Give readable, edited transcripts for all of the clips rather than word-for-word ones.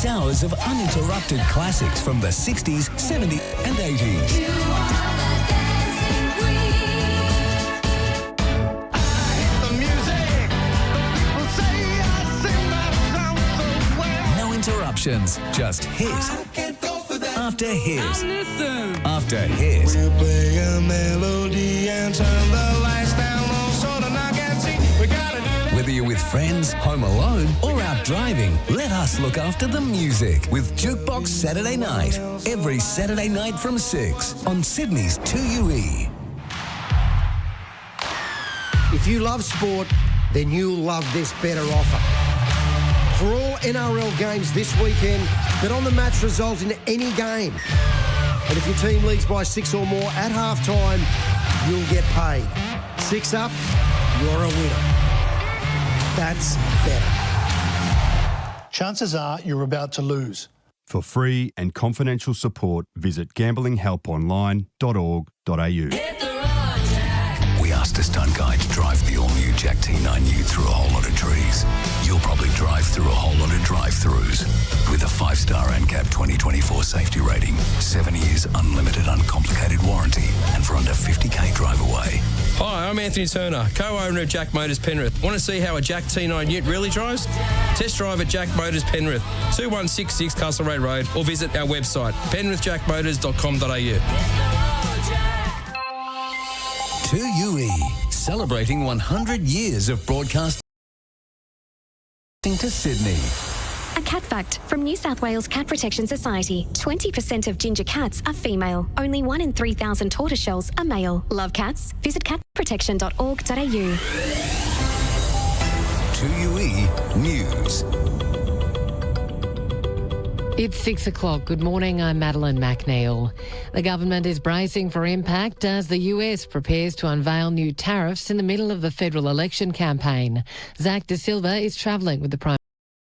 6 hours of uninterrupted classics from the 60s, 70s and 80s. No interruptions, just hit after hit after hit. We'll play a melody and turn the lights down low so the night can see. We gotta do that. Whether you're with friends, home alone, or out driving, let us look after the music with Jukebox Saturday Night. Every Saturday night from 6 on Sydney's 2UE. If you love sport, then you'll love this better offer. For all NRL games this weekend, bet on the match result in any game. And if your team leads by 6 or more at halftime, you'll get paid. 6 up, you're a winner. That's better. Chances are you're about to lose. For free and confidential support, visit gamblinghelponline.org.au. We asked a stunt guy to drive the all-new Jack T9U through a whole lot of trees. You'll probably drive through a whole lot of drive-throughs. With a 5-star ANCAP 2024 safety rating, 7 years unlimited uncomplicated warranty, and for under 50k drive away. Hi, I'm Anthony Turner, co-owner of Jack Motors Penrith. Want to see how a Jack T9 Ute really drives? Test drive at Jack Motors Penrith, 2166 Castlereagh Road, or visit our website, penrithjackmotors.com.au. 2UE, celebrating 100 years of broadcasting to Sydney. A cat fact from New South Wales Cat Protection Society. 20% of ginger cats are female. Only 1 in 3,000 tortoiseshells are male. Love cats? Visit catprotection.org.au. 2UE News. It's 6 o'clock. Good morning, I'm Madeline McNeil. The government is bracing for impact as the US prepares to unveil new tariffs in the middle of the federal election campaign. Zach De Silva is travelling with the Prime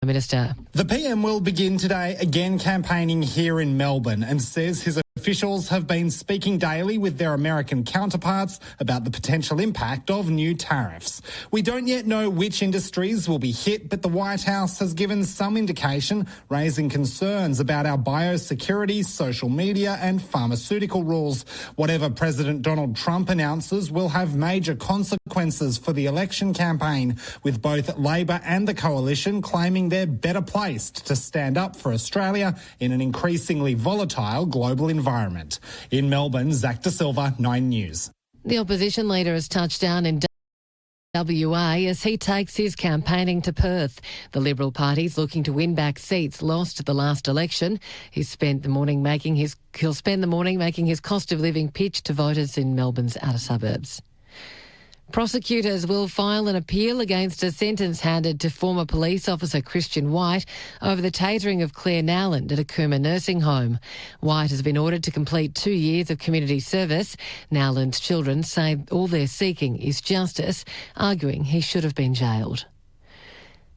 Minister. The PM will begin today again campaigning here in Melbourne and says his officials have been speaking daily with their American counterparts about the potential impact of new tariffs. We don't yet know which industries will be hit, but the White House has given some indication, raising concerns about our biosecurity, social media and pharmaceutical rules. Whatever President Donald Trump announces will have major consequences for the election campaign, with both Labor and the Coalition claiming they're better placed to stand up for Australia in an increasingly volatile global environment. In Melbourne, Zach De Silva, 9 News. The opposition leader has touched down in WA as he takes his campaigning to Perth. The Liberal Party's looking to win back seats lost at the last election. He'll spend the morning making his cost of living pitch to voters in Melbourne's outer suburbs. Prosecutors will file an appeal against a sentence handed to former police officer Christian White over the tasering of Claire Nowland at a Cooma nursing home. White has been ordered to complete 2 years of community service. Nowland's children say all they're seeking is justice, arguing he should have been jailed.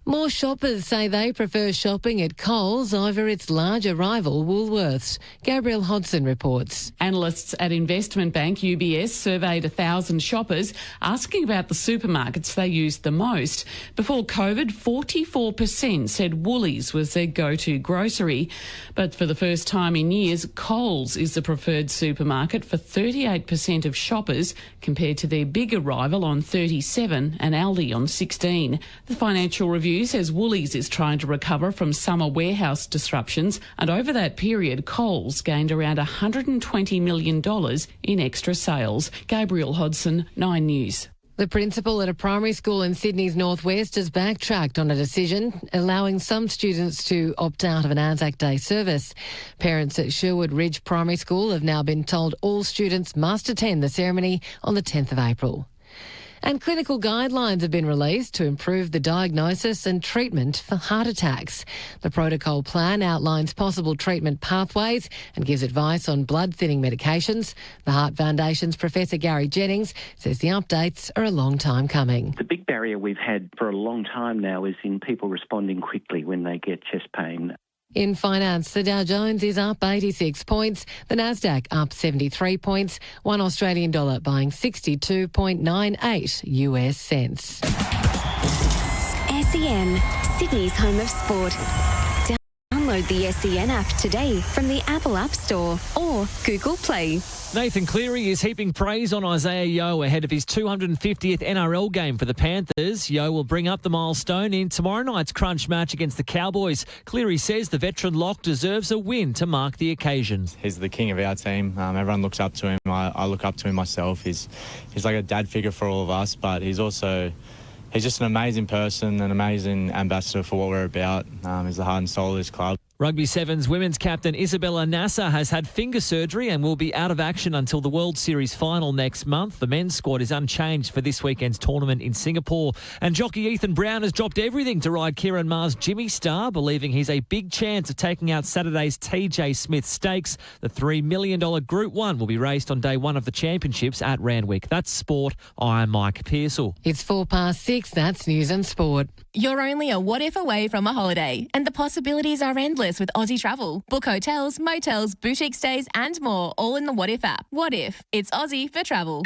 More shoppers say they prefer shopping at Coles over its larger rival Woolworths. Gabrielle Hodson reports. Analysts at investment bank UBS surveyed 1,000 shoppers asking about the supermarkets they used the most. Before COVID, 44% said Woolies was their go-to grocery. But for the first time in years, Coles is the preferred supermarket for 38% of shoppers compared to their bigger rival on 37% and Aldi on 16%. The Financial Review says Woolies is trying to recover from summer warehouse disruptions, and over that period, Coles gained around $120 million in extra sales. Gabrielle Hodson, 9 News. The principal at a primary school in Sydney's northwest has backtracked on a decision allowing some students to opt out of an Anzac Day service. Parents at Sherwood Ridge Primary School have now been told all students must attend the ceremony on the 10th of April. And clinical guidelines have been released to improve the diagnosis and treatment for heart attacks. The protocol plan outlines possible treatment pathways and gives advice on blood-thinning medications. The Heart Foundation's Professor Gary Jennings says the updates are a long time coming. The big barrier we've had for a long time now is in people responding quickly when they get chest pain. In finance, the Dow Jones is up 86 points, the Nasdaq up 73 points, $1 Australian dollar buying 62.98 US cents. SEN, Sydney's home of sport. Download Download the SEN app today from the Apple App Store or Google Play. Nathan Cleary is heaping praise on Isaiah Yeo ahead of his 250th NRL game for the Panthers. Yeo will bring up the milestone in tomorrow night's crunch match against the Cowboys. Cleary says the veteran lock deserves a win to mark the occasion. He's the king of our team. Everyone looks up to him. I look up to him myself. He's like a dad figure for all of us, but he's just an amazing person, an amazing ambassador for what we're about. He's the heart and soul of this club. Rugby Sevens women's captain Isabella Nasser has had finger surgery and will be out of action until the World Series final next month. The men's squad is unchanged for this weekend's tournament in Singapore. And jockey Ethan Brown has dropped everything to ride Kieran Maher's Jimmy Star, believing he's a big chance of taking out Saturday's TJ Smith Stakes. The $3 million Group 1 will be raced on day one of the championships at Randwick. That's sport. I'm Mike Pearsall. It's 6:04. That's news and sport. You're only a what if away from a holiday, and the possibilities are endless with Aussie Travel. Book hotels, motels, boutique stays and more, all in the What If app. What if? It's Aussie for travel.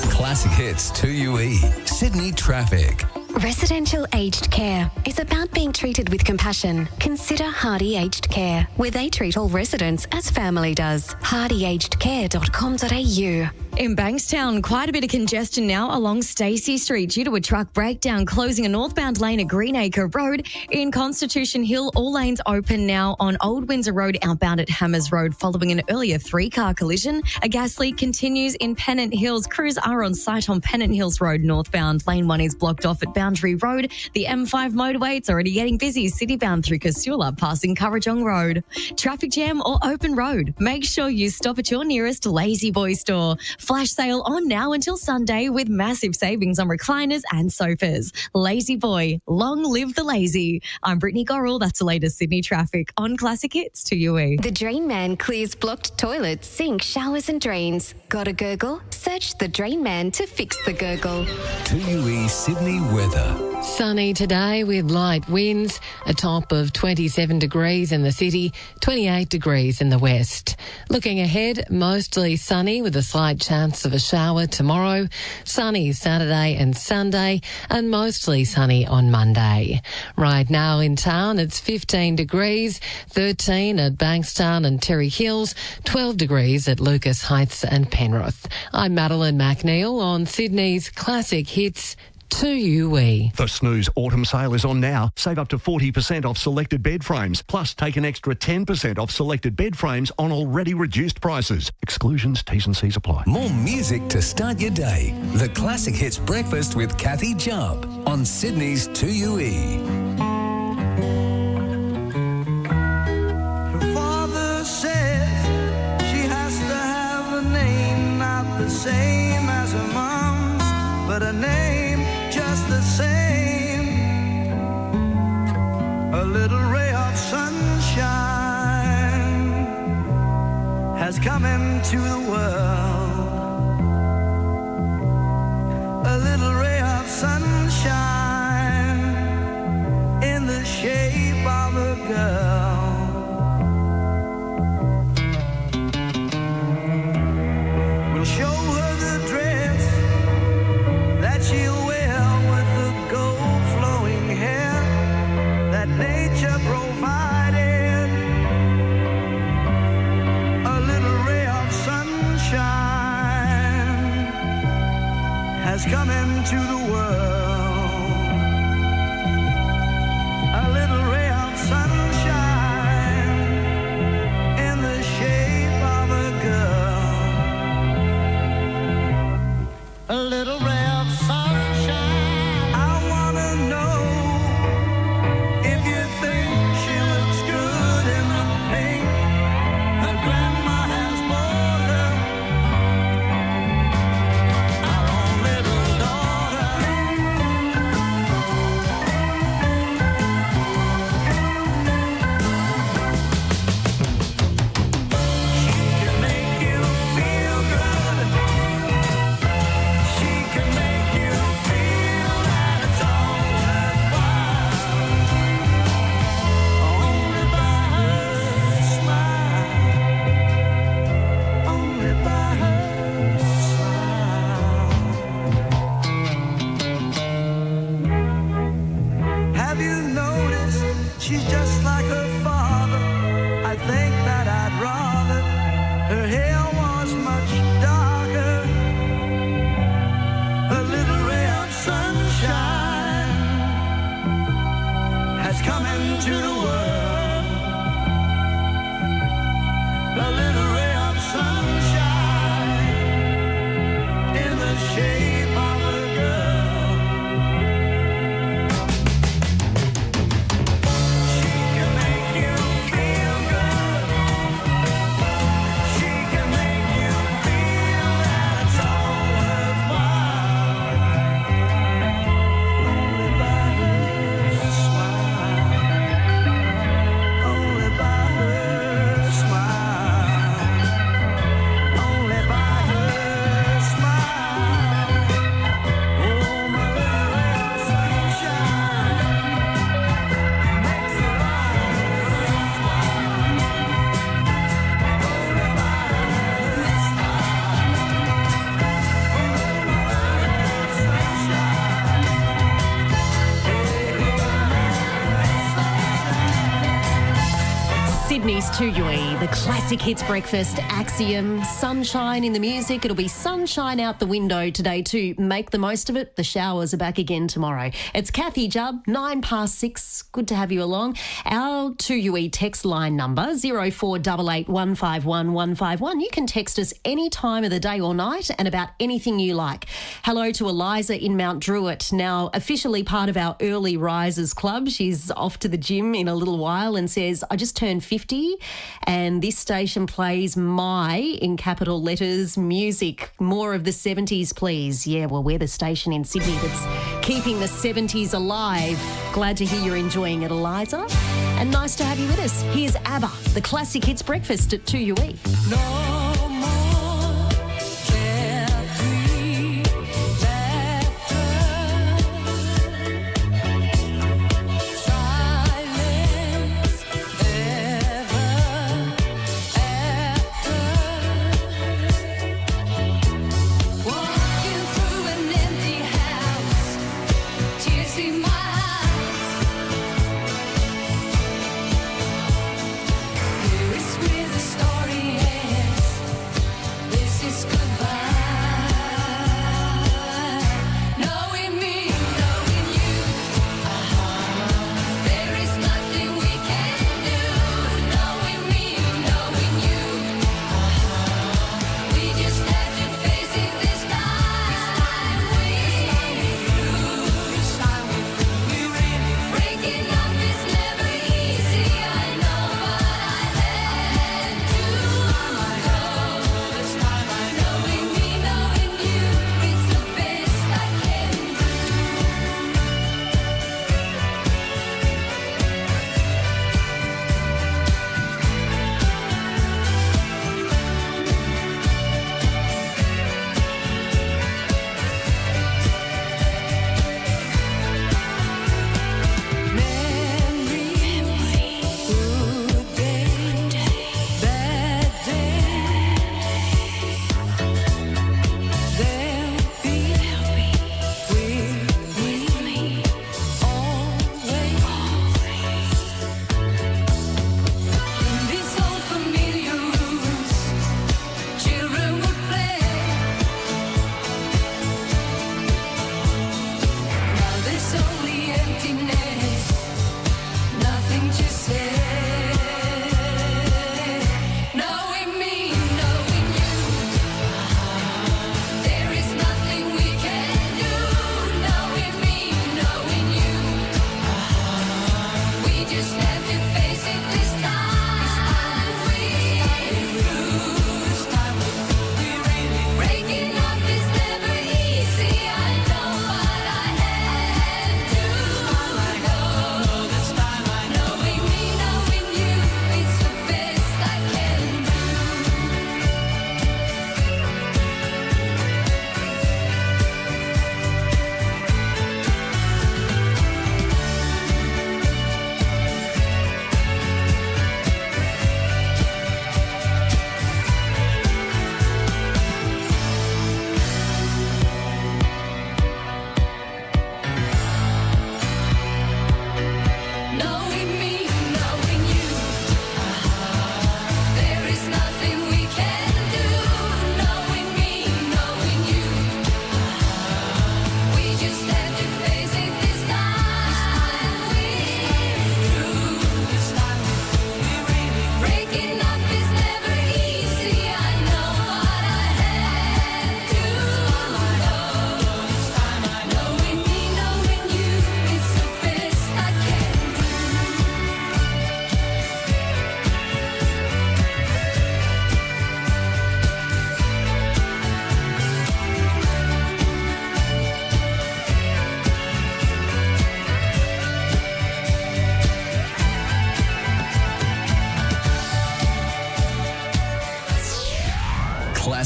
Classic Hits 2UE. Sydney traffic. Residential aged care is about being treated with compassion. Consider Hardy Aged Care, where they treat all residents as family does. hardyagedcare.com.au. In Bankstown, quite a bit of congestion now along Stacey Street due to a truck breakdown closing a northbound lane at Greenacre Road. In Constitution Hill, all lanes open now on Old Windsor Road outbound at Hammers Road following an earlier 3-car collision. A gas leak continues in Pennant Hills. Crews are on site on Pennant Hills Road northbound. Lane 1 is blocked off at Boundary Road. The M5 motorway, it's already getting busy citybound through Casula, passing Currajong Road. Traffic jam or open road? Make sure you stop at your nearest Lazy Boy store. Flash sale on now until Sunday with massive savings on recliners and sofas. Lazy Boy, long live the lazy. I'm Brittany Gorrell. That's the latest Sydney traffic on Classic Hits 2UE. The Drain Man clears blocked toilets, sinks, showers and drains. Got a gurgle? Search the Drain Man to fix the gurgle. 2UE Sydney weather. Sunny today with light winds, a top of 27 degrees in the city, 28 degrees in the west. Looking ahead, mostly sunny with a slight chance of a shower tomorrow, sunny Saturday and Sunday, and mostly sunny on Monday. Right now in town, it's 15 degrees, 13 at Bankstown and Terry Hills, 12 degrees at Lucas Heights and Penrith. I'm Madeline McNeil on Sydney's Classic Hits 2UE. The Snooze Autumn Sale is on now. Save up to 40% off selected bed frames. Plus, take an extra 10% off selected bed frames on already reduced prices. Exclusions, T's and C's apply. More music to start your day. The Classic Hits Breakfast with Kathy Jubb on Sydney's 2UE. Her father says she has to have a name not the same as her mom's, but a name just the same. A little ray of sunshine has come into the world. A little ray of sunshine in the shape of a girl. We'll show her the dress that she'll nature provided. A little ray of sunshine has come into the world. A little ray of sunshine like her father. I think that I'd rather her hair was much darker. A little ray of sunshine has come into the world. A little ray of sunshine in the shape of a girl. She can make you feel good. She can make you feel that it's all worthwhile. Only by her smile. Only by her smile. Only by her smile. Oh, my little ray of sunshine makes it all worthwhile. Only by her smile. Only by her Sydney's 2UE, the classic hits breakfast, Axiom, sunshine in the music. It'll be sunshine out the window today too. Make the most of it. The showers are back again tomorrow. It's Kathy Jubb, 6:09. Good to have you along. Our 2UE text line number, 0488 151 151. You can text us any time of the day or night and about anything you like. Hello to Eliza in Mount Druitt, now officially part of our Early Risers Club. She's off to the gym in a little while and says, I just turned 50 and this station plays my, in capital letters, music. More of the 70s, please. Yeah, well, we're the station in Sydney that's keeping the 70s alive. Glad to hear you're enjoying it, Eliza. And nice to have you with us. Here's ABBA, the classic hits breakfast at 2UE. No more carefree laughter. Silence ever after. Walking through an empty house, tears in my eyes. Here is where the story ends.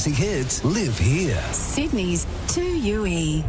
classic hits live here. Sydney's 2UE.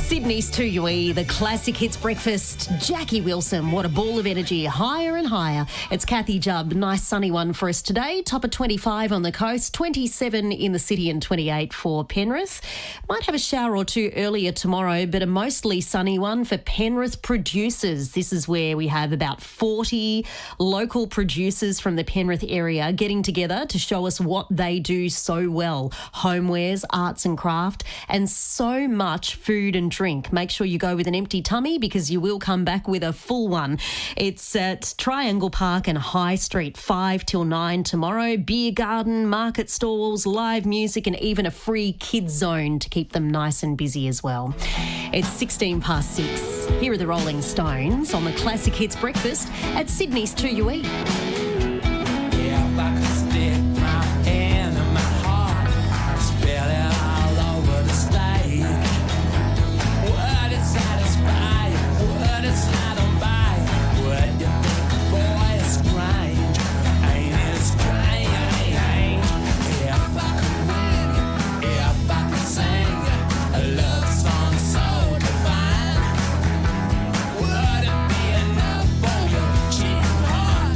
Sydney's 2UE, the classic hits breakfast. Jackie Wilson, what a ball of energy, higher and higher. It's Kathy Jubb, nice sunny one for us today. Top of 25 on the coast, 27 in the city and 28 for Penrith. Might have a shower or two earlier tomorrow, but a mostly sunny one for Penrith producers. This is where we have about 40 local producers from the Penrith area getting together to show us what they do so well. Homewares, arts and craft, and so much food and drink. Make sure you go with an empty tummy because you will come back with a full one. It's at Triangle Park and High Street, 5 till 9 tomorrow. Beer garden, market stalls, live music and even a free kids zone to keep them nice and busy as well. It's 16 past 6. Here are the Rolling Stones on the Classic Hits Breakfast at Sydney's 2UE. Yeah, if I could stick my hand in my heart, spell it all over the stage. Would it satisfy you? Would it satisfy you? Would you think, boy, it's strange? Ain't it strange? If I could win, if I could sing a love song so divine, would it be enough for your cheap heart?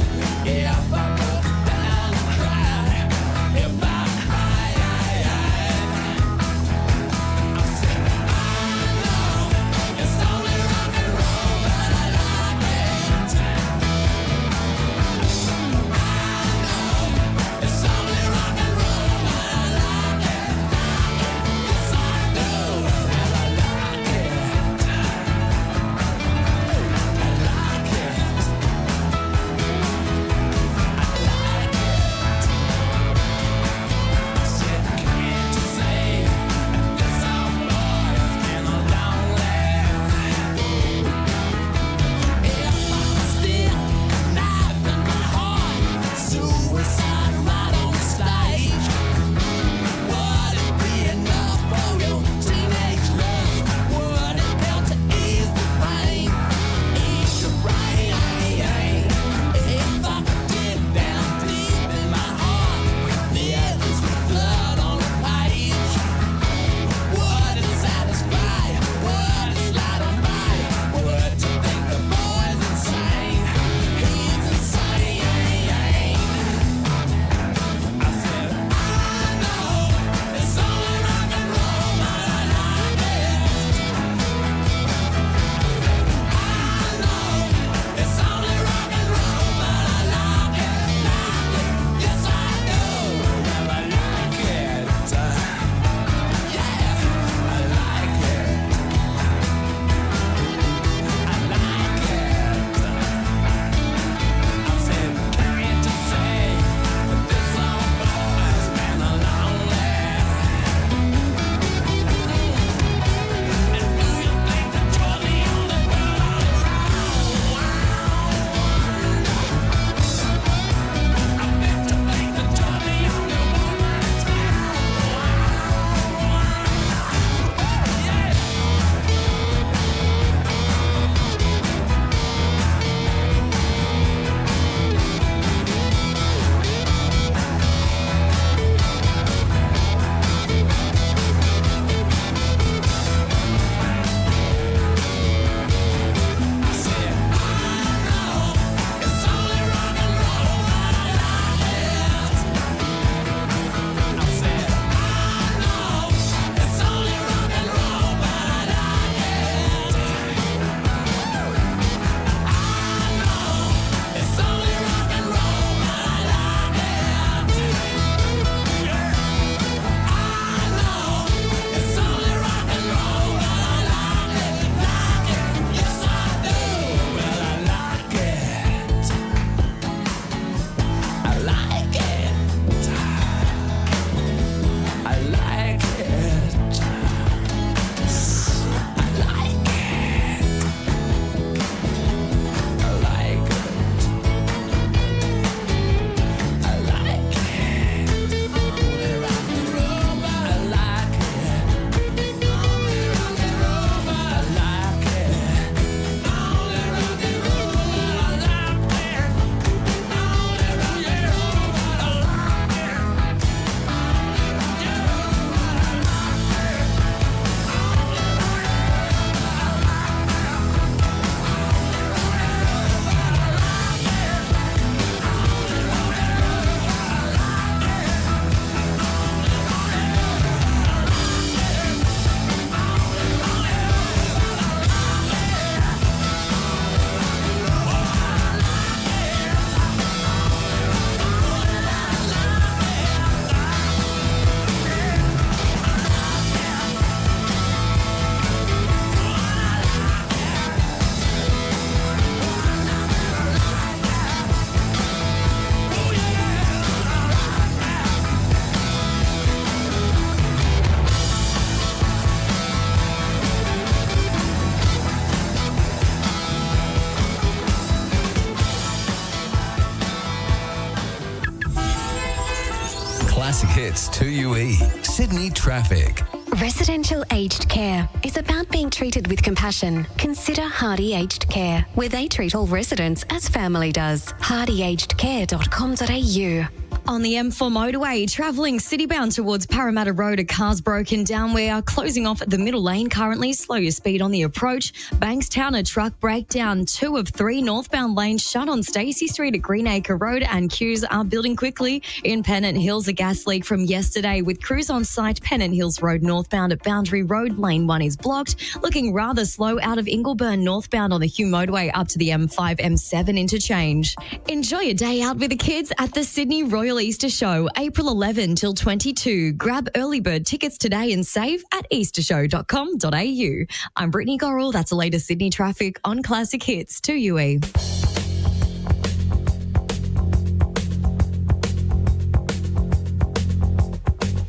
Hits 2UE. Sydney traffic. Residential aged care is about being treated with compassion. Consider Hardy Aged Care, where they treat all residents as family does. hardyagedcare.com.au. On the M4 motorway, travelling citybound towards Parramatta Road, a car's broken down. We are closing off at the middle lane currently. Slow your speed on the approach. Bankstown, a truck breakdown. 2 of 3 northbound lanes shut on Stacey Street at Greenacre Road, and queues are building quickly. In Pennant Hills, a gas leak from yesterday with crews on site. Pennant Hills Road northbound at Boundary Road. Lane 1 is blocked. Looking rather slow out of Ingleburn northbound on the Hume motorway up to the M5, M7 interchange. Enjoy a day out with the kids at the Sydney Royal Easter Show, April 11 till 22. Grab early bird tickets today and save at eastershow.com.au. I'm Brittany Gorrell. That's the latest Sydney traffic on Classic Hits 2UE.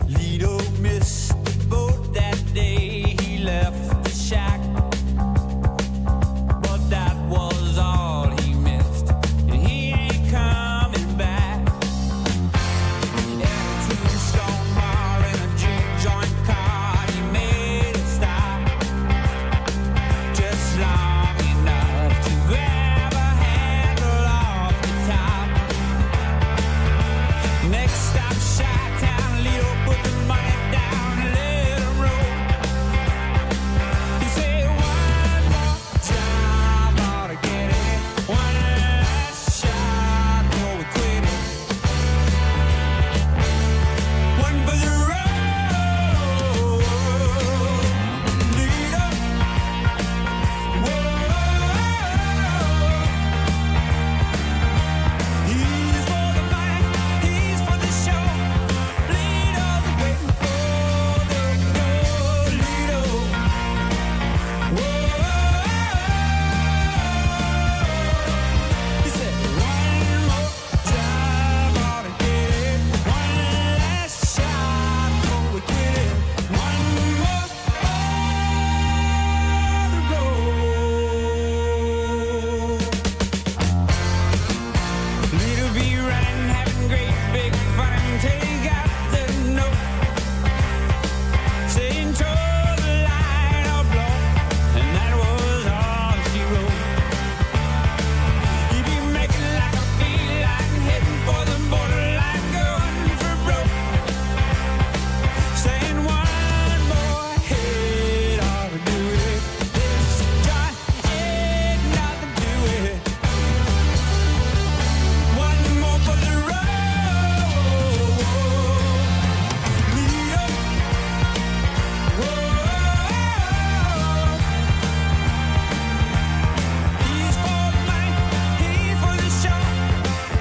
Lido missed the boat that day. He left the shack, but that was all he missed, and he ain't coming back. Tombstone bar in a juke joint car, he made a stop, just long enough to grab a handle off the top. Next stop, Chi-Town. Leo put the money down and let him roll. He said, one more time, ought to get it. One last shot before we quit it. One for the road. Lead up. Whoa. He's for the money, he's for the show. Lido's waiting for the goal. Lido. Whoa. He said, one more time, ought to get it. One last shot before we quit it. One more on the road. Lido be running, having great big fun until he got the note saying toe the line or blow, and that was all she wrote. He'd be making like a feline, heading for the borderline, going for broke, saying one more hit ought to do it. This John ain't nothing to it. One more for the road. Lead up. Whoa. He's for the money, he's for the show.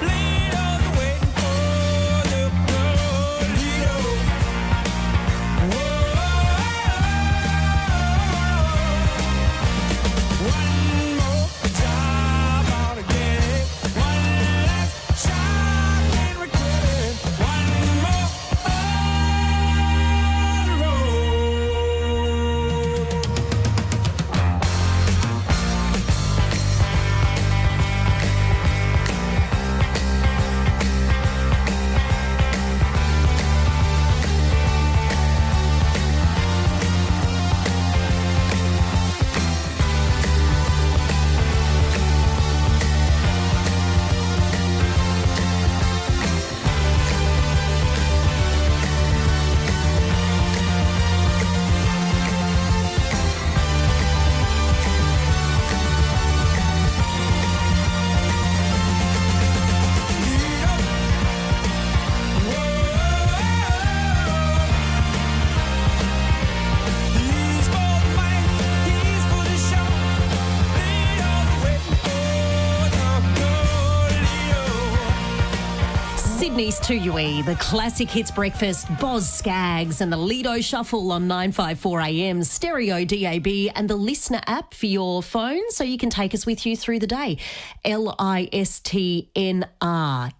Lido's waiting for the goal. Lido. Whoa. One more time, ought to get it. One last shot, can't regret it. One more on the He's for the money, he's for the show. Lido's waiting for the goal. Lido. Sydney's 2UE, the Classic Hits Breakfast, Boz Skaggs and the Lido Shuffle on 954 AM, stereo DAB and the Listener app for your phone so you can take us with you through the day. LISTNR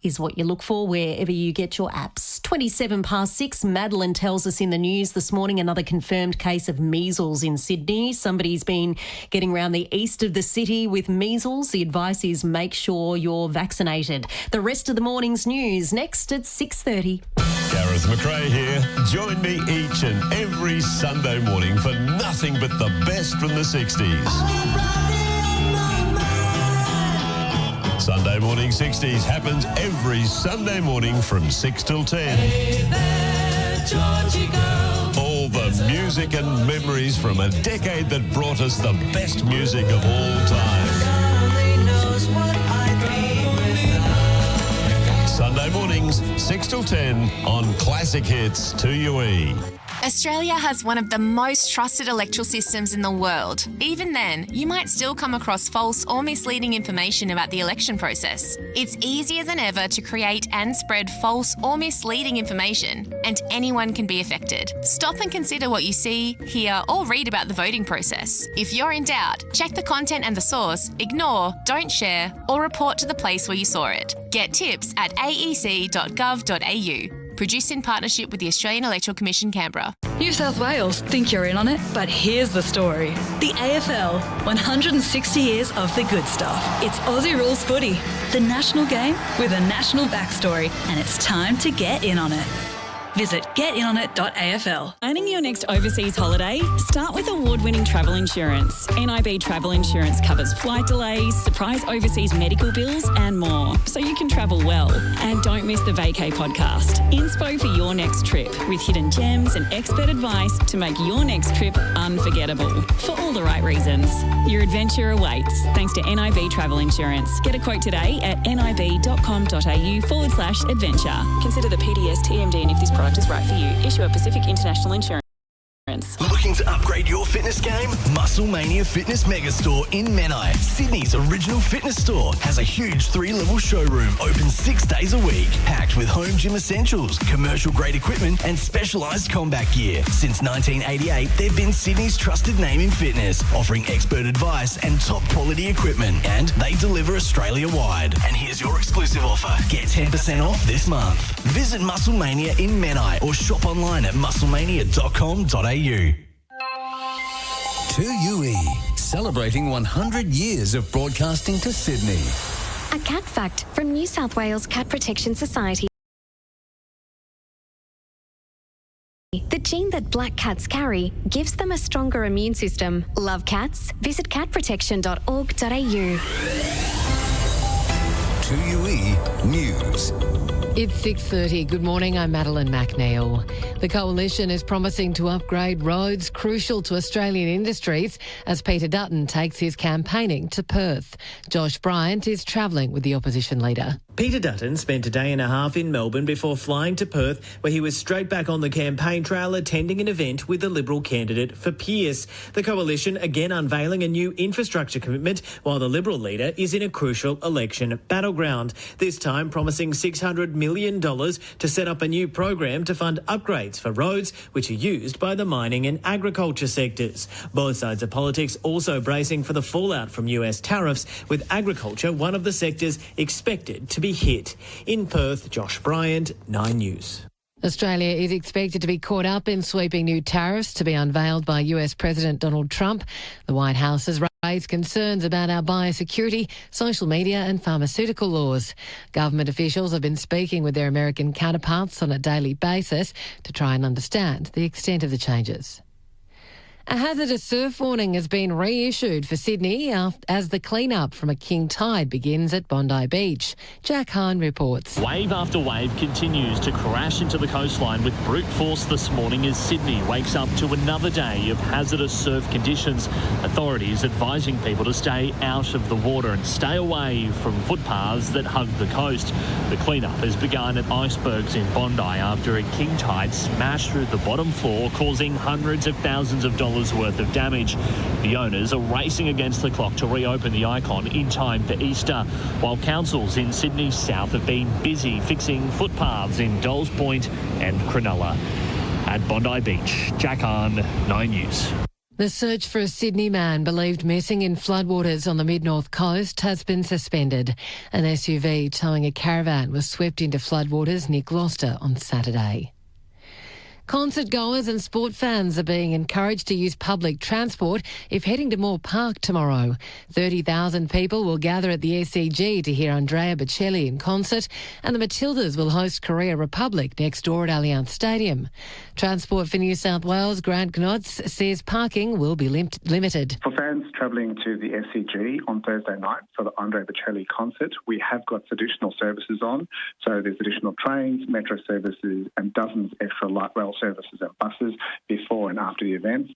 is what you look for wherever you get your apps. 27 past 6, Madeline tells us in the news this morning another confirmed case of measles in Sydney. Somebody's been getting around the east of the city with measles. The advice is make sure you're vaccinated. The rest of the morning's news next at 6:30. Gareth McRae here. Join me each and every Sunday morning for nothing but the best from the 60s. Sunday Morning 60s happens every Sunday morning from 6 till 10. Hey there, Georgie girl. All the music and memories from a decade that brought us the best music of all time. Sunday mornings, 6 till 10 on Classic Hits 2UE. Australia has one of the most trusted electoral systems in the world. Even then, you might still come across false or misleading information about the election process. It's easier than ever to create and spread false or misleading information, and anyone can be affected. Stop and consider what you see, hear, or read about the voting process. If you're in doubt, check the content and the source, ignore, don't share, or report to the place where you saw it. Get tips at aec.gov.au. Produced in partnership with the Australian Electoral Commission, Canberra. New South Wales think you're in on it, but here's the story. The AFL, 160 years of the good stuff. It's Aussie Rules Footy, the national game with a national backstory, and it's time to get in on it. Visit getinonet.afl. Planning your next overseas holiday? Start with award-winning travel insurance. NIB Travel Insurance covers flight delays, surprise overseas medical bills and more, so you can travel well. And don't miss the Vacay podcast. Inspo for your next trip, with hidden gems and expert advice to make your next trip unforgettable, for all the right reasons. Your adventure awaits, thanks to NIB Travel Insurance. Get a quote today at nib.com.au/adventure. Consider the PDS TMD and if this product is right for you. Issue a Pacific International Insurance. Looking to upgrade your fitness game? Musclemania Fitness Megastore in Menai, Sydney's original fitness store, has a huge 3-level showroom open 6 days a week, packed with home gym essentials, commercial-grade equipment and specialised combat gear. Since 1988, they've been Sydney's trusted name in fitness, offering expert advice and top-quality equipment, and they deliver Australia-wide. And here's your exclusive offer. Get 10% off this month. Visit Musclemania in Menai or shop online at musclemania.com.au. 2UE, celebrating 100 years of broadcasting to Sydney. A cat fact from New South Wales Cat Protection Society. The gene that black cats carry gives them a stronger immune system. Love cats? Visit catprotection.org.au. 2UE News. It's 6:30. Good morning, I'm Madeline McNeil. The Coalition is promising to upgrade roads crucial to Australian industries as Peter Dutton takes his campaigning to Perth. Josh Bryant is travelling with the opposition leader. Peter Dutton spent a day and a half in Melbourne before flying to Perth, where he was straight back on the campaign trail attending an event with the Liberal candidate for Pearce. The Coalition again unveiling a new infrastructure commitment, while the Liberal leader is in a crucial election battleground, this time promising $600 million to set up a new program to fund upgrades for roads which are used by the mining and agriculture sectors. Both sides of politics also bracing for the fallout from US tariffs, with agriculture one of the sectors expected to be hit. In Perth, Josh Bryant, 9 News. Australia is expected to be caught up in sweeping new tariffs to be unveiled by US President Donald Trump. The White House has raised concerns about our biosecurity, social media and pharmaceutical laws. Government officials have been speaking with their American counterparts on a daily basis to try and understand the extent of the changes. A hazardous surf warning has been reissued for Sydney as the clean-up from a king tide begins at Bondi Beach. Jack Hahn reports. Wave after wave continues to crash into the coastline with brute force this morning as Sydney wakes up to another day of hazardous surf conditions. Authorities advising people to stay out of the water and stay away from footpaths that hug the coast. The clean-up has begun at icebergs in Bondi after a king tide smashed through the bottom floor, causing hundreds of thousands of dollars worth of damage. The owners are racing against the clock to reopen the icon in time for Easter, while councils in Sydney South have been busy fixing footpaths in Dolls Point and Cronulla. At Bondi Beach, Jack Hahn, 9 News. The search for a Sydney man believed missing in floodwaters on the mid-north coast has been suspended. An SUV towing a caravan was swept into floodwaters near Gloucester on Saturday. Concert goers and sport fans are being encouraged to use public transport if heading to Moore Park tomorrow. 30,000 people will gather at the SCG to hear Andrea Bocelli in concert, and the Matildas will host Korea Republic next door at Allianz Stadium. Transport for New South Wales, Grant Gnotz, says parking will be limited. For fans travelling to the SCG on Thursday night for the Andrea Bocelli concert, we have got additional services on. So there's additional trains, metro services and dozens extra light rail services and buses before and after the event.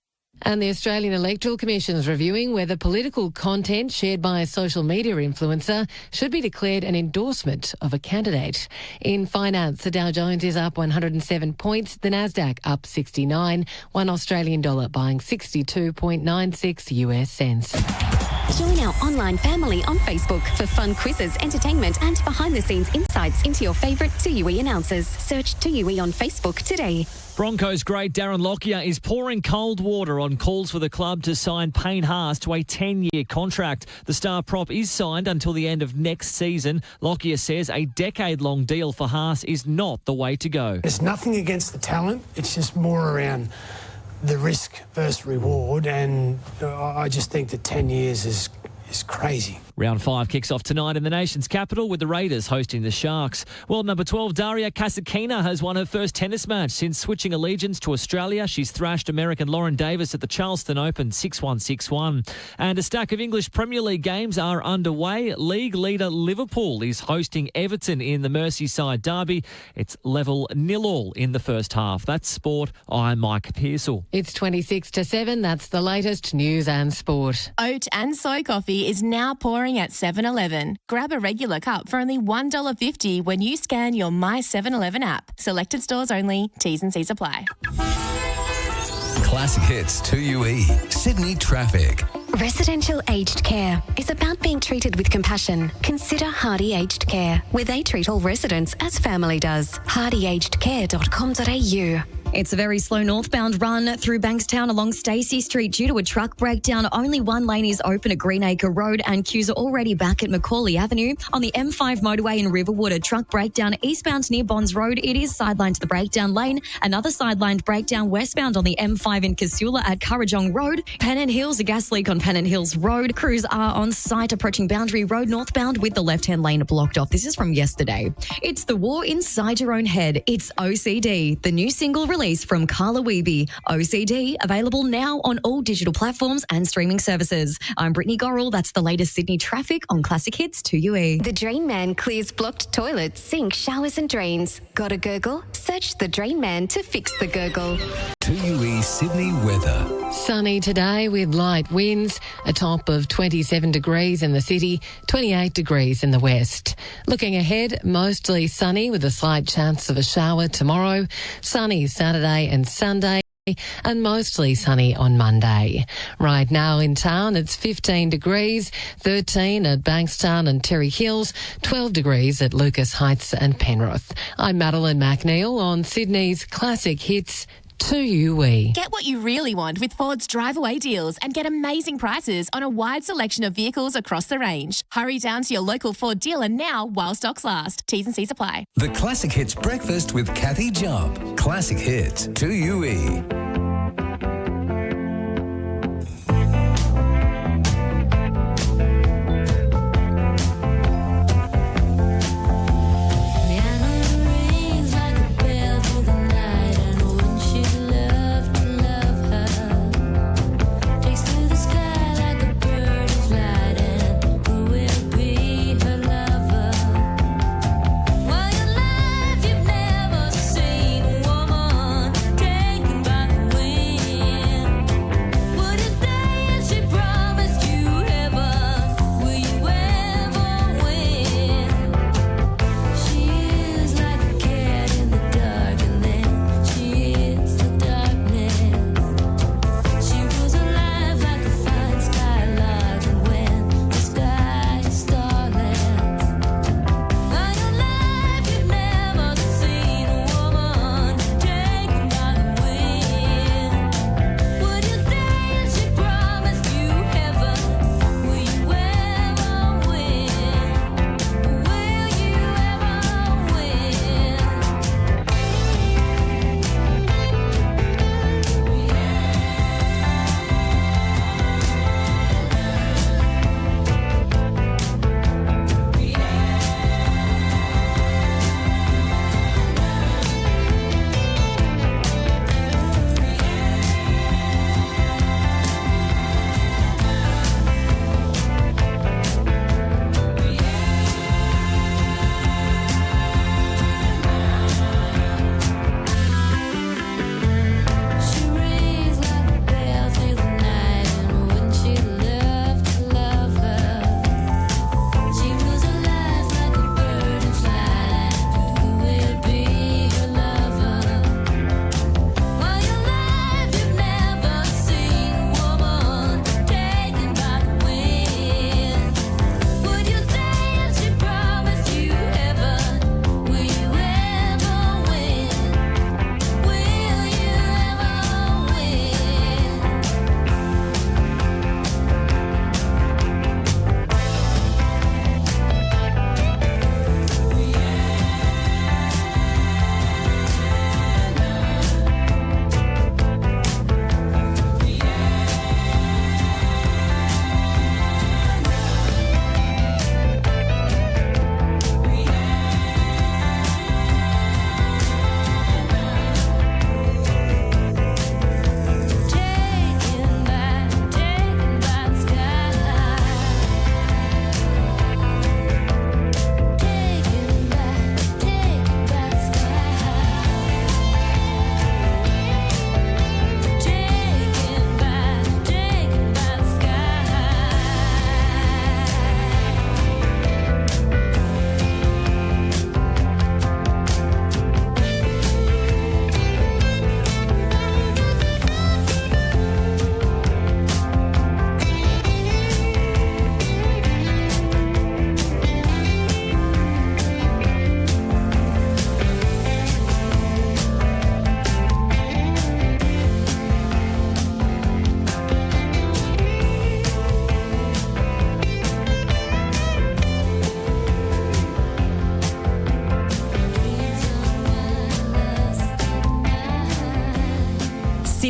And the Australian Electoral Commission is reviewing whether political content shared by a social media influencer should be declared an endorsement of a candidate. In finance, the Dow Jones is up 107 points, the Nasdaq up 69, $1 Australian dollar buying 62.96 US cents. Join our online family on Facebook for fun quizzes, entertainment and behind-the-scenes insights into your favourite 2UE announcers. Search 2UE on Facebook today. Broncos great Darren Lockyer is pouring cold water on calls for the club to sign Payne Haas to a 10-year contract. The star prop is signed until the end of next season. Lockyer says a decade-long deal for Haas is not the way to go. There's nothing against the talent. It's just more around the risk versus reward, and I just think that 10 years is crazy. Round 5 kicks off tonight in the nation's capital with the Raiders hosting the Sharks. World number 12, Daria Kasatkina, has won her first tennis match since switching allegiance to Australia. She's thrashed American Lauren Davis at the Charleston Open 6-1, 6-1. And a stack of English Premier League games are underway. League leader Liverpool is hosting Everton in the Merseyside derby. It's level 0-0 in the first half. That's sport. I'm Mike Pearsall. It's 26 to 7. That's the latest news and sport. Oat and soy coffee is now pouring at 7-Eleven. Grab a regular cup for only $1.50 when you scan your My 7-Eleven app. Selected stores only. T's and C's apply. Classic Hits 2UE. Sydney Traffic. Residential aged care is about being treated with compassion. Consider Hardy Aged Care, where they treat all residents as family does. hardyagedcare.com.au. It's a very slow northbound run through Bankstown along Stacey Street due to a truck breakdown. Only one lane is open at Greenacre Road and queues are already back at Macaulay Avenue. On the M5 motorway in Riverwood, a truck breakdown eastbound near Bonds Road. It is sidelined to the breakdown lane. Another sidelined breakdown westbound on the M5 in Casula at Currajong Road. Pennant Hills, a gas leak on Pennant Hills Road. Crews are on site approaching Boundary Road northbound with the left-hand lane blocked off. This is from yesterday. It's the war inside your own head. It's OCD, the new single release from Carla Wiebe. OCD, available now on all digital platforms and streaming services. I'm Brittany Gorrell. That's the latest Sydney traffic on Classic Hits 2UE. The Drain Man clears blocked toilets, sinks, showers and drains. Got a gurgle? Search the Drain Man to fix the gurgle. 2UE Sydney weather. Sunny today with light winds, a top of 27 degrees in the city, 28 degrees in the west. Looking ahead, mostly sunny with a slight chance of a shower tomorrow, sunny Saturday and Sunday, and mostly sunny on Monday. Right now in town, it's 15 degrees, 13 at Bankstown and Terry Hills, 12 degrees at Lucas Heights and Penrith. I'm Madeline McNeil on Sydney's Classic Hits 2UE. Get what you really want with Ford's drive-away deals and get amazing prices on a wide selection of vehicles across the range. Hurry down to your local Ford dealer now while stocks last. T's and C's apply. The Classic Hits Breakfast with Kathy Jubb. Classic Hits 2UE. Well, your life you've never seen, woman, taken by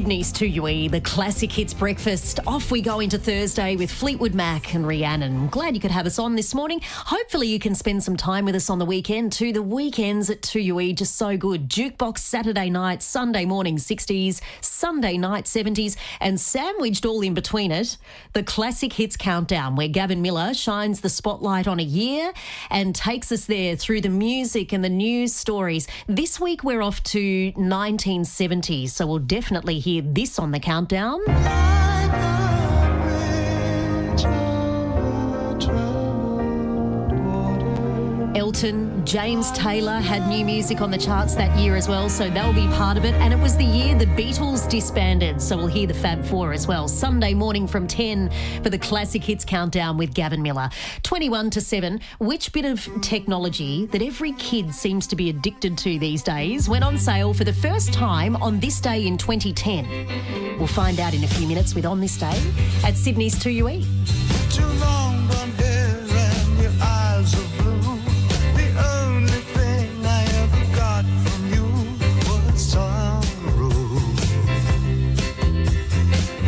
Sydney's 2UE, the classic hits breakfast. Off we go into Thursday with Fleetwood Mac and Rhiannon. Glad you could have us on this morning. Hopefully you can spend some time with us on the weekend too. The weekends at 2UE, just so good. Jukebox Saturday night, Sunday morning 60s, Sunday night 70s, and sandwiched all in between it, the classic hits countdown, where Gavin Miller shines the spotlight on a year and takes us there through the music and the news stories. This week we're off to 1970s, so we'll definitely hear this on the countdown. Elton, James Taylor had new music on the charts that year as well, so they'll be part of it. And it was the year the Beatles disbanded, so we'll hear the Fab Four as well. Sunday morning from 10 for the Classic Hits Countdown with Gavin Miller. 21 to 7, which bit of technology that every kid seems to be addicted to these days went on sale for the first time on this day in 2010? We'll find out in a few minutes with On This Day at Sydney's 2UE. Too long blonde hair and your eyes are blue. The only thing I ever got from you was sorrow.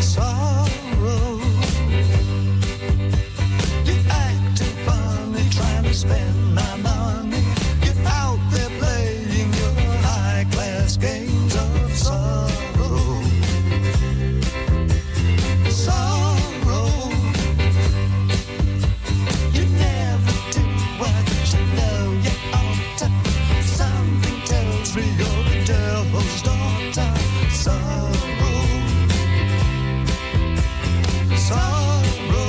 Sorrow. You're acting funny, trying to spend my money. You're out there playing your high-class games of sorrow. Sorrow. You never do what you know you ought to. Something tells me you're the devil's daughter. Sorrow. Sorrow.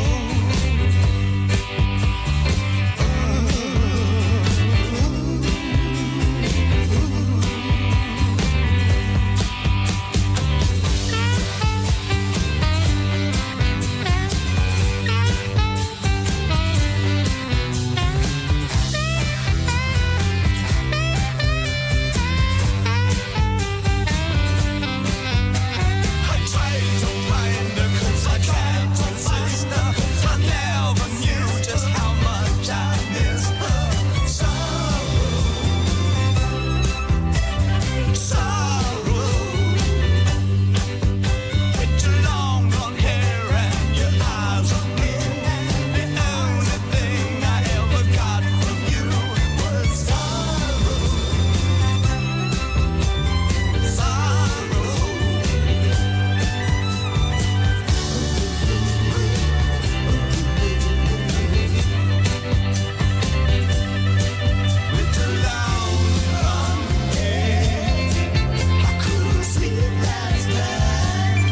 I tried to find her 'cause I tried to resist her. I never knew just how much I missed her. Sorrow. Sorrow. With your long blonde hair and your eyes on me. The only thing I ever got from you was sorrow. Sorrow. With your long blonde hair, I couldn't sleep last night.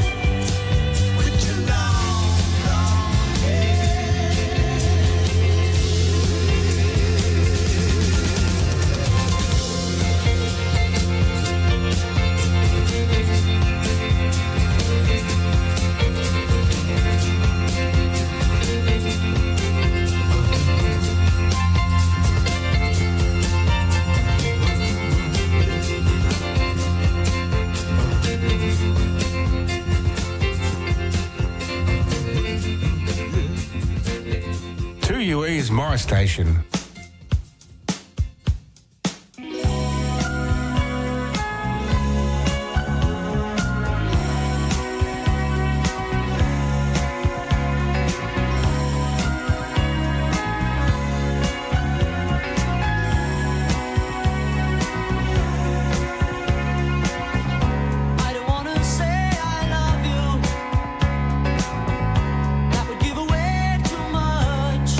With your long blonde Two UE's my station. I don't wanna say I love you. That would give away too much.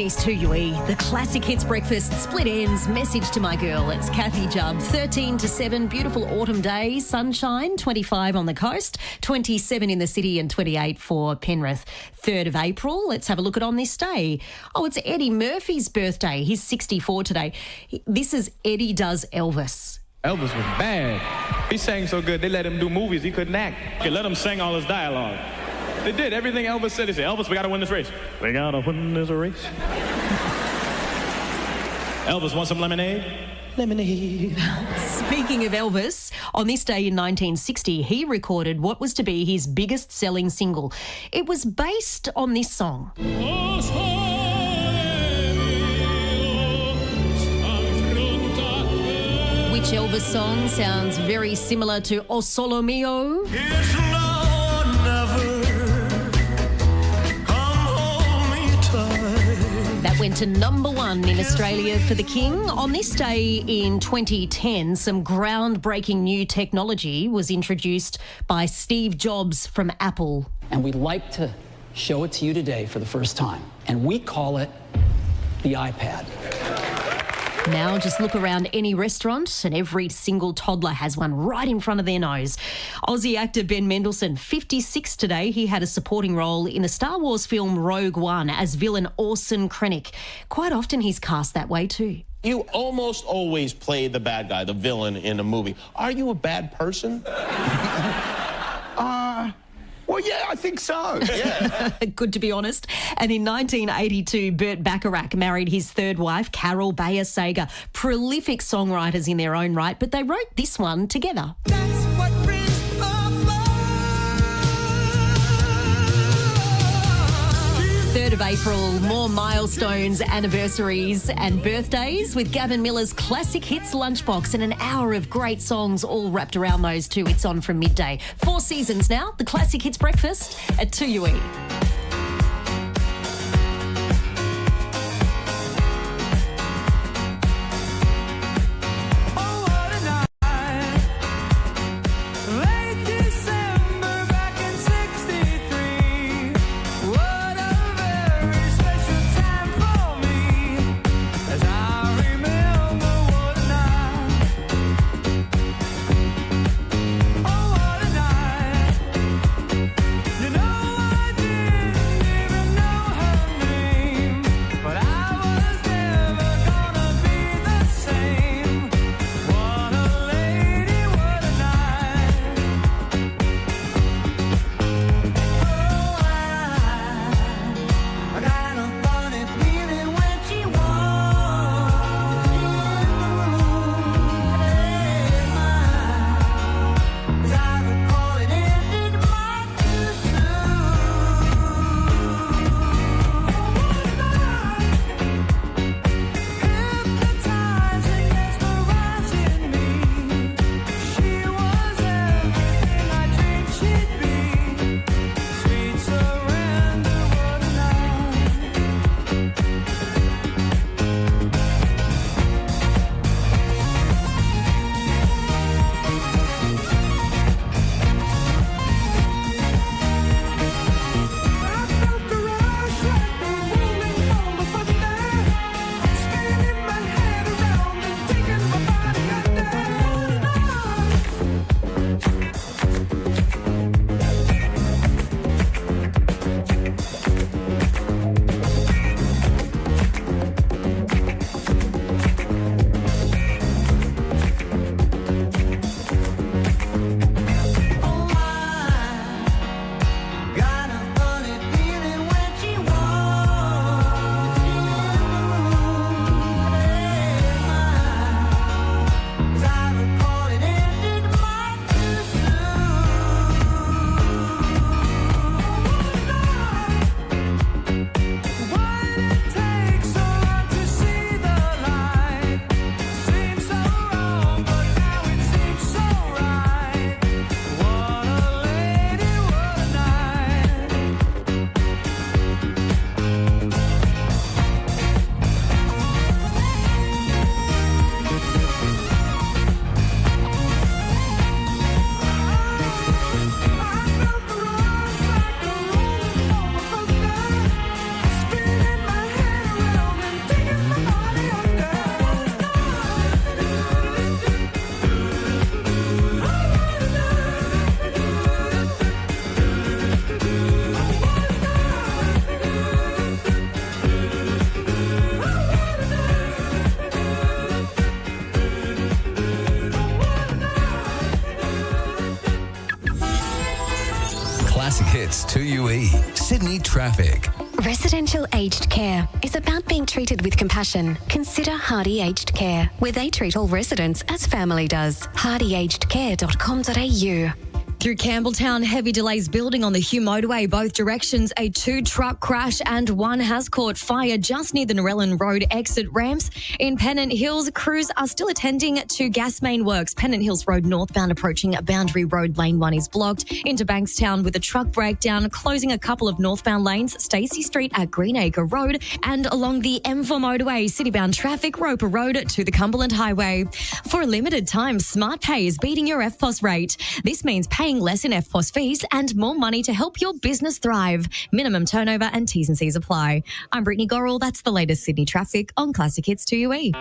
Sydney's 2UE, the classic hits breakfast, split ends, message to my girl. It's Kathy Jubb, 13 to 7, beautiful autumn day, sunshine, 25 on the coast, 27 in the city and 28 for Penrith. 3rd of April, let's have a look at on this day. Oh, it's Eddie Murphy's birthday. He's 64 today. This is Eddie Does Elvis. Elvis was bad. He sang so good, they let him do movies he couldn't act. They let him sing all his dialogue. They did everything Elvis said. They said, Elvis, we got to win this race. We got to win this race. Elvis, want some lemonade? Lemonade. Speaking of Elvis, on this day in 1960, he recorded what was to be his biggest selling single. It was based on this song. Which Elvis song sounds very similar to O Solo Mio? That went to #1 in Australia for the King. On this day in 2010, some groundbreaking new technology was introduced by Steve Jobs from Apple. And we'd like to show it to you today for the first time. And we call it the iPad. Now just look around any restaurant and every single toddler has one right in front of their nose. Aussie actor Ben Mendelsohn, 56 today. He had a supporting role in the Star Wars film Rogue One as villain Orson Krennic. Quite often he's cast that way too. You almost always play the bad guy, the villain in a movie. Are you a bad person? Well, yeah, I think so. Yeah. Good to be honest. And in 1982, Burt Bacharach married his third wife, Carol Bayer Sager. Prolific songwriters in their own right, but they wrote this one together. 3rd of April, more milestones, anniversaries and birthdays with Gavin Miller's Classic Hits Lunchbox and an hour of great songs all wrapped around those two. It's on from midday. 4 seasons now, the Classic Hits Breakfast at 2UE. Hits 2UE, Sydney Traffic. Residential aged care is about being treated with compassion. Consider Hardy Aged Care, where they treat all residents as family does. hardyagedcare.com.au. Through Campbelltown, heavy delays building on the Hugh motorway, both directions. A 2-truck crash and one has caught fire just near the Narellan Road exit ramps. In Pennant Hills, crews are still attending to gas main works. Pennant Hills Road northbound approaching Boundary Road, lane 1 is blocked. Into Bankstown with a truck breakdown, closing a couple of northbound lanes, Stacey Street at Greenacre Road, and along the M4 motorway, citybound traffic, Roper Road to the Cumberland Highway. For a limited time, SmartPay is beating your FPOS rate. This means paying less in FPOS fees and more money to help your business thrive. Minimum turnover and T's and C's apply. I'm Brittany Gorrell. That's the latest Sydney traffic on Classic Hits 2UE.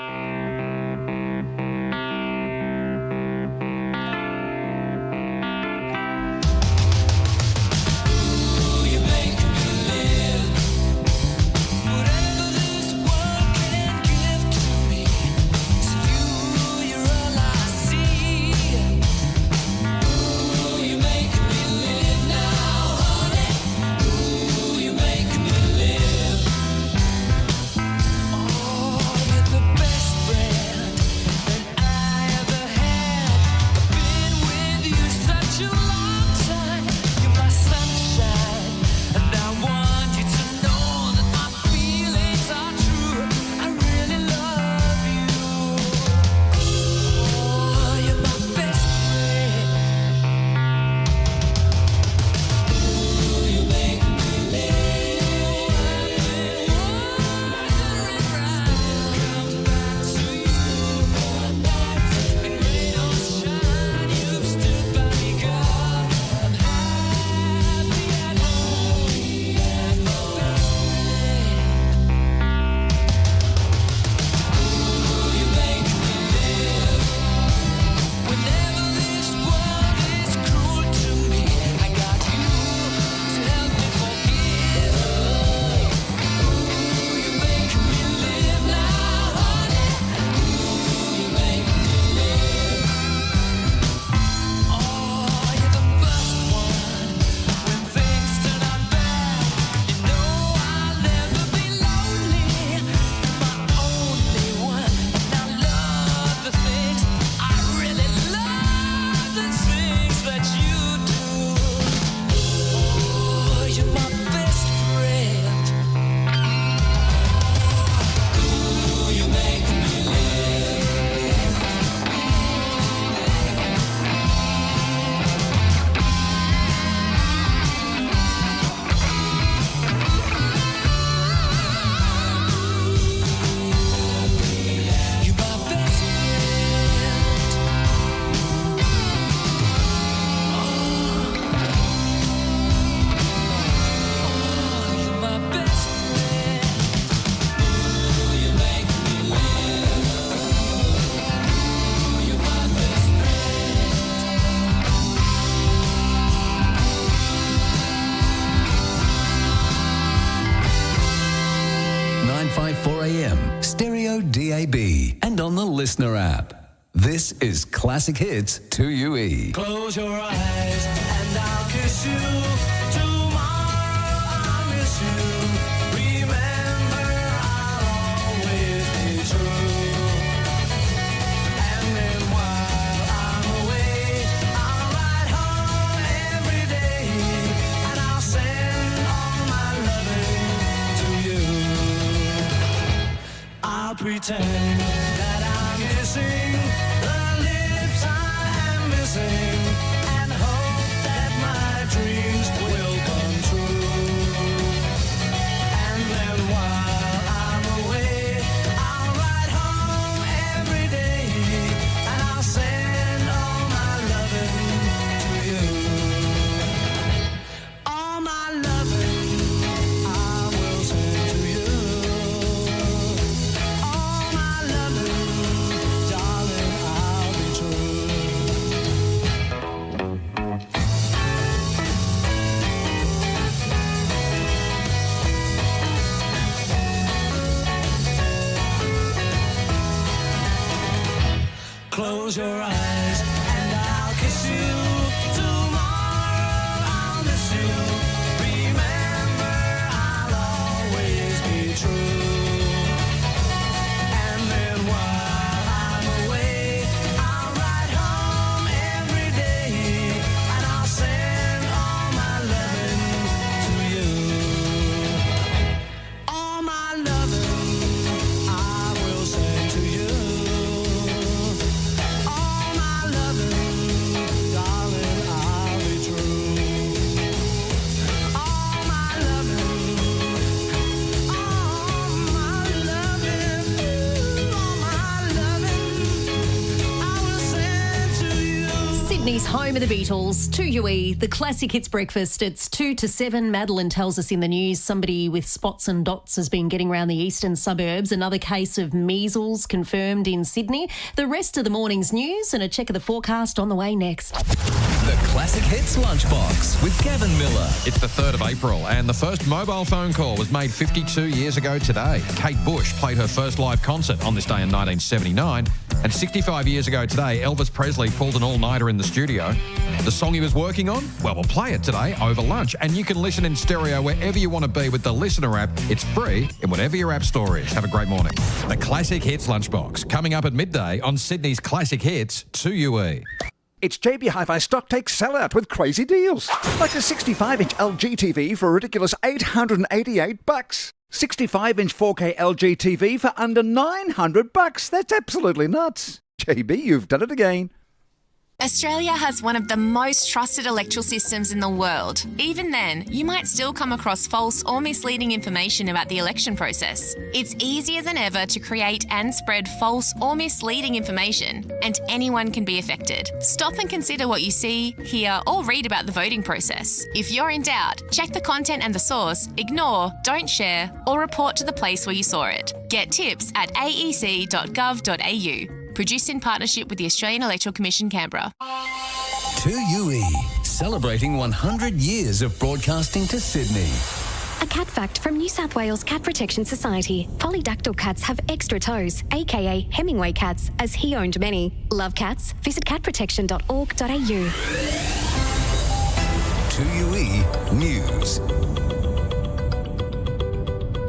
Stereo DAB, and on the Listener app. This is Classic Hits 2UE. Close your eyes and I'll kiss you. Tomorrow I'll miss you. Remember, I'll always be true. And then while I'm away, I'll ride home every day, and I'll send all my loving to you. I'll pretend that I'm missing the lips I am missing, and hope that my dreams will come true. And then while I'm away, I'll ride home every day, and I'll send all my loving to you. All my loving I will send to you. All my loving, darling, I'll be true. Close your eyes and I'll kiss you. Tomorrow I'll miss you. Sydney's home of the Beatles, 2UE, the classic hits breakfast. It's 2 to 7. Madeline tells us in the news somebody with spots and dots has been getting around the eastern suburbs. Another case of measles confirmed in Sydney. The rest of the morning's news and a check of the forecast on the way next. The Classic Hits Lunchbox with Gavin Miller. It's the 3rd of April and the first mobile phone call was made 52 years ago today. Kate Bush played her first live concert on this day in 1979. And 65 years ago today, Elvis Presley pulled an all-nighter in the studio. The song he was working on? Well, we'll play it today over lunch. And you can listen in stereo wherever you want to be with the Listener app. It's free in whatever your app store is. Have a great morning. The Classic Hits Lunchbox, coming up at midday on Sydney's Classic Hits 2UE. It's JB Hi-Fi Stocktake sellout with crazy deals. Like a 65-inch LG TV for a ridiculous $888. 65-inch 4K LG TV for under $900. That's absolutely nuts. JB, you've done it again. Australia has one of the most trusted electoral systems in the world. Even then, you might still come across false or misleading information about the election process. It's easier than ever to create and spread false or misleading information, and anyone can be affected. Stop and consider what you see, hear, or read about the voting process. If you're in doubt, check the content and the source, ignore, don't share, or report to the place where you saw it. Get tips at aec.gov.au. Produced in partnership with the Australian Electoral Commission, Canberra. 2UE, celebrating 100 years of broadcasting to Sydney. A cat fact from New South Wales Cat Protection Society. Polydactyl cats have extra toes, aka Hemingway cats, as he owned many. Love cats? Visit catprotection.org.au. 2UE News.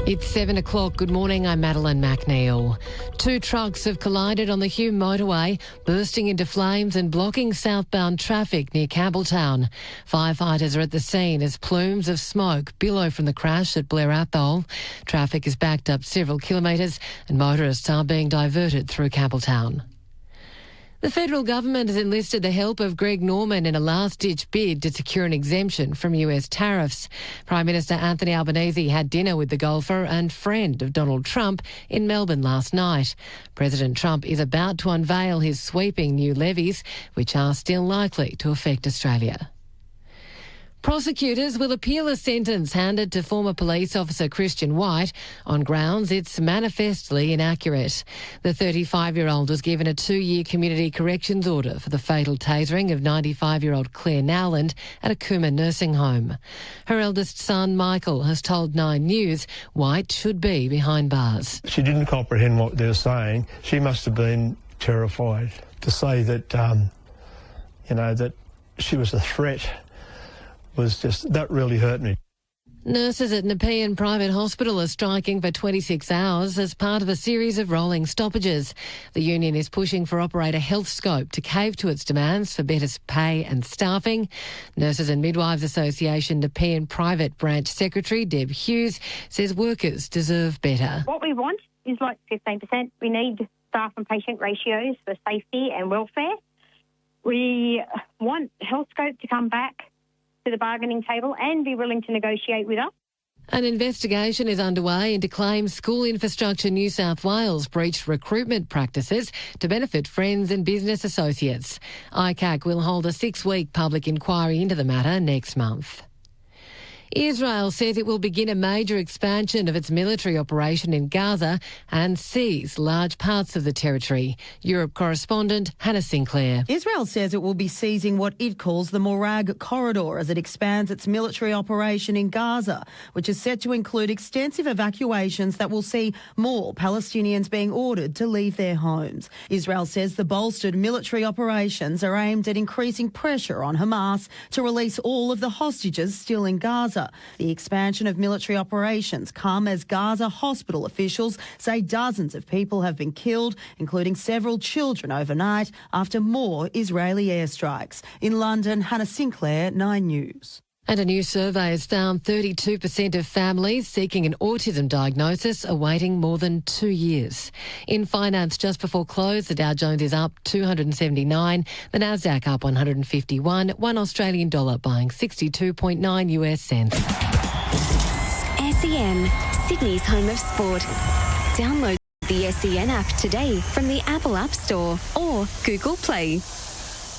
It's 7 o'clock. Good morning, I'm Madeline McNeil. 2 trucks have collided on the Hume motorway, bursting into flames and blocking southbound traffic near Campbelltown. Firefighters are at the scene as plumes of smoke billow from the crash at Blair Athol. Traffic is backed up several kilometres and motorists are being diverted through Campbelltown. The federal government has enlisted the help of Greg Norman in a last-ditch bid to secure an exemption from US tariffs. Prime Minister Anthony Albanese had dinner with the golfer and friend of Donald Trump in Melbourne last night. President Trump is about to unveil his sweeping new levies, which are still likely to affect Australia. Prosecutors will appeal a sentence handed to former police officer Christian White on grounds it's manifestly inaccurate. The 35-year-old was given a 2-year community corrections order for the fatal tasering of 95-year-old Claire Nowland at a Cooma nursing home. Her eldest son, Michael, has told 9 News White should be behind bars. She didn't comprehend what they were saying. She must have been terrified. To say that, that she was a threat that really hurt me. Nurses at Nepean Private Hospital are striking for 26 hours as part of a series of rolling stoppages. The union is pushing for operator Healthscope to cave to its demands for better pay and staffing. Nurses and Midwives Association Nepean Private Branch Secretary Deb Hughes says workers deserve better. What we want is like 15%. We need staff and patient ratios for safety and welfare. We want Healthscope to come back to the bargaining table and be willing to negotiate with us. An investigation is underway into claims School Infrastructure New South Wales breached recruitment practices to benefit friends and business associates. ICAC will hold a 6-week public inquiry into the matter next month. Israel says it will begin a major expansion of its military operation in Gaza and seize large parts of the territory. Europe correspondent Hannah Sinclair. Israel says it will be seizing what it calls the Morag Corridor as it expands its military operation in Gaza, which is set to include extensive evacuations that will see more Palestinians being ordered to leave their homes. Israel says the bolstered military operations are aimed at increasing pressure on Hamas to release all of the hostages still in Gaza. The expansion of military operations come as Gaza hospital officials say dozens of people have been killed, including several children overnight, after more Israeli airstrikes. In London, Hannah Sinclair, 9 News. And a new survey has found 32% of families seeking an autism diagnosis are waiting more than 2 years. In finance, just before close, the Dow Jones is up 279, the Nasdaq up 151, $1 Australian dollar buying 62.9 US cents. SEN, Sydney's home of sport. Download the SEN app today from the Apple App Store or Google Play.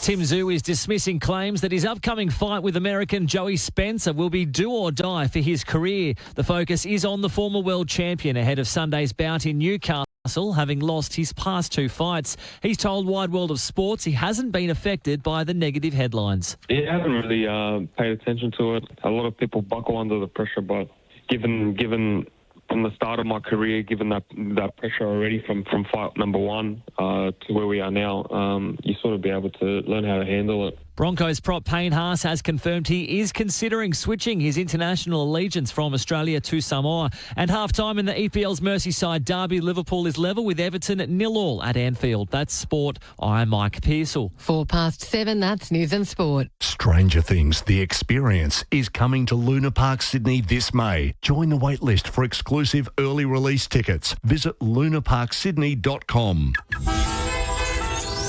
Tim Zhu is dismissing claims that his upcoming fight with American Joey Spencer will be do or die for his career. The focus is on the former world champion ahead of Sunday's bout in Newcastle, having lost his past 2 fights. He's told Wide World of Sports he hasn't been affected by the negative headlines. Yeah, I haven't really paid attention to it. A lot of people buckle under the pressure, but given from the start of my career, given that pressure already from fight number 1 to where we are now, you sort of be able to learn how to handle it. Broncos prop Payne Haas has confirmed he is considering switching his international allegiance from Australia to Samoa. And half-time in the EPL's Merseyside derby, Liverpool is level with Everton at 0-0 at Anfield. That's sport. I'm Mike Pearsall. 7:04, that's News and Sport. Stranger Things, The Experience, is coming to Luna Park, Sydney this May. Join the wait list for exclusive early release tickets. Visit lunaparksydney.com.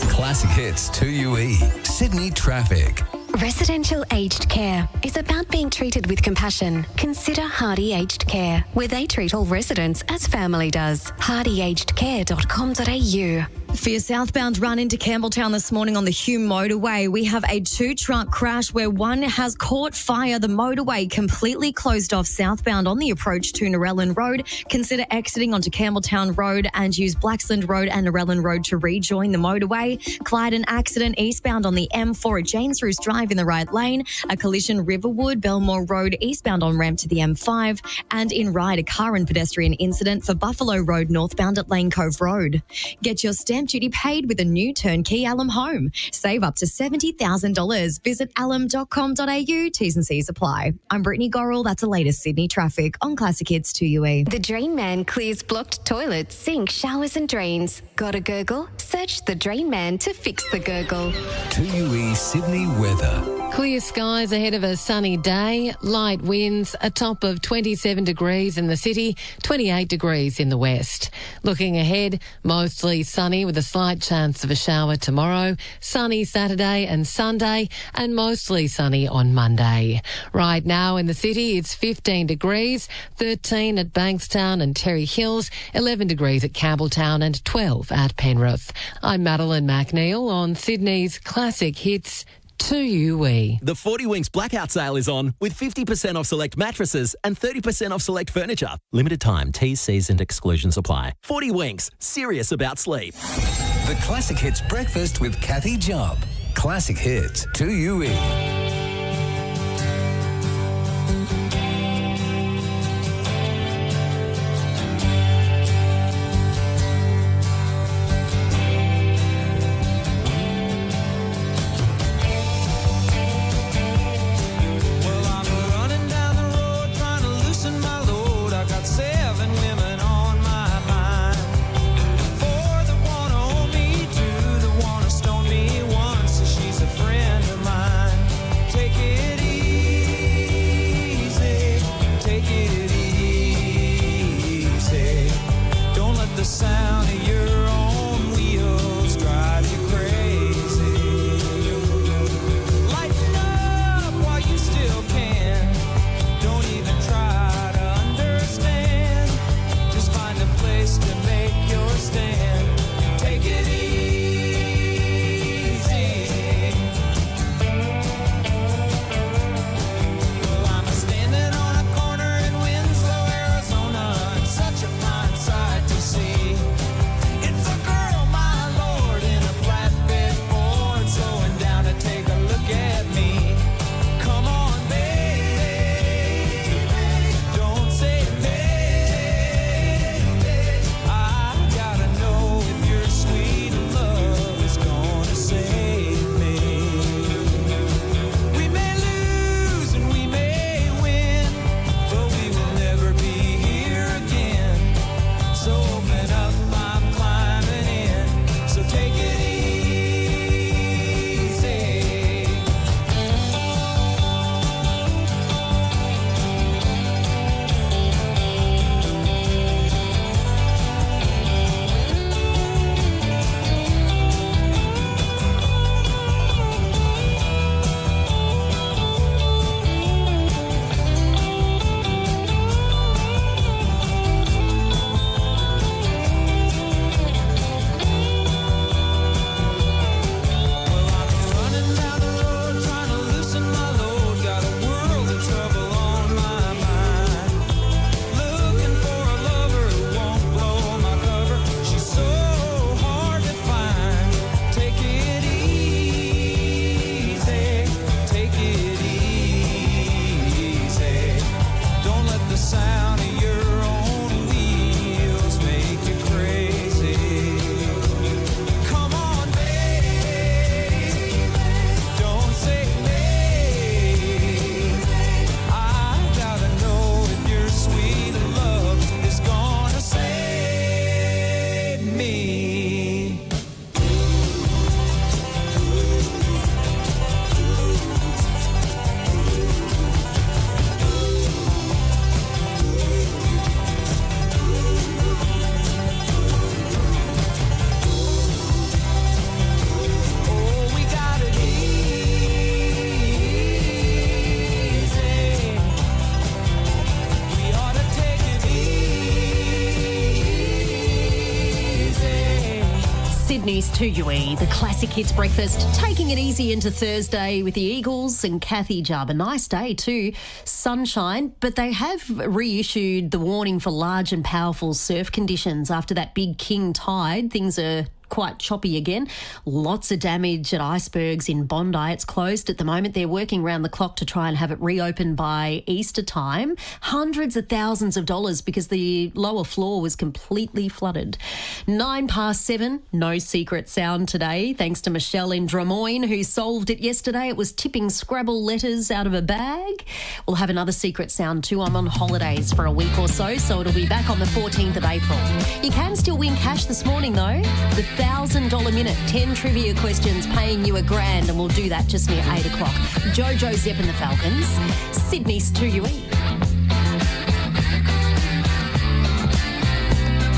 Classic Hits 2UE. Sydney traffic. Residential aged care is about being treated with compassion. Consider Hardy Aged Care, where they treat all residents as family does. hardyagedcare.com.au. For your southbound run into Campbelltown this morning on the Hume motorway, we have a 2-truck crash where one has caught fire. The motorway completely closed off southbound on the approach to Narellan Road. Consider exiting onto Campbelltown Road and use Blacksland Road and Narellan Road to rejoin the motorway. Clyde, accident eastbound on the M4 at James Roos Drive in the right lane. A collision Riverwood, Belmore Road eastbound on ramp to the M5. And in Ryde, a car and pedestrian incident for Buffalo Road northbound at Lane Cove Road. Get your stamp duty paid with a new turnkey Alum home. Save up to $70,000. Visit alum.com.au. T's and C's apply. I'm Brittany Gorrell. That's the latest Sydney traffic on Classic Hits 2UE. The Drain Man clears blocked toilets, sinks, showers and drains. Got a gurgle? Search the Drain Man to fix the gurgle. 2UE Sydney weather. Clear skies ahead of a sunny day, light winds, a top of 27 degrees in the city, 28 degrees in the west. Looking ahead, mostly sunny with a slight chance of a shower tomorrow, sunny Saturday and Sunday, and mostly sunny on Monday. Right now in the city, it's 15 degrees, 13 at Bankstown and Terry Hills, 11 degrees at Campbelltown and 12 at Penrith. I'm Madeline McNeil on Sydney's Classic Hits 2UE. The 40 Winks Blackout Sale is on with 50% off select mattresses and 30% off select furniture. Limited time, T's, C's and exclusions apply. 40 Winks, serious about sleep. The Classic Hits Breakfast with Kathy Job. Classic Hits 2UE. to UE, the Classic Hits Breakfast, taking it easy into Thursday with the Eagles and Kathy Jubb. A nice day too, sunshine, but they have reissued the warning for large and powerful surf conditions after that big king tide. Things are quite choppy again. Lots of damage at icebergs in Bondi. It's closed at the moment. They're working round the clock to try and have it reopened by Easter time. Hundreds of thousands of dollars because the lower floor was completely flooded. 7:09, no secret sound today, thanks to Michelle in Drummoyne, who solved it yesterday. It was tipping Scrabble letters out of a bag. We'll have another secret sound too. I'm on holidays for a week or so it'll be back on the 14th of April. You can still win cash this morning though. The $1,000 minute, 10 trivia questions paying you $1,000, and we'll do that just near 8 o'clock. Jojo Zepp and the Falcons, Sydney's 2UE.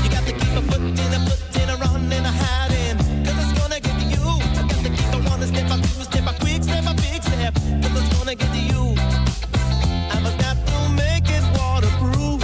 You got to keep a foot in a run and a hiding, 'cause it's gonna get to you. I got to keep a one step, a two step, a quick step, a big step, 'cause it's gonna get to you. I've got to make it waterproof.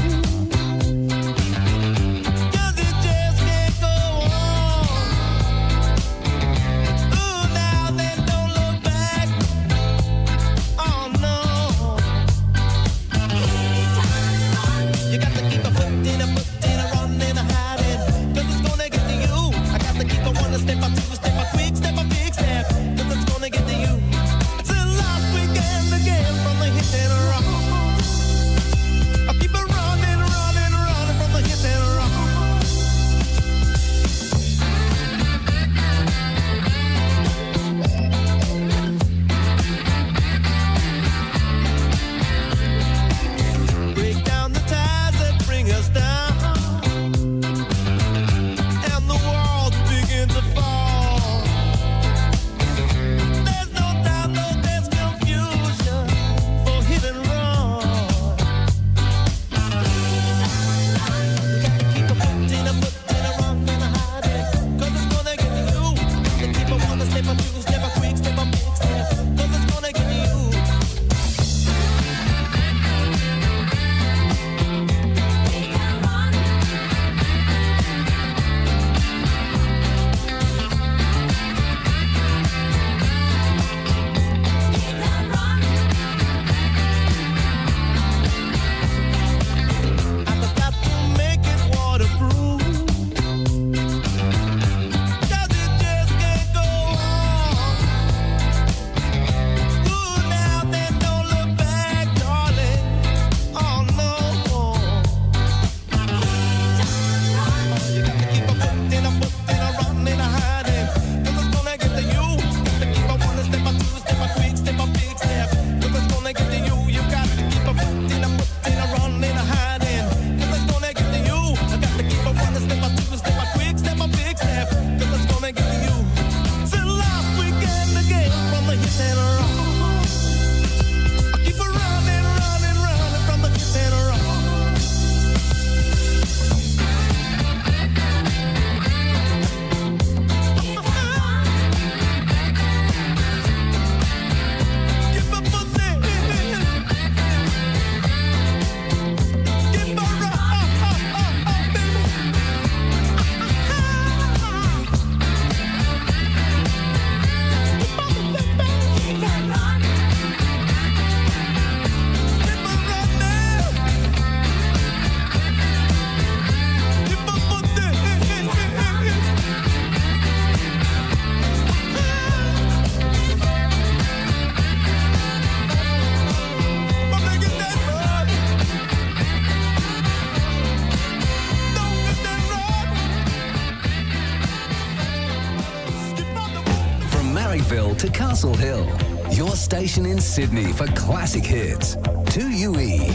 to Castle Hill. Your station in Sydney for classic hits. 2UE.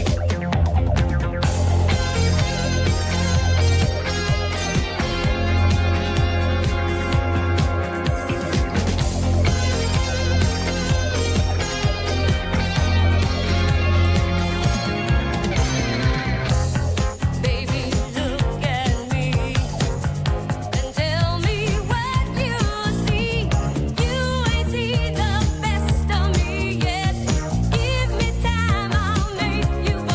You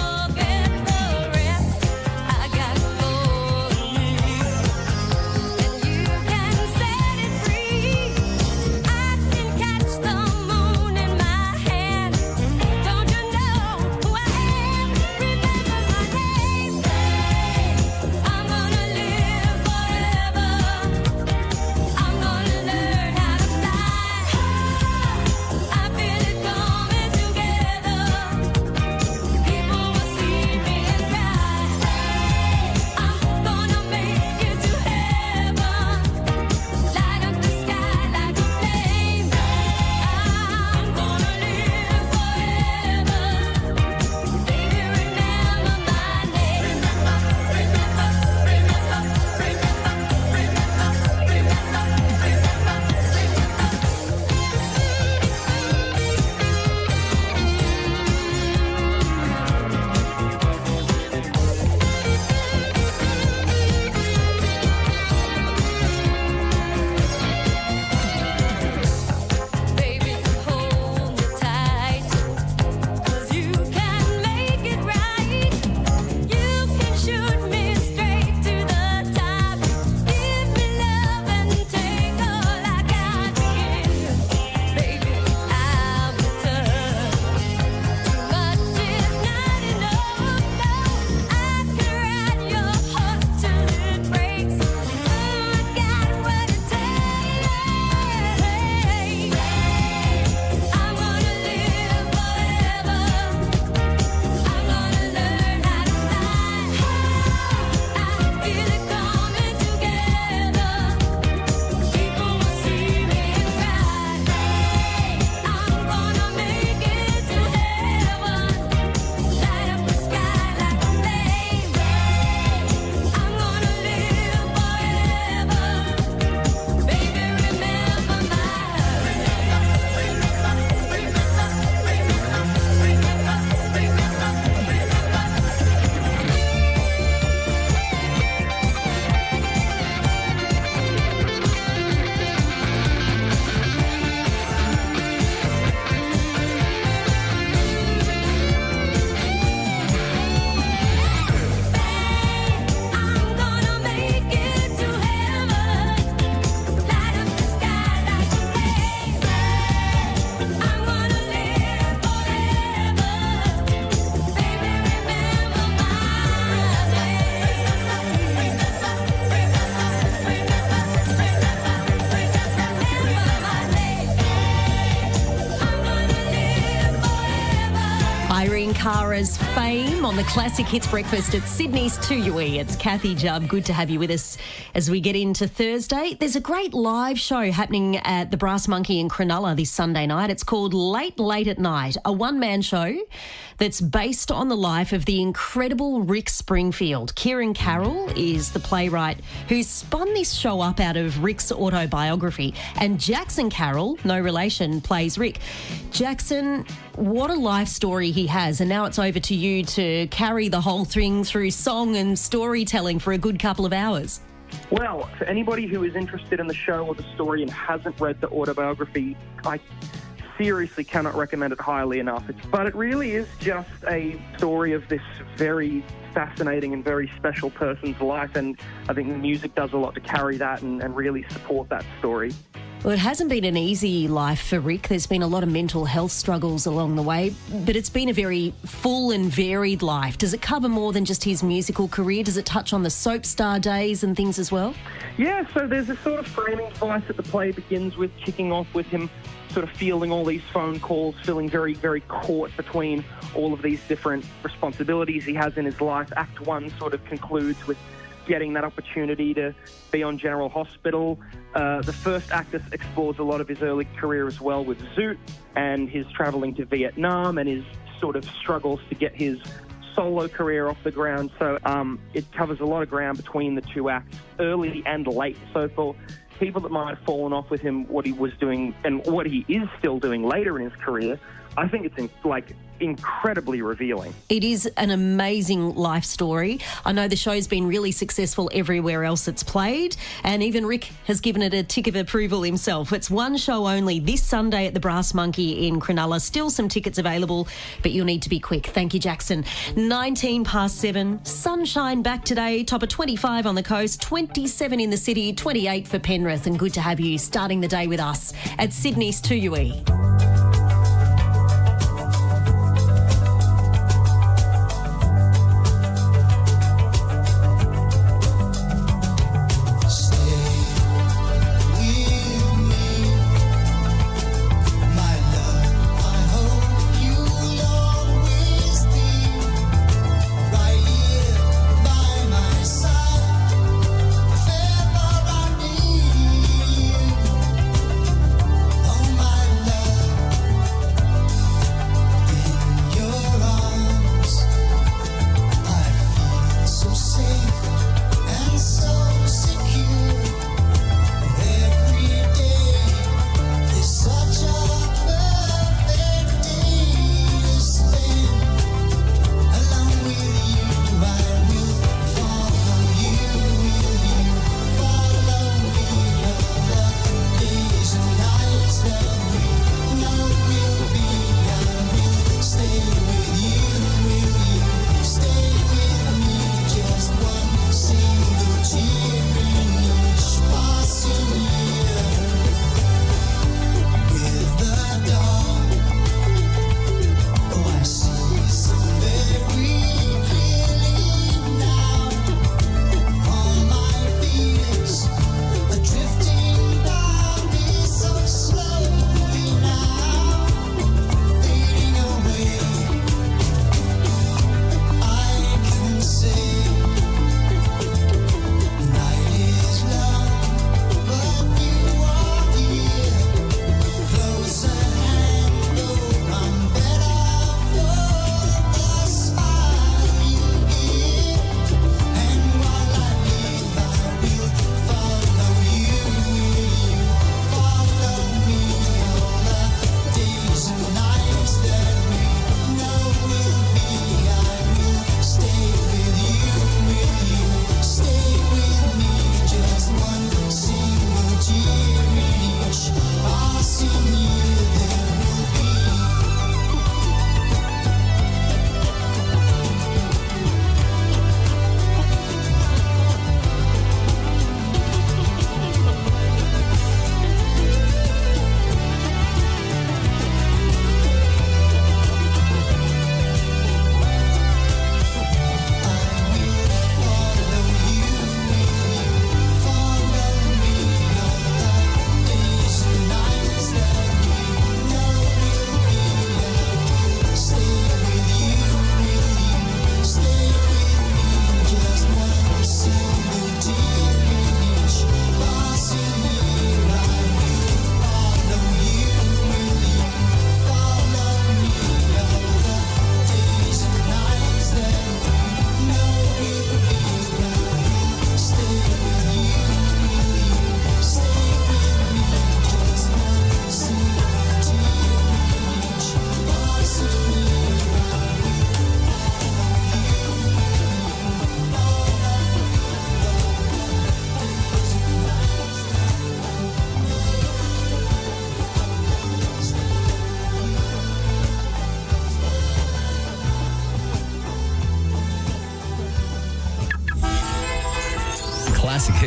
Cara's fame on the Classic Hits Breakfast at Sydney's 2UE. It's Kathy Jubb. Good to have you with us as we get into Thursday. There's a great live show happening at the Brass Monkey in Cronulla this Sunday night. It's called Late at Night, a one-man show that's based on the life of the incredible Rick Springfield. Kieran Carroll is the playwright who spun this show up out of Rick's autobiography, and Jackson Carroll, no relation, plays Rick. Jackson, what a life story he has, and now it's over to you to carry the whole thing through song and storytelling for a good couple of hours. Well, for anybody who is interested in the show or the story and hasn't read the autobiography, I seriously cannot recommend it highly enough. But it really is just a story of this very fascinating and very special person's life, and I think the music does a lot to carry that and really support that story. Well, it hasn't been an easy life for Rick. There's been a lot of mental health struggles along the way, but it's been a very full and varied life. Does it cover more than just his musical career? Does it touch on the soap star days and things as well? Yeah, so there's a sort of framing device that the play begins with, kicking off with him sort of fielding all these phone calls, feeling very, very caught between all of these different responsibilities he has in his life. Act 1 sort of concludes with getting that opportunity to be on General Hospital. The first act explores a lot of his early career as well with Zoot and his travelling to Vietnam and his sort of struggles to get his solo career off the ground. So it covers a lot of ground between the two acts, early and late. So for people that might have fallen off with him, what he was doing and what he is still doing later in his career, I think it's incredibly revealing. It is an amazing life story. I know the show's been really successful everywhere else it's played, and even Rick has given it a tick of approval himself. It's one show only this Sunday at the Brass Monkey in Cronulla. Still some tickets available, but you'll need to be quick. Thank you, Jackson. 7:19. Sunshine back today. Top of 25 on the coast, 27 in the city, 28 for Penrith, and good to have you starting the day with us at Sydney's 2UE.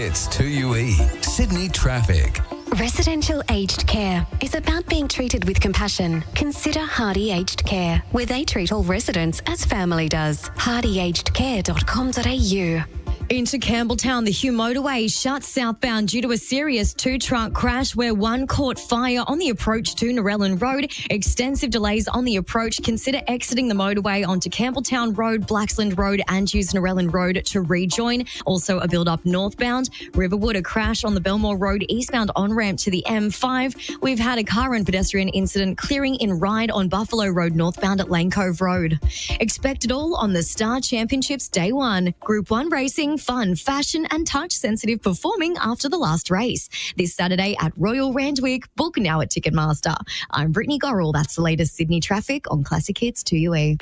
Hits 2UE. Sydney Traffic. Residential aged care is about being treated with compassion. Consider Hardy Aged Care, where they treat all residents as family does. hardyagedcare.com.au. Into Campbelltown, the Hugh motorway is shut southbound due to a serious two-truck crash where one caught fire on the approach to Narellan Road. Extensive delays on the approach. Consider exiting the motorway onto Campbelltown Road, Blacksland Road and use Narellan Road to rejoin. Also a build-up northbound. Riverwood, a crash on the Belmore Road eastbound on-ramp to the M5. We've had a car and pedestrian incident clearing in Ryde on Buffalo Road northbound at Lane Cove Road. Expect it all on the Star Championships Day 1. Group 1 racing, fun, fashion and touch-sensitive performing after the last race. This Saturday at Royal Randwick. Book now at Ticketmaster. I'm Brittany Gorrell. That's the latest Sydney traffic on Classic Hits 2UE.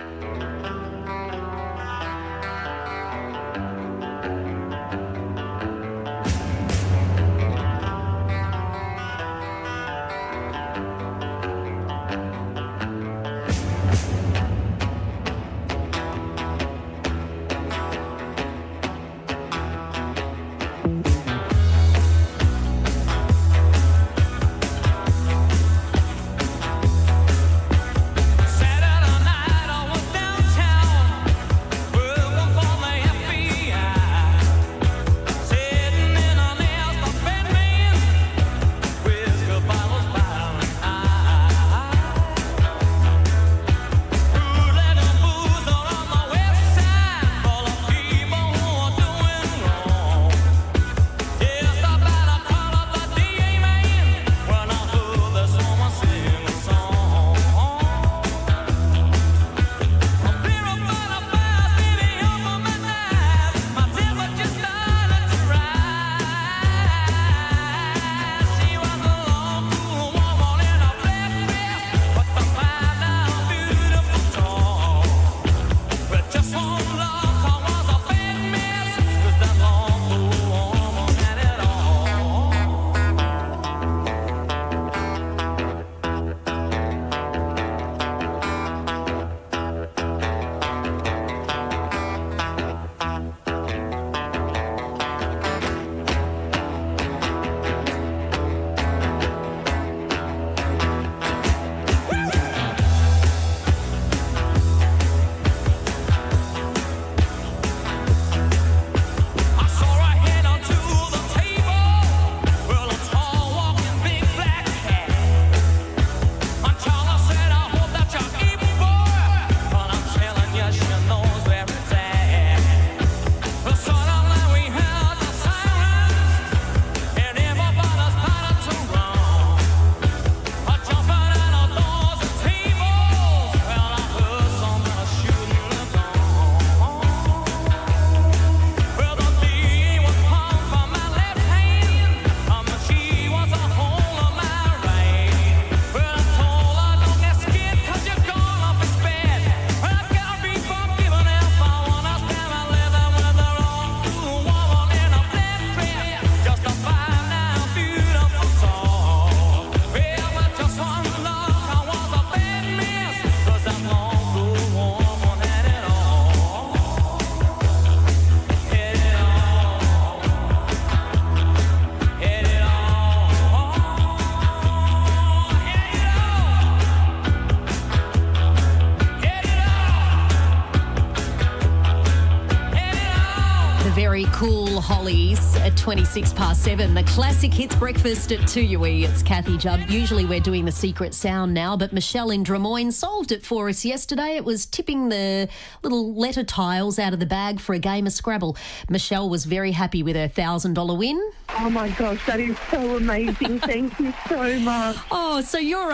Very cool Hollies at 7:26. The Classic Hits Breakfast at 2UE. It's Kathy Jubb. Usually we're doing the secret sound now, but Michelle in Drummoyne solved it for us yesterday. It was tipping the little letter tiles out of the bag for a game of Scrabble. Michelle was very happy with her $1,000 win. Oh my gosh, that is so amazing. Thank you so much. Oh, so you're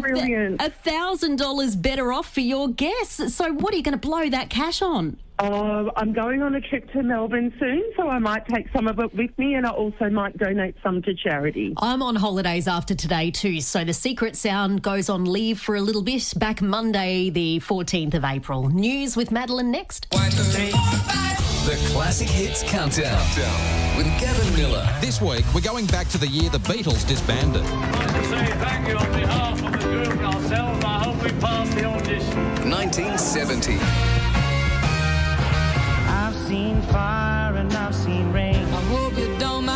brilliant. $1,000 better off for your guess. So what are you going to blow that cash on? I'm going on a trip to Melbourne soon, so I might take some of it with me and I also might donate some to charity. I'm on holidays after today too, so the secret sound goes on leave for a little bit. Back Monday, the 14th of April. News with Madeline next. The Classic Hits Countdown with Gavin Miller. This week, we're going back to the year the Beatles disbanded. I'd like to say thank you on behalf of the group and ourselves. I hope we pass the audition. 1970. I've seen fire and I've seen rain. I hope it don't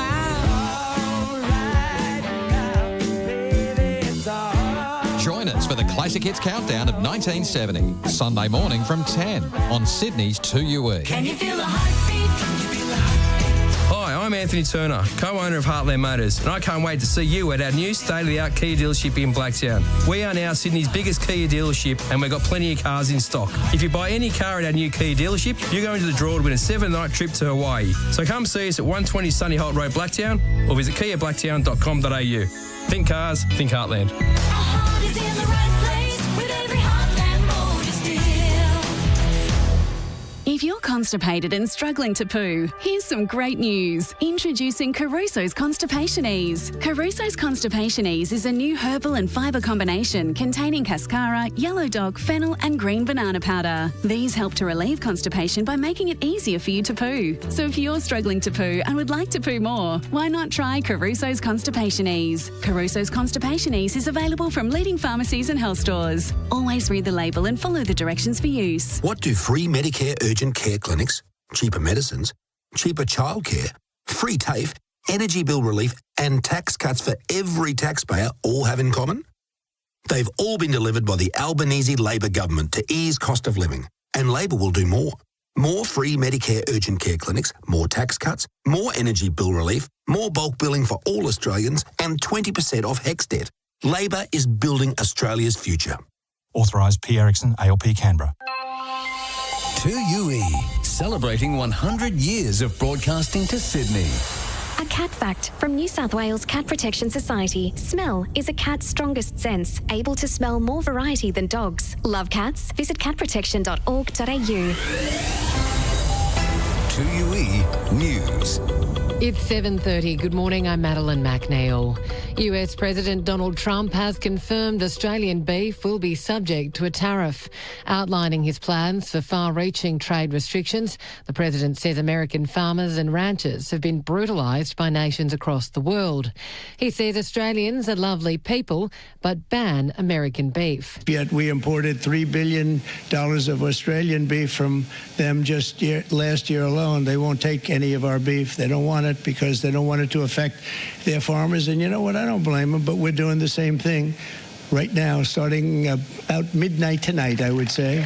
Join us for the Classic Hits Countdown of 1970, Sunday morning from 10 on Sydney's 2UE. Can you feel the heartbeat? Can you feel the heartbeat? Hi, I'm Anthony Turner, co-owner of Heartland Motors, and I can't wait to see you at our new state-of-the-art Kia dealership in Blacktown. We are now Sydney's biggest Kia dealership, and we've got plenty of cars in stock. If you buy any car at our new Kia dealership, you're going to the draw to win a 7-night trip to Hawaii. So come see us at 120 Sunny Holt Road, Blacktown, or visit kiablacktown.com.au. Think cars, think Heartland. If you're constipated and struggling to poo, here's some great news. Introducing Caruso's Constipation Ease. Caruso's Constipation Ease is a new herbal and fibre combination containing cascara, yellow dog, fennel and green banana powder. These help to relieve constipation by making it easier for you to poo. So if you're struggling to poo and would like to poo more, why not try Caruso's Constipation Ease? Caruso's Constipation Ease is available from leading pharmacies and health stores. Always read the label and follow the directions for use. What do free Medicare urgent care clinics, cheaper medicines, cheaper childcare, free TAFE, energy bill relief and tax cuts for every taxpayer all have in common? They've all been delivered by the Albanese Labor government to ease cost of living, and Labor will do more. More free Medicare urgent care clinics, more tax cuts, more energy bill relief, more bulk billing for all Australians and 20% off HEX debt. Labor is building Australia's future. Authorised P. Erickson, ALP Canberra. 2UE, celebrating 100 years of broadcasting to Sydney. A cat fact from New South Wales Cat Protection Society. Smell is a cat's strongest sense, able to smell more variety than dogs. Love cats? Visit catprotection.org.au. 2UE News. It's 7:30. Good morning, I'm Madeline McNeil. US President Donald Trump has confirmed Australian beef will be subject to a tariff. Outlining his plans for far-reaching trade restrictions, the president says American farmers and ranchers have been brutalised by nations across the world. He says Australians are lovely people, but ban American beef. Yet we imported $3 billion of Australian beef from them just last year alone. They won't take any of our beef. They don't want it because they don't want it to affect their farmers. And you know what? I don't blame them, but we're doing the same thing right now, starting about midnight tonight, I would say.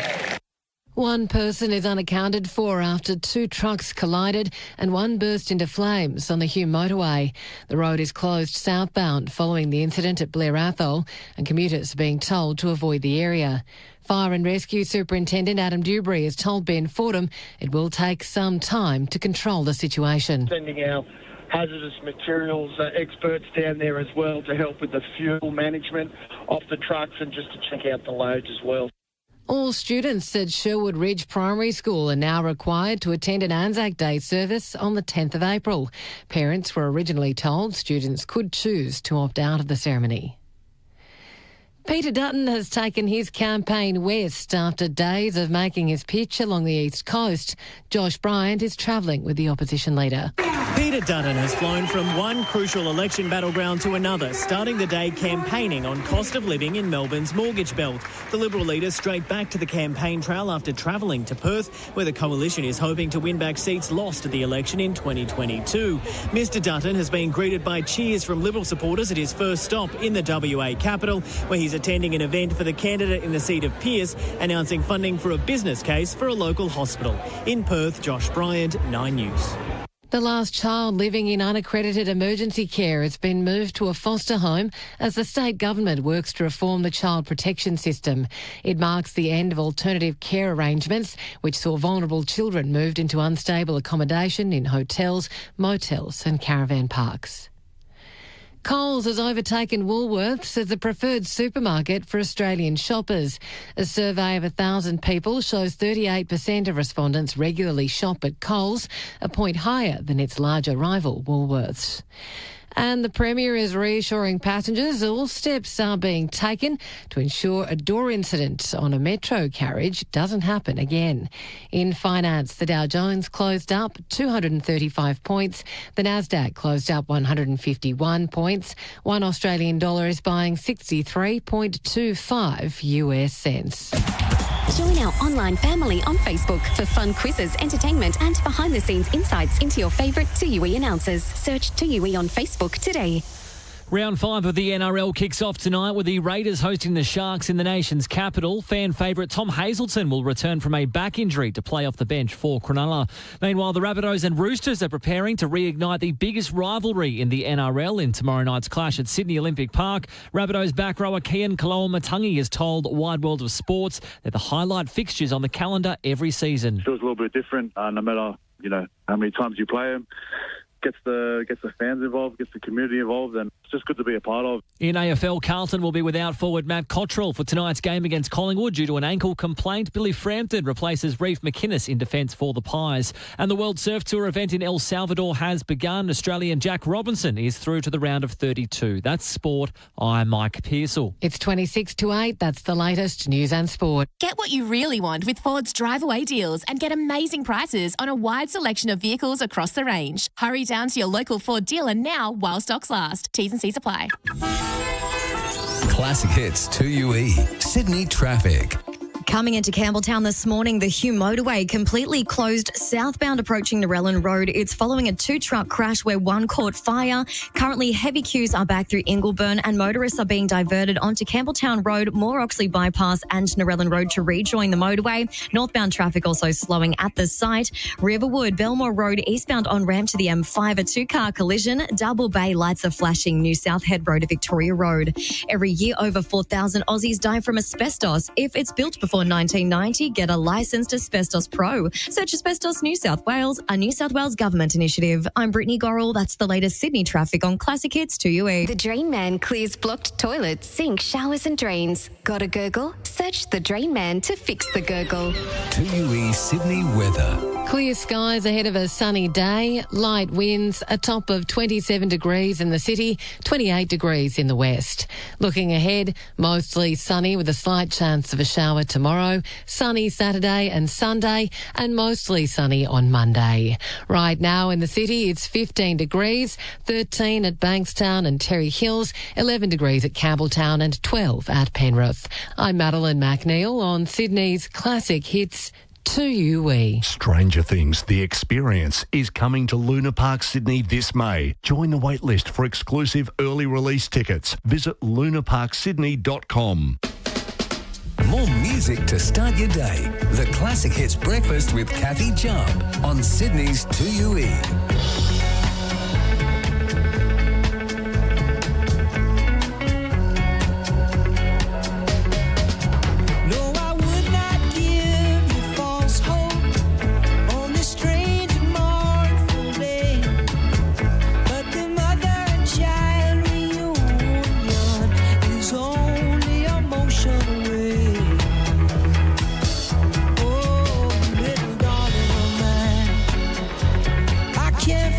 One person is unaccounted for after two trucks collided and one burst into flames on the Hume motorway. The road is closed southbound following the incident at Blair Athol, and commuters are being told to avoid the area. Fire and Rescue Superintendent Adam Dewberry has told Ben Fordham it will take some time to control the situation. Sending our hazardous materials experts down there as well to help with the fuel management of the trucks and just to check out the loads as well. All students at Sherwood Ridge Primary School are now required to attend an Anzac Day service on the 10th of April. Parents were originally told students could choose to opt out of the ceremony. Peter Dutton has taken his campaign west after days of making his pitch along the east coast. Josh Bryant is travelling with the opposition leader. Peter Dutton has flown from one crucial election battleground to another, starting the day campaigning on cost of living in Melbourne's mortgage belt. The Liberal leader straight back to the campaign trail after travelling to Perth, where the coalition is hoping to win back seats lost at the election in 2022. Mr Dutton has been greeted by cheers from Liberal supporters at his first stop in the WA capital, where he's attending an event for the candidate in the seat of Pearce, announcing funding for a business case for a local hospital. In Perth, Josh Bryant, 9 News. The last child living in unaccredited emergency care has been moved to a foster home as the state government works to reform the child protection system. It marks the end of alternative care arrangements, which saw vulnerable children moved into unstable accommodation in hotels, motels and caravan parks. Coles has overtaken Woolworths as the preferred supermarket for Australian shoppers. A survey of 1,000 people shows 38% of respondents regularly shop at Coles, a point higher than its larger rival Woolworths. And the Premier is reassuring passengers all steps are being taken to ensure a door incident on a metro carriage doesn't happen again. In finance, the Dow Jones closed up 235 points. The Nasdaq closed up 151 points. $1 Australian dollar is buying 63.25 US cents. Join our online family on Facebook for fun quizzes, entertainment and behind-the-scenes insights into your favourite 2UE announcers. Search 2UE on Facebook today. Round 5 of the NRL kicks off tonight with the Raiders hosting the Sharks in the nation's capital. Fan favourite Tom Hazelton will return from a back injury to play off the bench for Cronulla. Meanwhile, the Rabbitohs and Roosters are preparing to reignite the biggest rivalry in the NRL in tomorrow night's clash at Sydney Olympic Park. Rabbitohs back rower Kian Kaloa-Matangi has told Wide World of Sports they're the highlight fixtures on the calendar every season. Feels a little bit different, no matter how many times you play them. Gets the fans involved, gets the community involved, and it's just good to be a part of. In AFL, Carlton will be without forward Matt Cottrell for tonight's game against Collingwood due to an ankle complaint. Billy Frampton replaces Reeve McInnes in defence for the Pies. And the World Surf Tour event in El Salvador has begun. Australian Jack Robinson is through to the round of 32. That's sport. I'm Mike Pearsall. It's 26 to 8. That's the latest news and sport. Get what you really want with Ford's drive away deals and get amazing prices on a wide selection of vehicles across the range. Hurry down to your local Ford dealer now while stocks last. T's and C's apply. Classic Hits 2UE. Sydney traffic. Coming into Campbelltown this morning, the Hume motorway completely closed southbound approaching Narellan Road. It's following a 2-truck crash where one caught fire. Currently, heavy queues are back through Ingleburn and motorists are being diverted onto Campbelltown Road, Moore Oxley Bypass and Narellan Road to rejoin the motorway. Northbound traffic also slowing at the site. Riverwood, Belmore Road, eastbound on-ramp to the M5, a 2-car collision. Double Bay lights are flashing, New South Head Road to Victoria Road. Every year, over 4,000 Aussies die from asbestos. If it's built before 1990, get a licensed Asbestos Pro. Search Asbestos New South Wales, a New South Wales government initiative. I'm Brittany Gorrell. That's the latest Sydney traffic on Classic Hits 2UE. The Drain Man clears blocked toilets, sinks, showers and drains. Got a gurgle? Search the Drain Man to fix the gurgle. 2UE Sydney weather. Clear skies ahead of a sunny day, light winds, a top of 27 degrees in the city, 28 degrees in the west. Looking ahead, mostly sunny with a slight chance of a shower tomorrow, sunny Saturday and Sunday, and mostly sunny on Monday. Right now in the city, it's 15 degrees, 13 at Bankstown and Terry Hills, 11 degrees at Campbelltown and 12 at Penrith. I'm Madeline McNeil on Sydney's Classic Hits 2UE. Stranger Things, The Experience, is coming to Luna Park, Sydney this May. Join the waitlist for exclusive early release tickets. Visit lunaparksydney.com. More music to start your day. The Classic Hits Breakfast with Kathy Jubb on Sydney's 2UE. Can't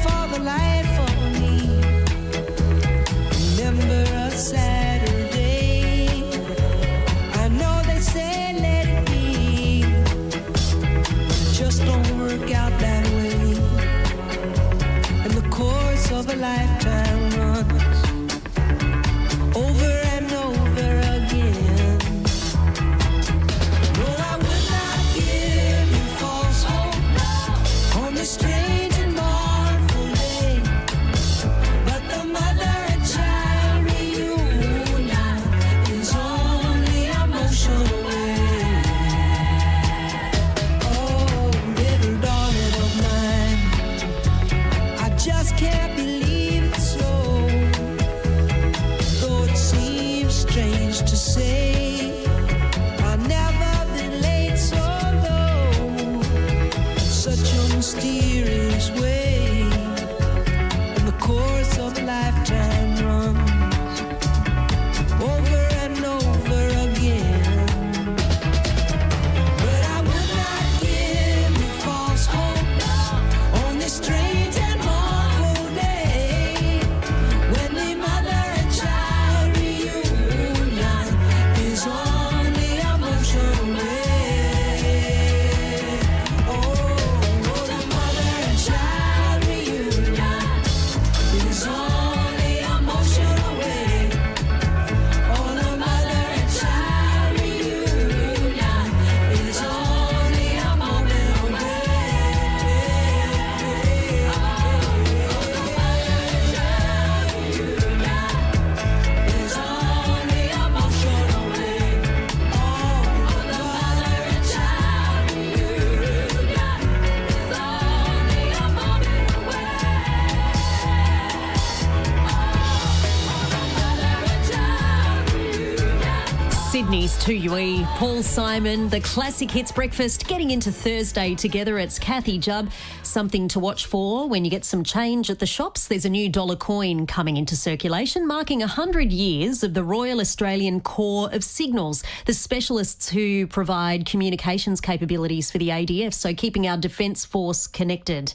Sydney's 2UE, Paul Simon, the Classic Hits Breakfast, getting into Thursday together. It's Kathy Jubb. Something to watch for when you get some change at the shops. There's a new dollar coin coming into circulation, marking 100 years of the Royal Australian Corps of Signals, the specialists who provide communications capabilities for the ADF, so keeping our Defence Force connected.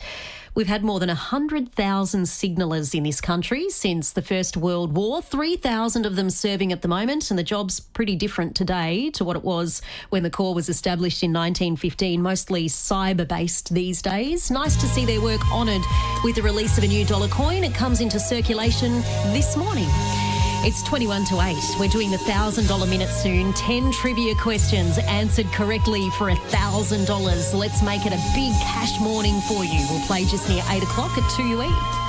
We've had more than 100,000 signallers in this country since the First World War, 3,000 of them serving at the moment, and the job's pretty different today to what it was when the Corps was established in 1915, mostly cyber-based these days. Nice to see their work honoured with the release of a new dollar coin. It comes into circulation this morning. It's 21 to 8. We're doing the $1,000 minute soon. 10 trivia questions answered correctly for $1,000. Let's make it a big cash morning for you. We'll play just near 8 o'clock at 2UE.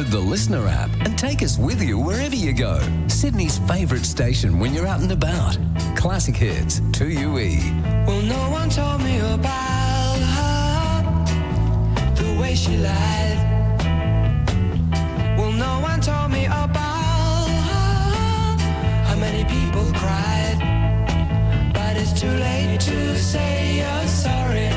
The Listener app and take us with you wherever you go. Sydney's favourite station when you're out and about. Classic Hits 2UE. Well, no one told me about her, the way she lied. Well, no one told me about her, how many people cried. But it's too late to say you're sorry.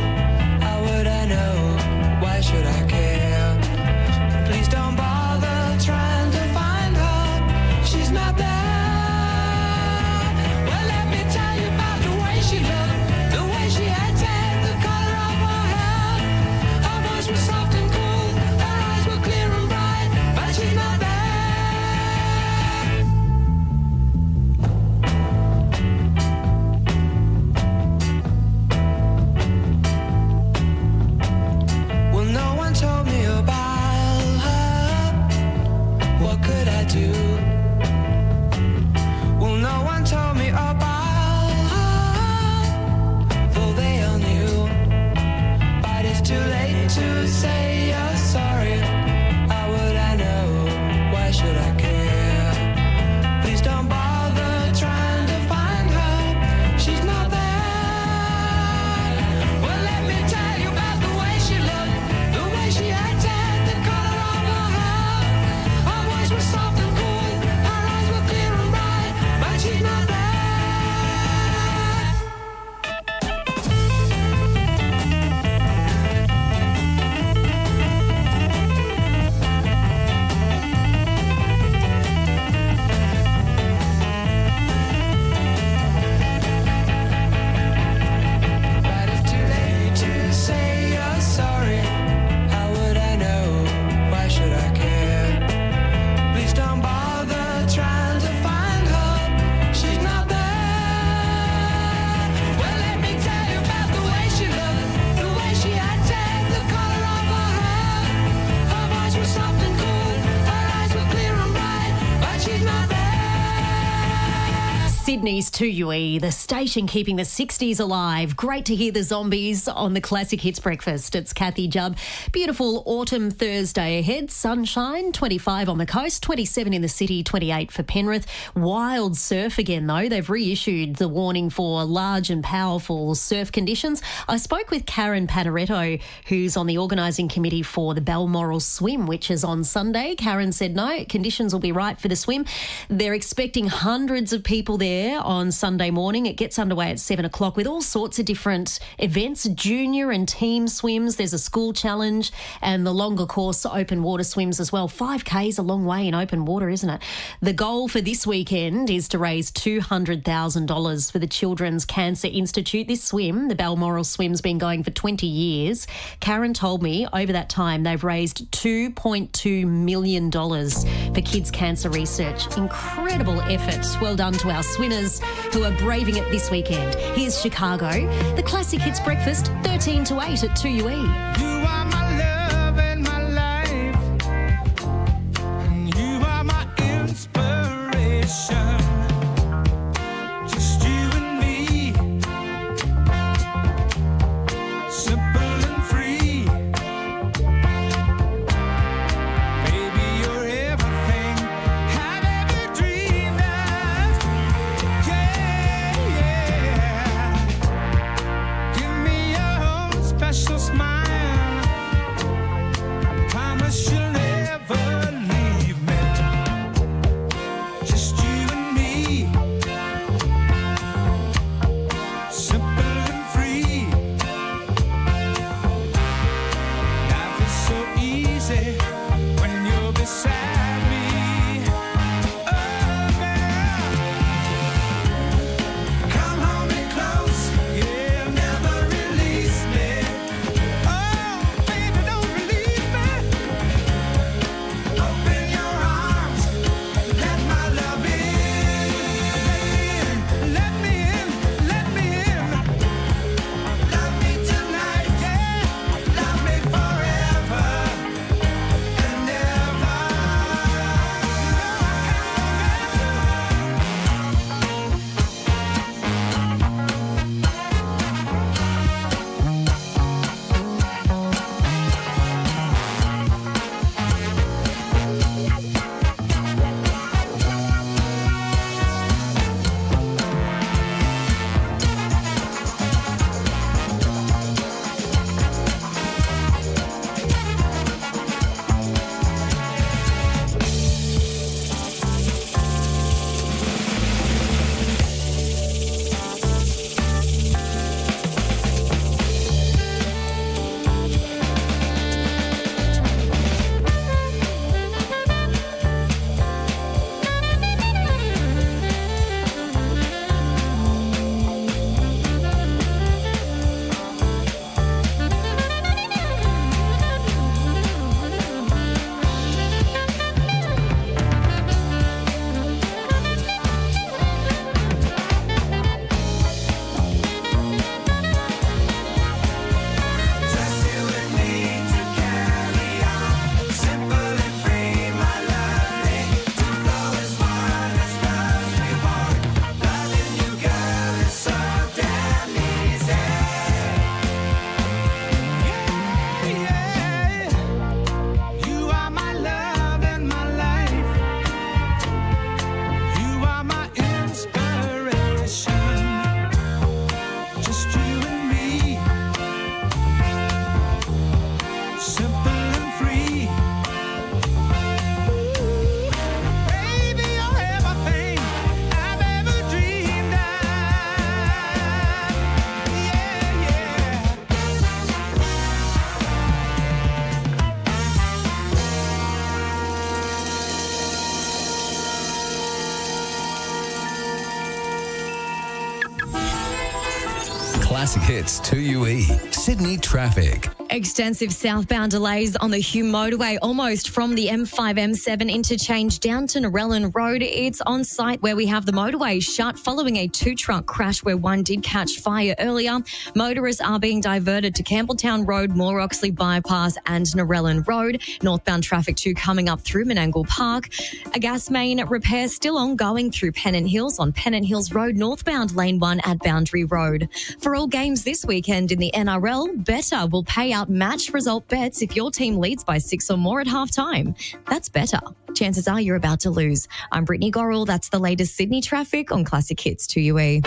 to say you're sorry. How would I know? Why should I care? Please don't bother trying to find her. She's not there. Well, let me tell you about the way she looked, the way she acted, the color of her hair. Her voice was soft and cool, her eyes were clear and bright, but she's not there. But it's too late to say you're sorry. How would I know? Why should I care? Please don't bother trying to find her. She's not there. Well, let me tell you about the way she looked, the way she acted, the color of her hair. Her voice was soft and cool, her eyes were clear and bright, but she's not there. Sydney's 2UE, the station keeping the 60s alive. Great to hear the Zombies on the Classic Hits Breakfast. It's Kathy Jubb. Beautiful autumn Thursday ahead. Sunshine, 25 on the coast, 27 in the city, 28 for Penrith. Wild surf again, though. They've reissued the warning for large and powerful surf conditions. I spoke with Karen Panaretto, who's on the organising committee for the Balmoral Swim, which is on Sunday. Karen said no, conditions will be right for the swim. They're expecting hundreds of people there on Sunday morning. It gets underway at 7 o'clock with all sorts of different events, junior and team swims. There's a school challenge and the longer course open water swims as well. 5K's a long way in open water, isn't it? The goal for this weekend is to raise $200,000 for the Children's Cancer Institute. This swim, the Balmoral Swim's been going for 20 years. Karen told me over that time they've raised $2.2 million for kids' cancer research. Incredible effort. Well done to our swimmers who are braving it this weekend. Here's Chicago. The Classic Hits Breakfast, 13 to 8 at 2UE. You are my love and my life, and you are my inspiration. Just you and me, simple and free. Baby, you're everything I've ever dreamed of. Yeah. Give me your own special smile. Classic Hits 2UE. Sydney traffic. Extensive southbound delays on the Hume motorway, almost from the M5-M7 interchange down to Narellan Road. It's on site where we have the motorway shut following a two-truck crash where one did catch fire earlier. Motorists are being diverted to Campbelltown Road, Moore Oxley Bypass and Narellan Road. Northbound traffic too coming up through Menangle Park. A gas main repair still ongoing through Pennant Hills on Pennant Hills Road, northbound Lane 1 at Boundary Road. For all games this weekend in the NRL, Better will pay out match result bets if your team leads by 6 or more at halftime. That's better. Chances are you're about to lose. I'm Brittany Gorrell. That's the latest Sydney traffic on Classic Hits 2UE.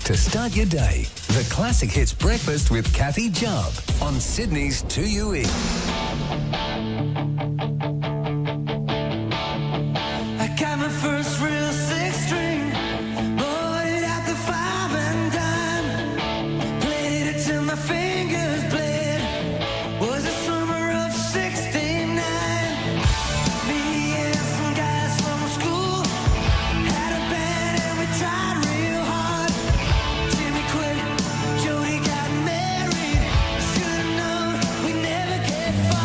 To start your day, the Classic Hits Breakfast with Kathy Jubb on Sydney's 2UE. I got my first real six-string, bought it at the 5 and dime, played it till my fingers bled, was the summer of 69, me and some guys from school, had a band and we tried real hard, Jimmy quit, Jody got married, should've known we never get far.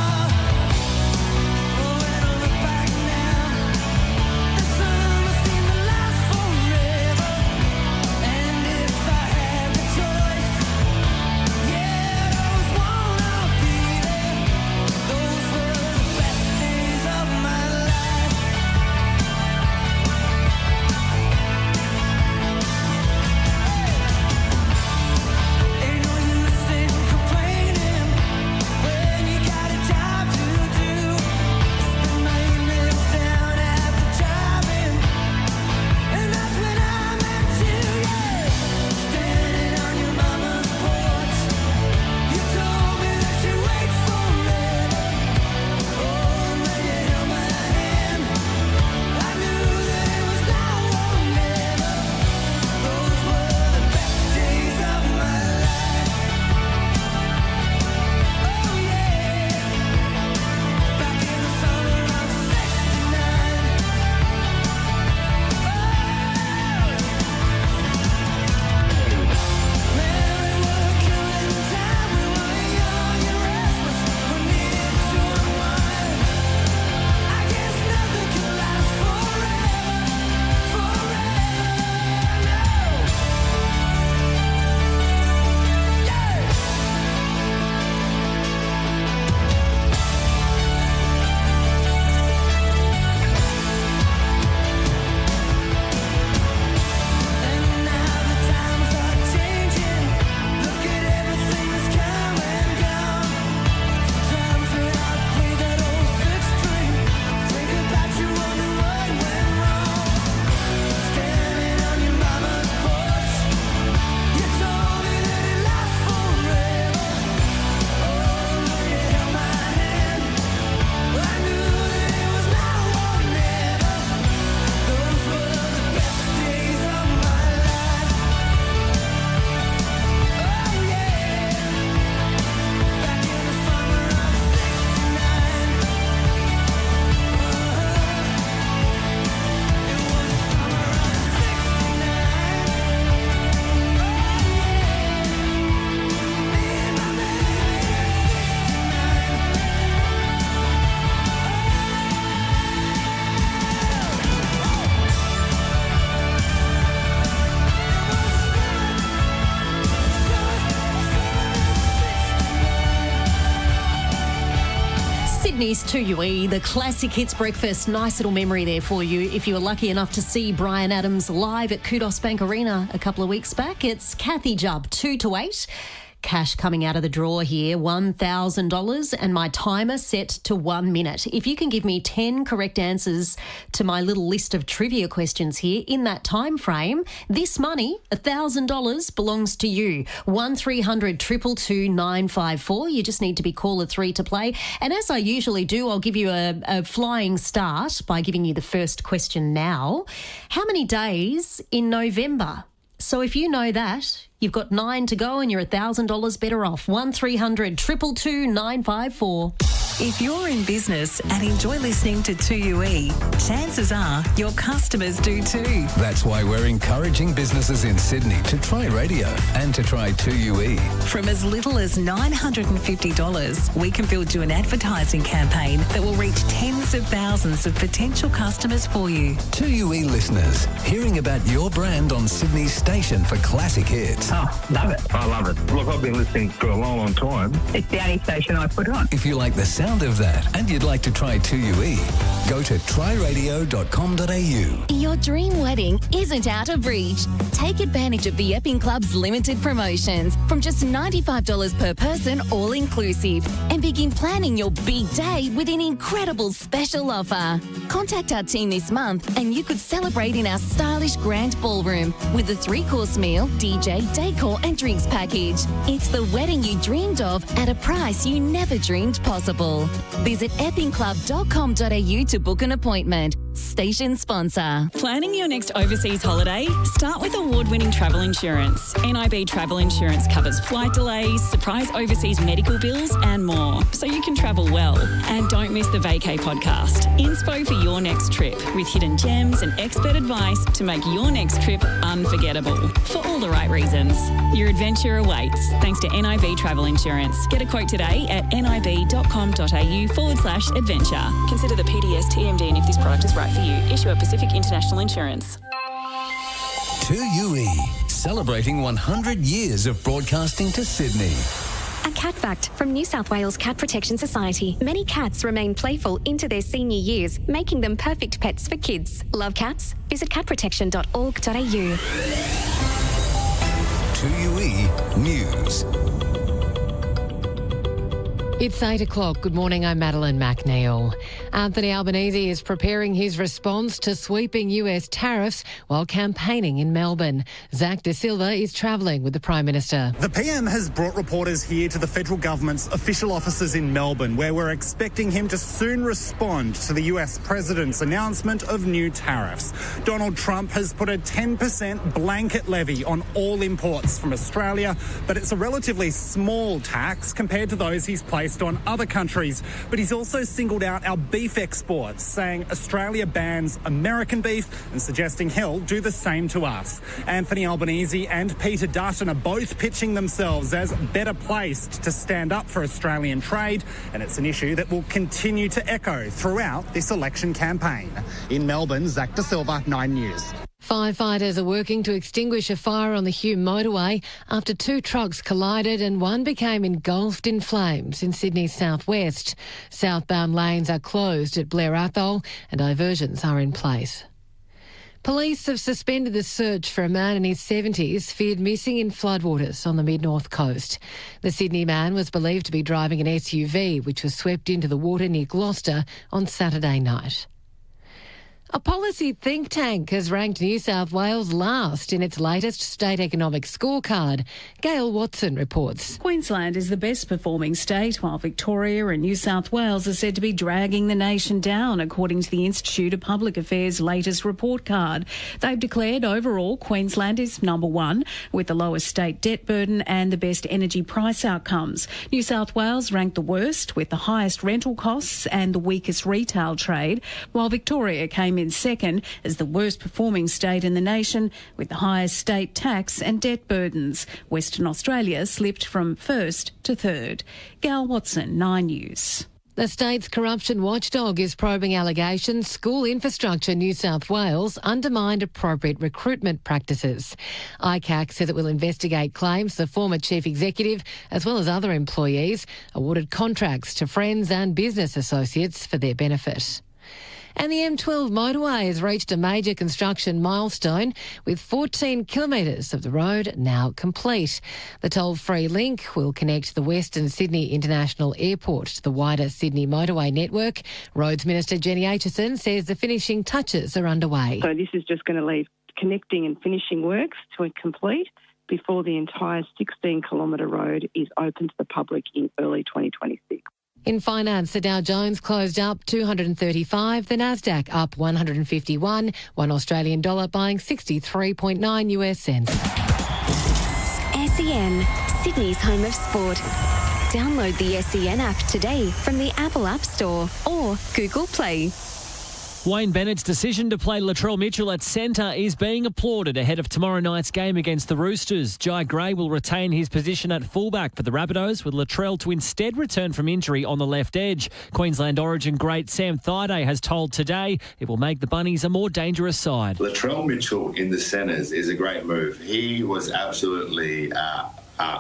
Sydney's 2UE, the classic hits breakfast. Nice little memory there for you. If you were lucky enough to see Bryan Adams live at Kudos Bank Arena a couple of weeks back, it's Kathy Jubb, 2 to 8. Cash coming out of the draw here, $1,000, and my timer set to 1 minute. If you can give me 10 correct answers to my little list of trivia questions here in that time frame, this money, $1,000, belongs to you. 1300 222 954. You just need to be caller 3 to play. And as I usually do, I'll give you a flying start by giving you the first question now. How many days in November? So if you know that, you've got 9 to go and you're $1,000 better off. 1300 222 954. If you're in business and enjoy listening to 2UE, chances are your customers do too. That's why we're encouraging businesses in Sydney to try radio and to try 2UE. From as little as $950, we can build you an advertising campaign that will reach tens of thousands of potential customers for you. 2UE listeners, hearing about your brand on Sydney's station for classic hits. Oh, love it. I love it. Look, I've been listening for a long, long time. It's the only station I put on. If you like the sound of that and you'd like to try 2UE, go to tryradio.com.au. Your dream wedding isn't out of reach. Take advantage of the Epping Club's limited promotions from just $95 per person, all inclusive, and begin planning your big day with an incredible special offer. Contact our team this month and you could celebrate in our stylish grand ballroom with a 3-course meal, DJ, decor and drinks package. It's the wedding you dreamed of at a price you never dreamed possible. Visit eppingclub.com.au to book an appointment. Station sponsor. Planning your next overseas holiday? Start with award-winning travel insurance. NIB Travel Insurance covers flight delays, surprise overseas medical bills and more, so you can travel well. And don't miss the Vacay podcast. Inspo for your next trip with hidden gems and expert advice to make your next trip unforgettable for all the right reasons. Your adventure awaits thanks to NIB Travel Insurance. Get a quote today at nib.com.au/adventure. Consider the PDS TMD and if this product is right for you. Issuer Pacific International Insurance. 2UE, celebrating 100 years of broadcasting to Sydney. A cat fact from New South Wales Cat Protection Society. Many cats remain playful into their senior years, making them perfect pets for kids. Love cats? Visit catprotection.org.au. 2UE News. It's 8 o'clock. Good morning, I'm Madeline McNeil. Anthony Albanese is preparing his response to sweeping US tariffs while campaigning in Melbourne. Zach De Silva is travelling with the Prime Minister. The PM has brought reporters here to the federal government's official offices in Melbourne, where we're expecting him to soon respond to the US President's announcement of new tariffs. Donald Trump has put a 10% blanket levy on all imports from Australia, but it's a relatively small tax compared to those he's placed on other countries. But he's also singled out our beef exports, saying Australia bans American beef and suggesting he'll do the same to us. Anthony Albanese and Peter Dutton are both pitching themselves as better placed to stand up for Australian trade, and it's an issue that will continue to echo throughout this election campaign. In Melbourne, Zach De Silva, 9 News. Firefighters are working to extinguish a fire on the Hume motorway after 2 trucks collided and one became engulfed in flames in Sydney's southwest. Southbound lanes are closed at Blair Athol and diversions are in place. Police have suspended the search for a man in his 70s feared missing in floodwaters on the mid-north coast. The Sydney man was believed to be driving an SUV which was swept into the water near Gloucester on Saturday night. A policy think tank has ranked New South Wales last in its latest state economic scorecard. Gail Watson reports. Queensland is the best performing state, while Victoria and New South Wales are said to be dragging the nation down, according to the Institute of Public Affairs' latest report card. They've declared overall Queensland is number 1, with the lowest state debt burden and the best energy price outcomes. New South Wales ranked the worst, with the highest rental costs and the weakest retail trade, while Victoria came in second as the worst performing state in the nation with the highest state tax and debt burdens. Western Australia slipped from first to third. Gal Watson, 9 News. The state's corruption watchdog is probing allegations School Infrastructure New South Wales undermined appropriate recruitment practices. ICAC says it will investigate claims the former chief executive, as well as other employees, awarded contracts to friends and business associates for their benefit. And the M12 motorway has reached a major construction milestone with 14 kilometres of the road now complete. The toll-free link will connect the Western Sydney International Airport to the wider Sydney motorway network. Roads Minister Jenny Aitchison says the finishing touches are underway. So this is just going to leave connecting and finishing works to complete before the entire 16-kilometre road is open to the public in early 2026. In finance, the Dow Jones closed up 235, the Nasdaq up 151, one Australian dollar buying 63.9 US cents. SEN, Sydney's home of sport. Download the SEN app today from the Apple App Store or Google Play. Wayne Bennett's decision to play Latrell Mitchell at centre is being applauded ahead of tomorrow night's game against the Roosters. Jai Gray will retain his position at fullback for the Rabbitohs, with Latrell to instead return from injury on the left edge. Queensland Origin great Sam Thaiday has told Today it will make the Bunnies a more dangerous side. Latrell Mitchell in the centres is a great move. He was absolutely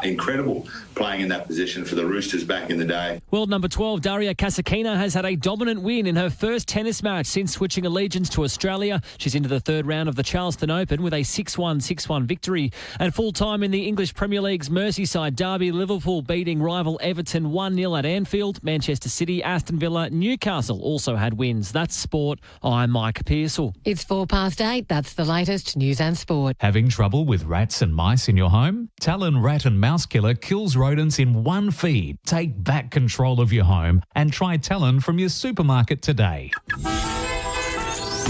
incredible playing in that position for the Roosters back in the day. World number 12, Daria Kasatkina, has had a dominant win in her first tennis match since switching allegiance to Australia. She's into the third round of the Charleston Open with a 6-1, 6-1 victory. And full-time in the English Premier League's Merseyside derby, Liverpool beating rival Everton 1-0 at Anfield. Manchester City, Aston Villa, Newcastle also had wins. That's sport. I'm Mike Pearsall. It's 8:04. That's the latest news and sport. Having trouble with rats and mice in your home? Talon Rat and Mouse Killer kills rodents in one feed. Take back control of your home and try Talon from your supermarket today.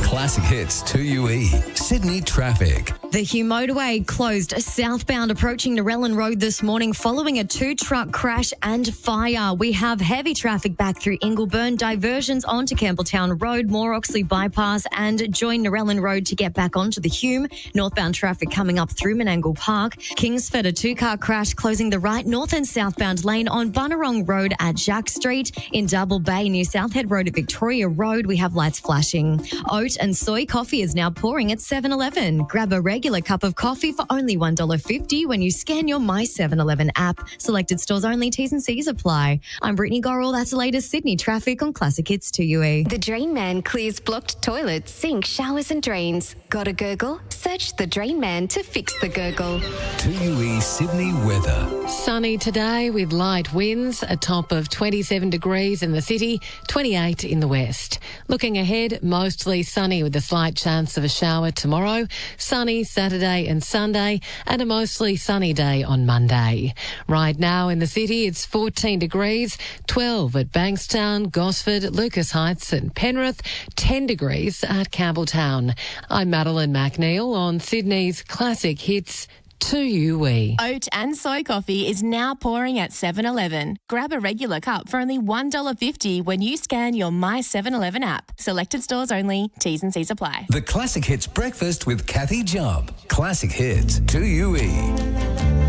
Classic Hits 2UE. Sydney traffic. The Hugh motorway closed southbound approaching Narellan Road this morning following a two-truck crash and fire. We have heavy traffic back through Ingleburn, diversions onto Campbelltown Road, Moore Oxley Bypass and join Narellan Road to get back onto the Hume. Northbound traffic coming up through Menangle Park. Kingsford, a two-car crash closing the right north and southbound lane on Bunurong Road at Jack Street. In Double Bay, New Southhead Road at Victoria Road, we have lights flashing. Oat and soy coffee is now pouring at 7-Eleven. Grab a regular cup of coffee for only $1.50 when you scan your My 7-Eleven app. Selected stores only, T's and C's apply. I'm Brittany Gorrell. That's the latest Sydney traffic on Classic Hits 2UE. The Drain Man clears blocked toilets, sinks, showers and drains. Got a gurgle? Search the Drain Man to fix the gurgle. 2UE Sydney weather. Sunny today with light winds, a top of 27 degrees in the city, 28 in the west. Looking ahead, mostly sunny with a slight chance of a shower tomorrow. Sunny Saturday and Sunday and a mostly sunny day on Monday. Right now in the city, it's 14 degrees, 12 at Bankstown, Gosford, Lucas Heights and Penrith, 10 degrees at Campbelltown. I'm Madeline McNeil on Sydney's Classic Hits 2UE. Oat and soy coffee is now pouring at 7-Eleven. Grab a regular cup for only $1.50 when you scan your My 7-Eleven app. Selected stores only, T's and C's apply. The Classic Hits Breakfast with Kathy Job. Classic Hits 2UE.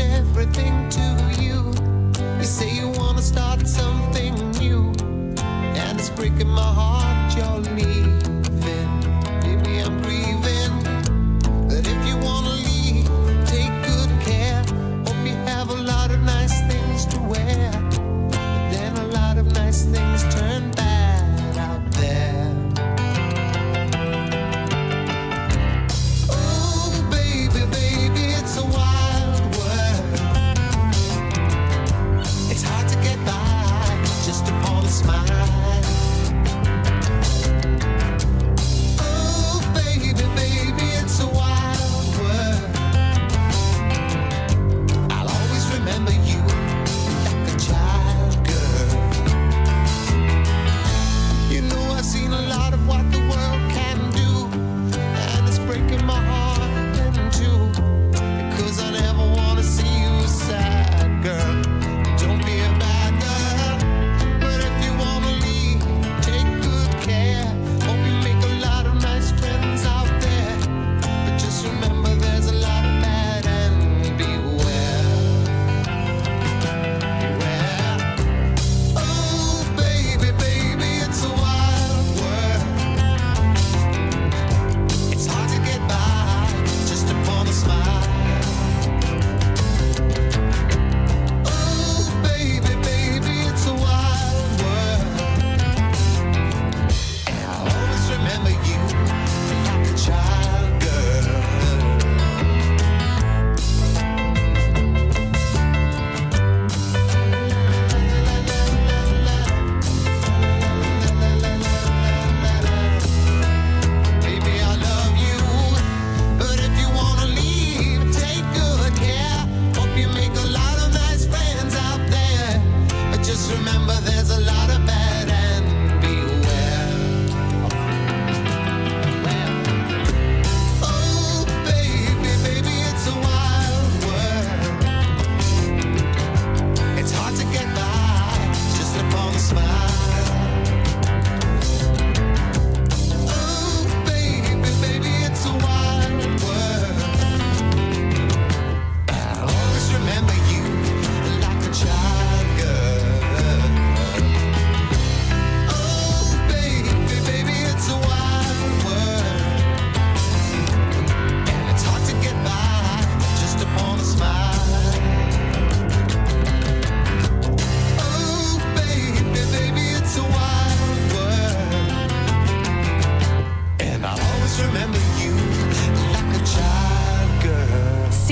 Everything to you. You say you want to start something new, and it's breaking my heart you're leaving. Baby, I'm grieving. But if you want to leave, take good care. Hope you have a lot of nice things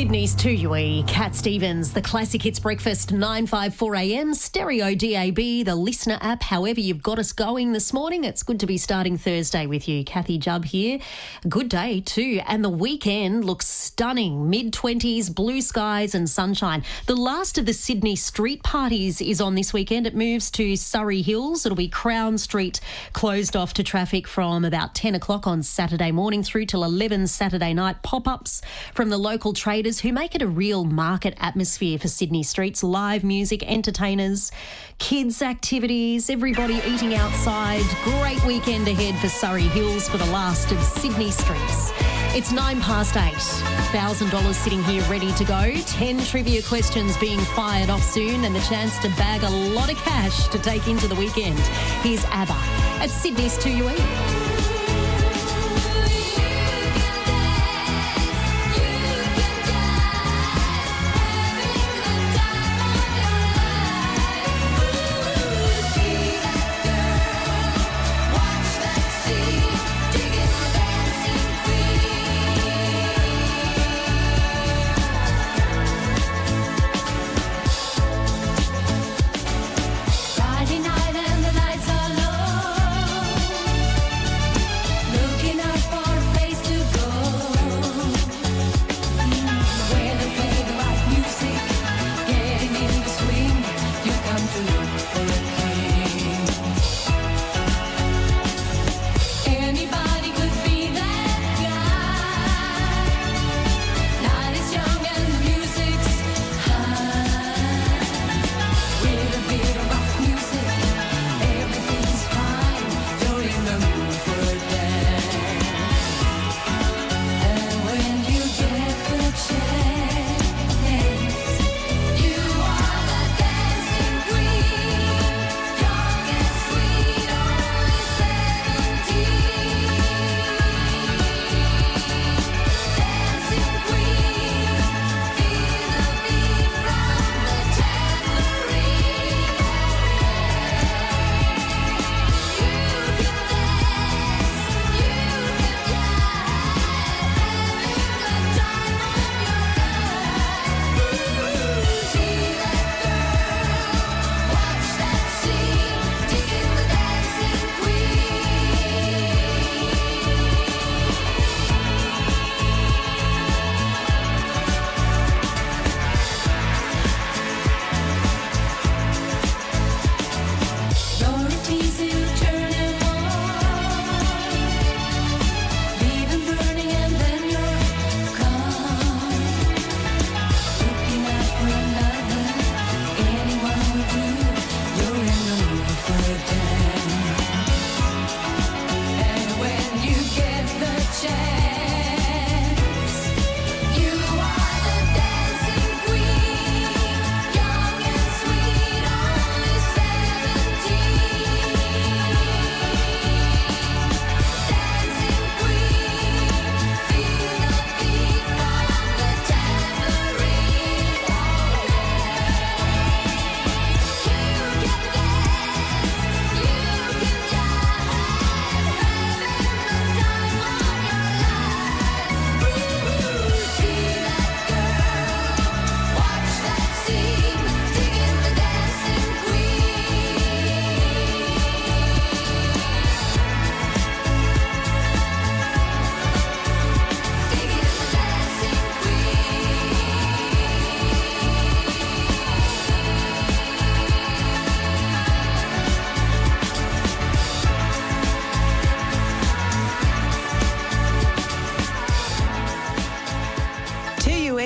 Sydney's 2UE, Cat Stevens, the Classic Hits Breakfast, 954 AM, Stereo DAB, the Listener app. However you've got us going this morning, it's good to be starting Thursday with you. Kathy Jubb here. A good day too, and the weekend looks stunning. Mid-20s, blue skies and sunshine. The last of the Sydney street parties is on this weekend. It moves to Surrey Hills. It'll be Crown Street closed off to traffic from about 10 o'clock on Saturday morning through till 11 Saturday night. Pop-ups from the local traders who make it a real market atmosphere for Sydney streets. Live music, entertainers, kids' activities, everybody eating outside. Great weekend ahead for Surrey Hills for the last of Sydney streets. It's 8:09. $1,000 sitting here ready to go. 10 trivia questions being fired off soon and the chance to bag a lot of cash to take into the weekend. Here's ABBA at Sydney's 2UE.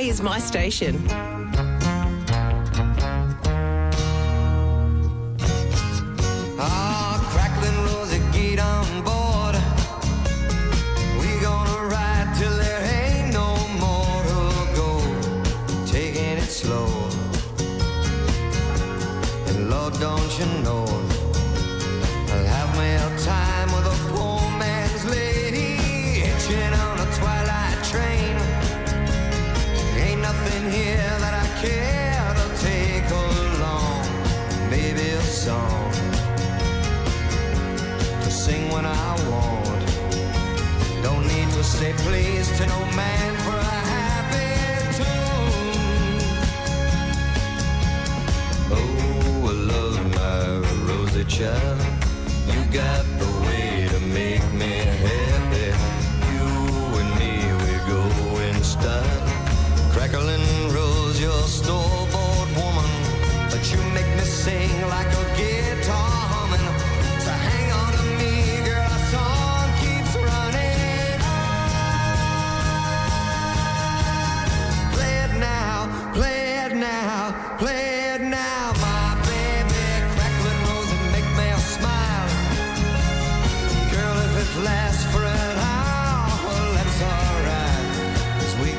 Is my station. Crackling Rosie, get on board. We gonna ride till there ain't no more to go. Taking it slow. And Lord, don't you know, I'll have me a time with a poor man's lady, hitching on a twilight train. Ain't nothing here that I care to take along. Maybe a song to sing when I want. Don't need to say please to no man for a happy tune.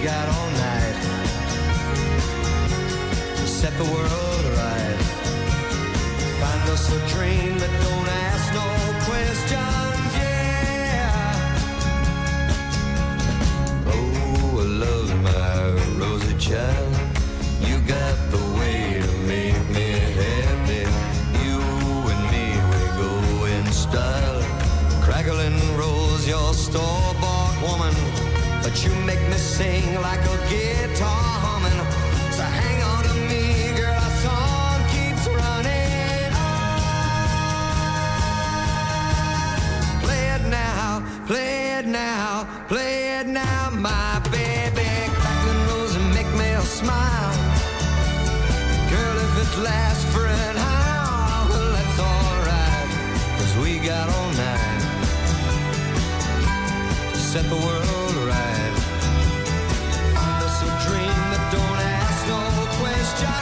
got all night to set the world right. Find us a dream that don't ask no questions, yeah. Oh, I love my rosy child. You got the way to make me happy. You and me, we go in style. Crackling rolls, your store-bought woman, but you make me sing like a guitar humming. So hang on to me, girl, our song keeps running on. Play it now, play it now, play it now, my baby. Crackling rolls and make me smile. Girl, if it lasts for an hour, well, that's alright, 'cause we got all night to set the world right. Find us a dream that don't ask no questions.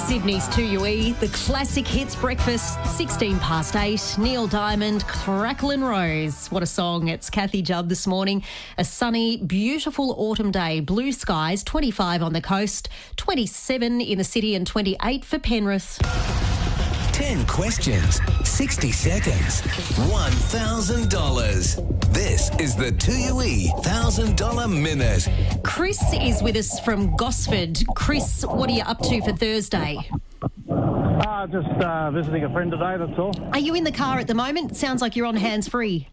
Sydney's 2UE, the classic hits breakfast, 16 past 8. Neil Diamond, Cracklin' Rose. What a song. It's Kathy Judd this morning. A sunny, beautiful autumn day. Blue skies, 25 on the coast, 27 in the city and 28 for Penrith. 10 questions, 60 seconds, $1,000. This is the 2UE $1,000 Minute. Chris is with us from Gosford. Chris, what are you up to for Thursday? Just visiting a friend today, that's all. Are you in the car at the moment? Sounds like you're on hands-free.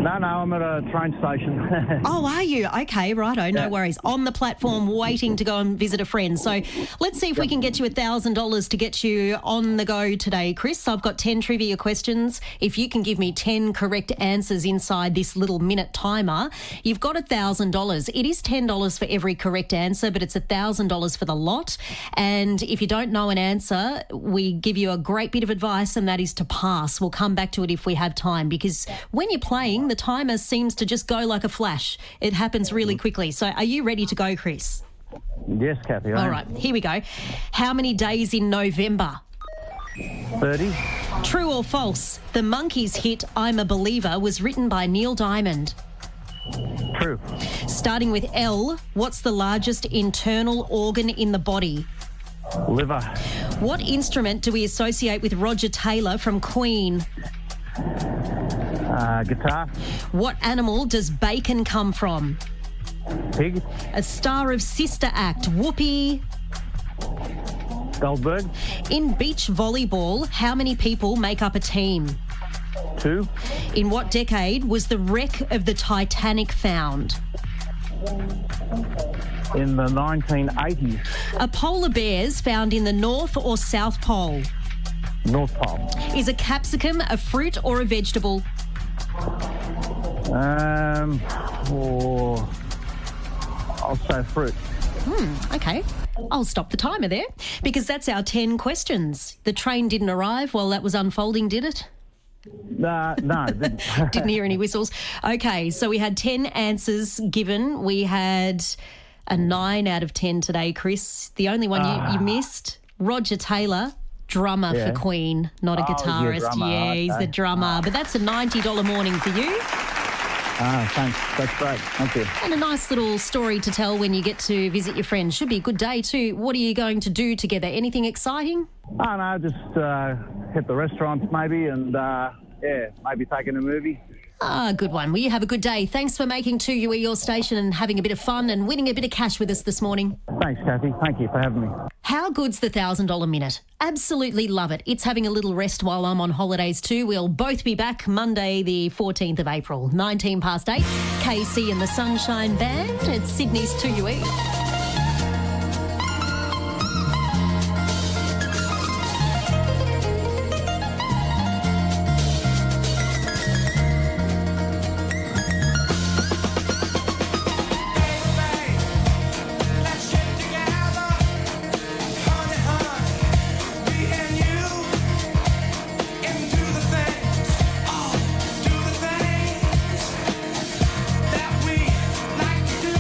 No, I'm at a train station. Oh, are you? Okay, righto, no worries. On the platform waiting to go and visit a friend. So let's see if we can get you $1,000 to get you on the go today, Chris. I've got 10 trivia questions. If you can give me 10 correct answers inside this little minute timer, you've got $1,000. It is $10 for every correct answer, but it's $1,000 for the lot. And if you don't know an answer, we give you a great bit of advice, and that is to pass. We'll come back to it if we have time, because when you're playing, the timer seems to just go like a flash. It happens really quickly. So are you ready to go, Chris? Yes, Kathy. All right, here we go. How many days in November? 30. True or false? The Monkees' hit I'm a Believer was written by Neil Diamond. True. Starting with L, what's the largest internal organ in the body? Liver. What instrument do we associate with Roger Taylor from Queen? Guitar. What animal does bacon come from? Pig. A star of Sister Act, Whoopi. Goldberg. In beach volleyball, how many people make up a team? 2. In what decade was the wreck of the Titanic found? In the 1980s. Are polar bears found in the North or South Pole? North Pole. Is a capsicum a fruit or a vegetable? I'll say fruit. Okay. I'll stop the timer there, because that's our 10 questions. The train didn't arrive while that was unfolding, did it? No, it didn't. Didn't hear any whistles. Okay, so we had 10 answers given. We had a 9 out of 10 today, Chris. The only one you missed, Roger Taylor, drummer for Queen, not a guitarist. He's the drummer. But that's a $90 morning for you. Thanks. That's great. Thank you. And a nice little story to tell when you get to visit your friends. Should be a good day too. What are you going to do together? Anything exciting? No, just hit the restaurants maybe and, maybe taking a movie. Good one. Well, you have a good day. Thanks for making 2UE your station and having a bit of fun and winning a bit of cash with us this morning. Thanks, Kathy. Thank you for having me. How good's the $1,000 minute? Absolutely love it. It's having a little rest while I'm on holidays too. We'll both be back Monday the 14th of April, 19 past 8. KC and the Sunshine Band at Sydney's 2UE. That we like to do.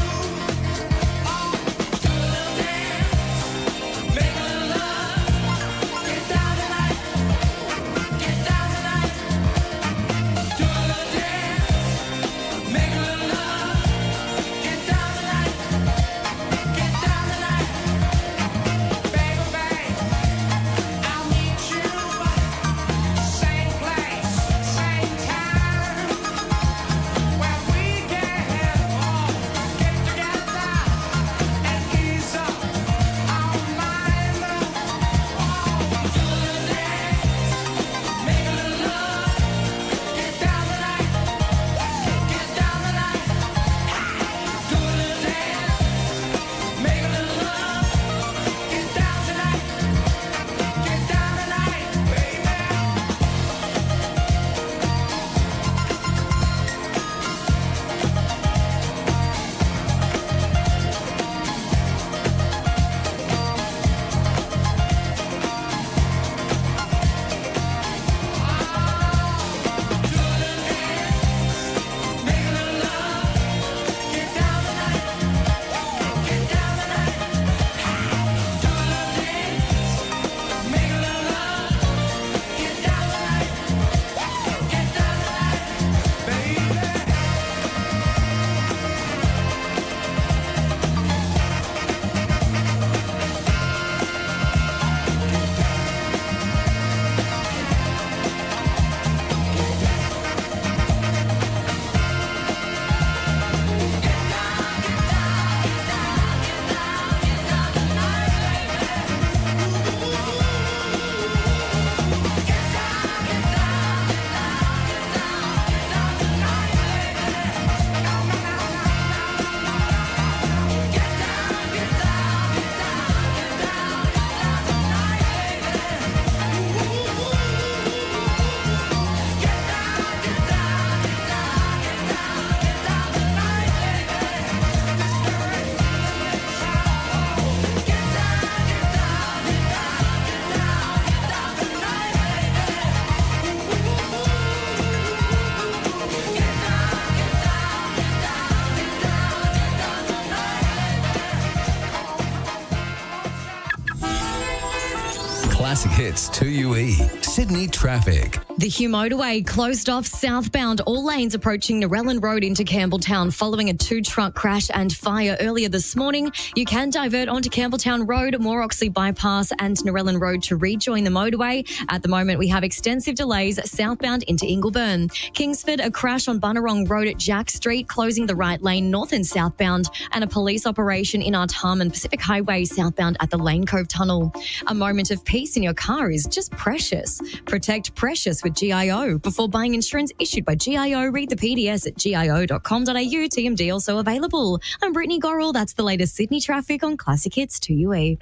Classic Hits 2UE. Sydney traffic. The Hugh Motorway closed off southbound, all lanes approaching Narellan Road into Campbelltown following a 2-truck crash and fire earlier this morning. You can divert onto Campbelltown Road, Moore Oxley Bypass and Narellan Road to rejoin the motorway. At the moment, we have extensive delays southbound into Ingleburn. Kingsford, a crash on Bunurong Road at Jack Street, closing the right lane north and southbound, and a police operation in Artarmon Pacific Highway southbound at the Lane Cove Tunnel. A moment of peace in your car is just precious. Protect precious with GIO. Before buying insurance issued by GIO, read the PDS at gio.com.au. TMD also available. I'm Brittany Gorrell. That's the latest Sydney traffic on Classic Hits 2UE.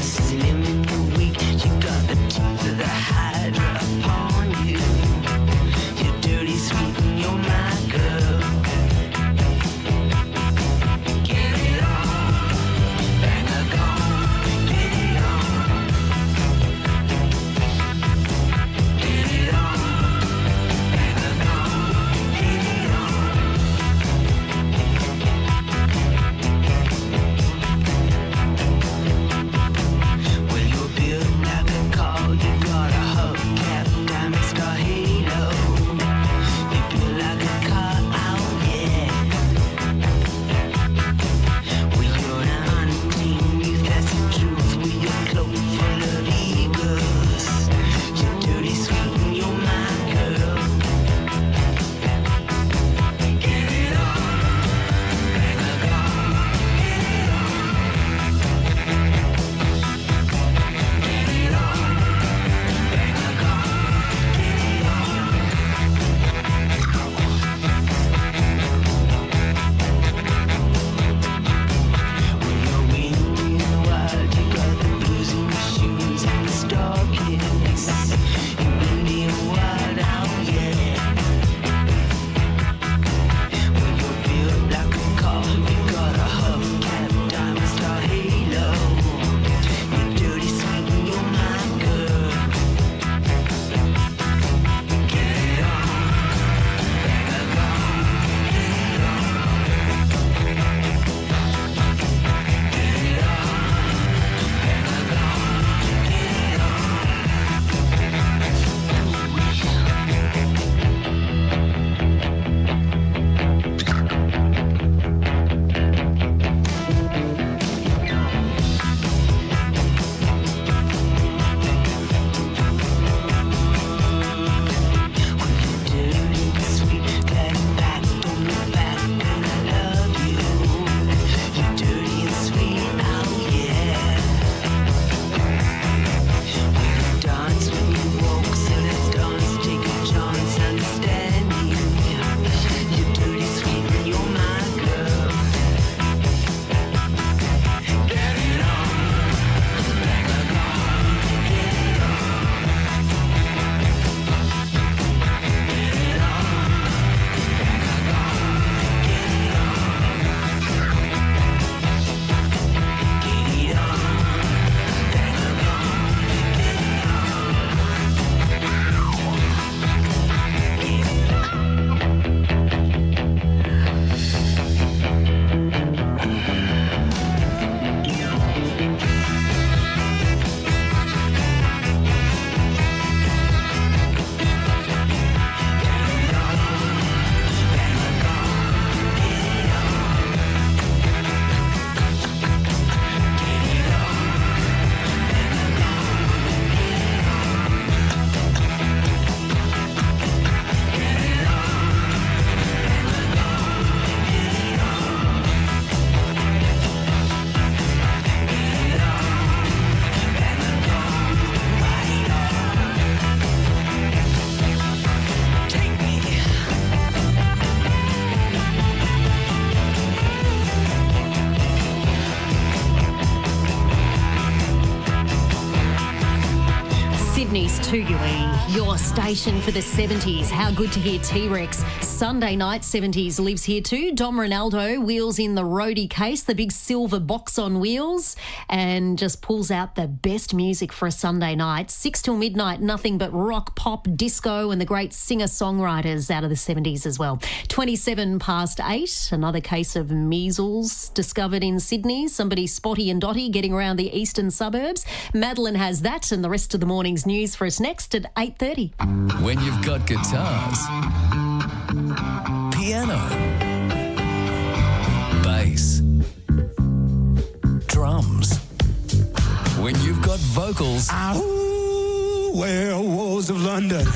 Slim and weak, you got the teeth of the hydra. 2UE, your station for the 70s. How good to hear T-Rex. Sunday night 70s lives here too. Dom Ronaldo wheels in the roadie case, the big silver box on wheels, and just pulls out the best music for a Sunday night. 6 till midnight, nothing but rock, pop, disco, and the great singer-songwriters out of the 70s as well. 27 past 8, another case of measles discovered in Sydney. Somebody spotty and dotty getting around the eastern suburbs. Madeline has that and the rest of the morning's news for us next at 8:30. When you've got guitars, piano, bass, drums. When you've got vocals, werewolves of London.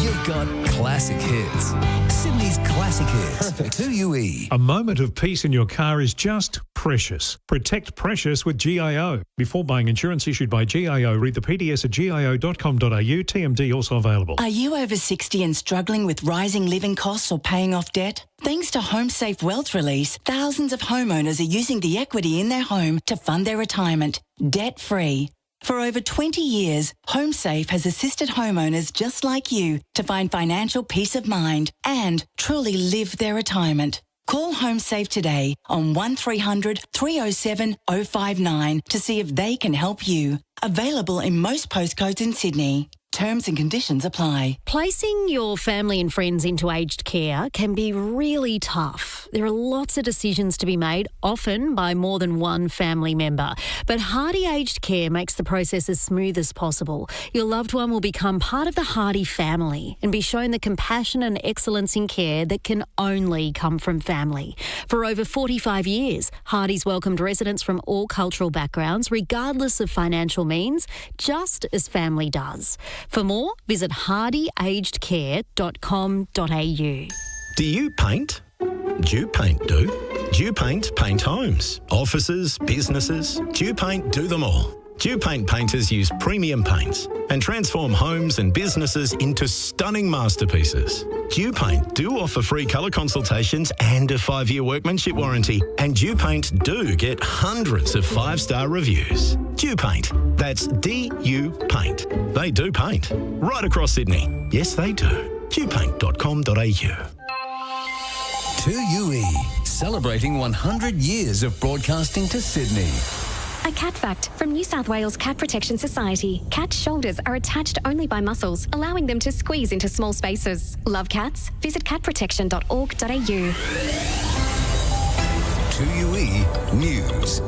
You've got classic hits. Sydney's classic hits. Perfect. 2UE. A moment of peace in your car is just precious. Protect precious with GIO. Before buying insurance issued by GIO, read the PDS at gio.com.au. TMD also available. Are you over 60 and struggling with rising living costs or paying off debt? Thanks to HomeSafe Wealth Release, thousands of homeowners are using the equity in their home to fund their retirement, debt-free. For over 20 years, HomeSafe has assisted homeowners just like you to find financial peace of mind and truly live their retirement. Call HomeSafe today on 1300 307 059 to see if they can help you. Available in most postcodes in Sydney. Terms and conditions apply. Placing your family and friends into aged care can be really tough. There are lots of decisions to be made, often by more than one family member. But Hardy Aged Care makes the process as smooth as possible. Your loved one will become part of the Hardy family and be shown the compassion and excellence in care that can only come from family. For over 45 years, Hardy's welcomed residents from all cultural backgrounds, regardless of financial means, just as family does. For more, visit hardyagedcare.com.au. Do you paint? Dewpaint do. Dewpaint paint homes, offices, businesses. Dewpaint do them all. Dewpaint painters use premium paints and transform homes and businesses into stunning masterpieces. Dewpaint do offer free colour consultations and a 5-year workmanship warranty. And Dewpaint do get hundreds of 5-star reviews. Dewpaint. That's D-U Paint. They do paint. Right across Sydney. Yes, they do. Dewpaint.com.au. 2UE, celebrating 100 years of broadcasting to Sydney. A cat fact from New South Wales Cat Protection Society. Cat shoulders are attached only by muscles, allowing them to squeeze into small spaces. Love cats? Visit catprotection.org.au. 2UE News.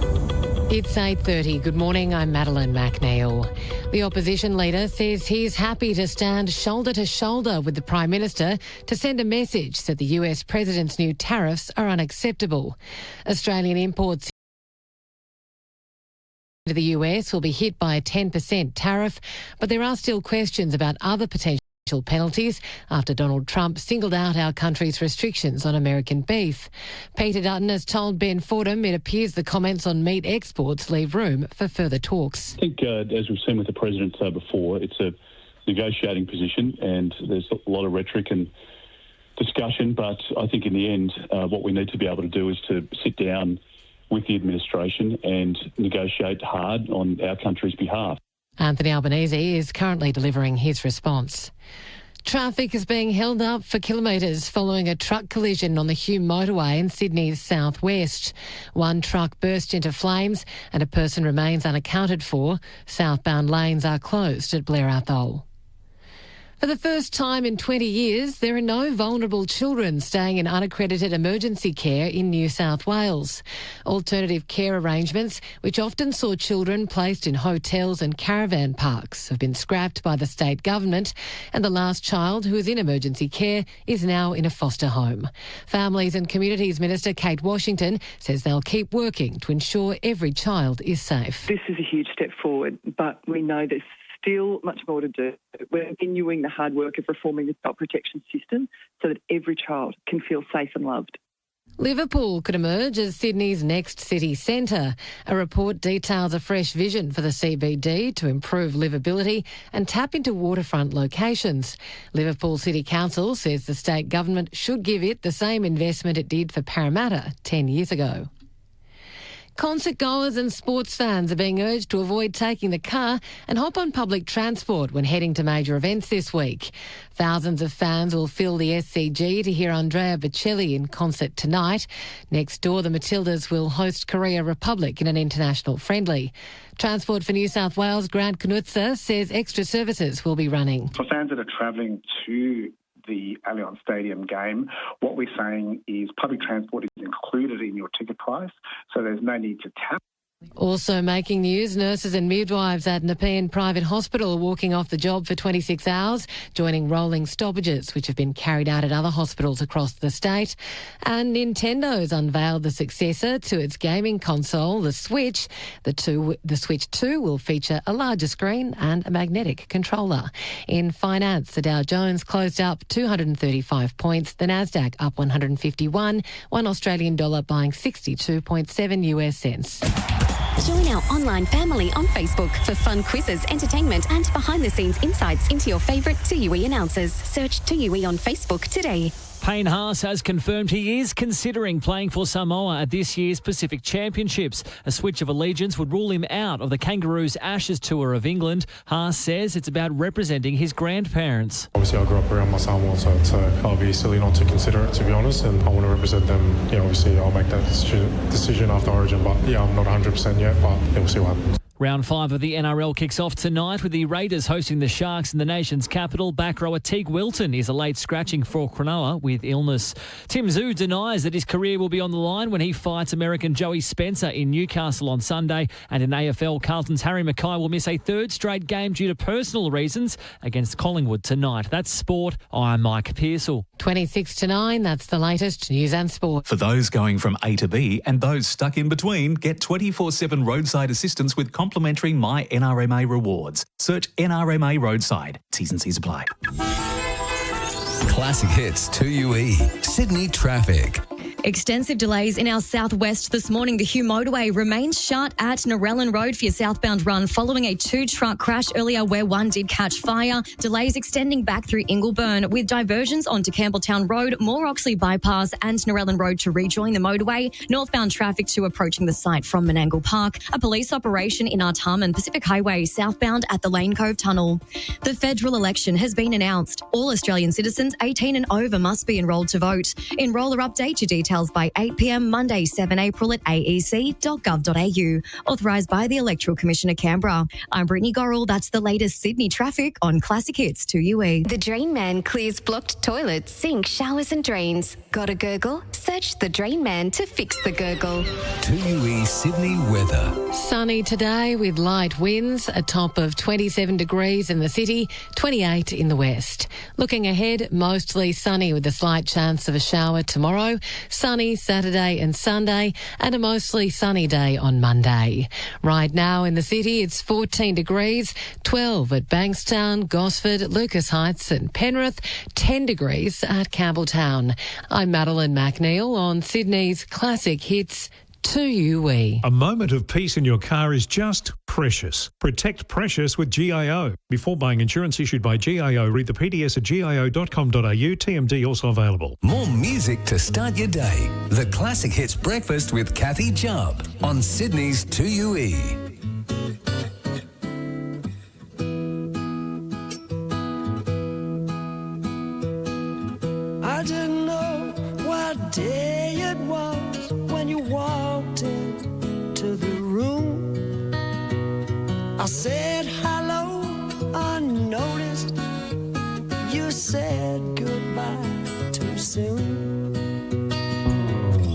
It's 8:30. Good morning, I'm Madeline McNeil. The opposition leader says he's happy to stand shoulder to shoulder with the Prime Minister to send a message that the US President's new tariffs are unacceptable. Australian imports to the US will be hit by a 10% tariff, but there are still questions about other potential penalties after Donald Trump singled out our country's restrictions on American beef. Peter Dutton has told Ben Fordham it appears the comments on meat exports leave room for further talks. I think, as we've seen with the President before, it's a negotiating position and there's a lot of rhetoric and discussion, but I think in the end what we need to be able to do is to sit down with the administration and negotiate hard on our country's behalf. Anthony Albanese is currently delivering his response. Traffic is being held up for kilometres following a truck collision on the Hume motorway in Sydney's southwest. One truck burst into flames and a person remains unaccounted for. Southbound lanes are closed at Blair Athol. For the first time in 20 years, there are no vulnerable children staying in unaccredited emergency care in New South Wales. Alternative care arrangements, which often saw children placed in hotels and caravan parks, have been scrapped by the state government, and the last child who is in emergency care is now in a foster home. Families and Communities Minister Kate Washington says they'll keep working to ensure every child is safe. This is a huge step forward, but we know there's still much more to do. We're continuing the hard work of reforming the child protection system so that every child can feel safe and loved. Liverpool could emerge as Sydney's next city centre. A report details a fresh vision for the CBD to improve livability and tap into waterfront locations. Liverpool City Council says the state government should give it the same investment it did for Parramatta 10 years ago. Concert goers and sports fans are being urged to avoid taking the car and hop on public transport when heading to major events this week. Thousands of fans will fill the SCG to hear Andrea Bocelli in concert tonight. Next door, the Matildas will host Korea Republic in an international friendly. Transport for New South Wales, Grant Knutzer, says extra services will be running. For fans that are travelling to the Allianz Stadium game, what we're saying is public transport is included in your ticket price, so there's no need to tap. Also making news, nurses and midwives at Nepean Private Hospital are walking off the job for 26 hours, joining rolling stoppages which have been carried out at other hospitals across the state. And Nintendo's unveiled the successor to its gaming console, the Switch. The Switch 2 will feature a larger screen and a magnetic controller. In finance, the Dow Jones closed up 235 points, the Nasdaq up 151, one Australian dollar buying 62.7 US cents. Join our online family on Facebook for fun quizzes, entertainment and behind-the-scenes insights into your favourite 2UE announcers. Search 2UE on Facebook today. Payne Haas has confirmed he is considering playing for Samoa at this year's Pacific Championships. A switch of allegiance would rule him out of the Kangaroos Ashes Tour of England. Haas says it's about representing his grandparents. Obviously, I grew up around my Samoan, so I'll be silly not to consider it, to be honest, and I want to represent them. Yeah, obviously, I'll make that decision after Origin, but yeah, I'm not 100% yet, but yeah, we'll see what happens. Round 5 of the NRL kicks off tonight with the Raiders hosting the Sharks in the nation's capital. Back rower Teague Wilton is a late scratching for Cronulla with illness. Tim Zhu denies that his career will be on the line when he fights American Joey Spencer in Newcastle on Sunday. And in AFL, Carlton's Harry Mackay will miss a third straight game due to personal reasons against Collingwood tonight. That's sport. I'm Mike Pearsall. 26 to 9, that's the latest news and sport. For those going from A to B and those stuck in between, get 24/7 roadside assistance with complimentary My NRMA rewards. Search NRMA Roadside. T's and C's apply. Classic Hits 2UE. Sydney traffic. Extensive delays in our southwest this morning. The Hugh Motorway remains shut at Narellan Road for your southbound run following a 2-truck crash earlier where one did catch fire. Delays extending back through Ingleburn with diversions onto Campbelltown Road, Moore Oxley Bypass and Narellan Road to rejoin the motorway. Northbound traffic to approaching the site from Menangle Park. A police operation in Artarmon Pacific Highway southbound at the Lane Cove Tunnel. The federal election has been announced. All Australian citizens 18 and over must be enrolled to vote. Enroller update your details by 8 p.m. Monday, 7 April at aec.gov.au. Authorised by the Electoral Commission of Canberra. I'm Brittany Gorrell. That's the latest Sydney traffic on Classic Hits 2UE. The Drain Man clears blocked toilets, sinks, showers and drains. Got a gurgle? Search the Drain Man to fix the gurgle. 2UE Sydney weather. Sunny today with light winds, a top of 27 degrees in the city, 28 in the west. Looking ahead, mostly sunny with a slight chance of a shower tomorrow. Sunny Saturday and Sunday and a mostly sunny day on Monday. Right now in the city, it's 14 degrees, 12 at Bankstown, Gosford, Lucas Heights and Penrith, 10 degrees at Campbelltown. I'm Madeline McNeil on Sydney's Classic Hits 2UE. A moment of peace in your car is just precious. Protect precious with GIO. Before buying insurance issued by GIO, read the PDS at gio.com.au. TMD also available. More music to start your day. The Classic Hits Breakfast with Kathy Jubb on Sydney's 2UE. I didn't know what day it was when you walked into the room. I said hello unnoticed. You said goodbye too soon.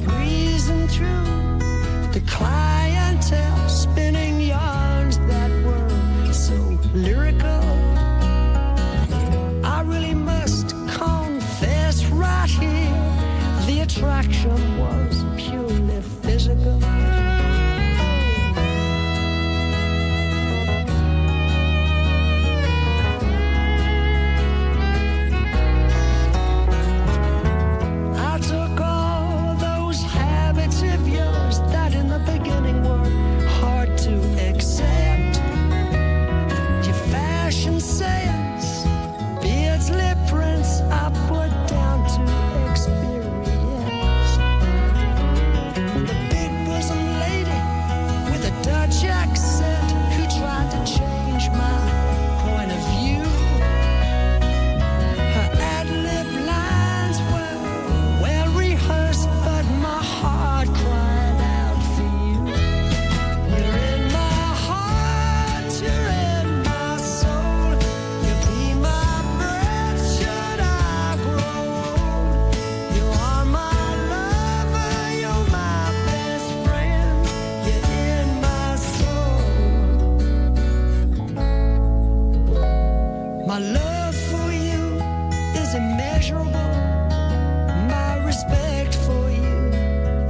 Breezing through the clientele, spinning yarns that were so lyrical. I really must confess right here, the attraction was purely physical. immeasurable. My respect for you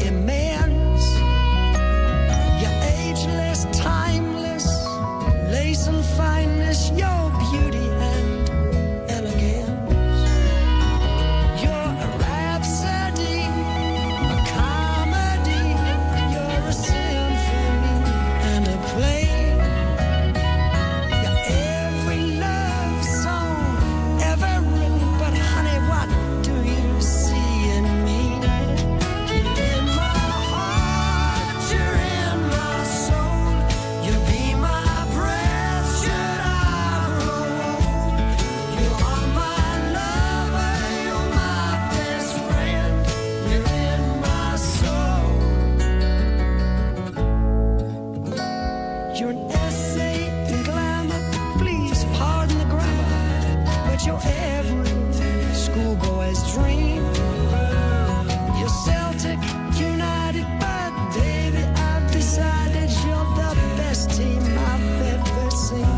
immense. You're ageless, timeless, lace and fineness, your beauty and elegance. You're a rhapsody, a comedy. You're a symphony and a play. You're every love song ever written, but honey, what do you see in me? You're in my heart, you're in my soul. You be my breath, should I grow old? You are my lover, you're my best friend. You're in my soul. You're an essay in glamour, please pardon the grammar, but you're every schoolboy's dream. You're Celtic United, but baby, I've decided you're the best team I've ever seen.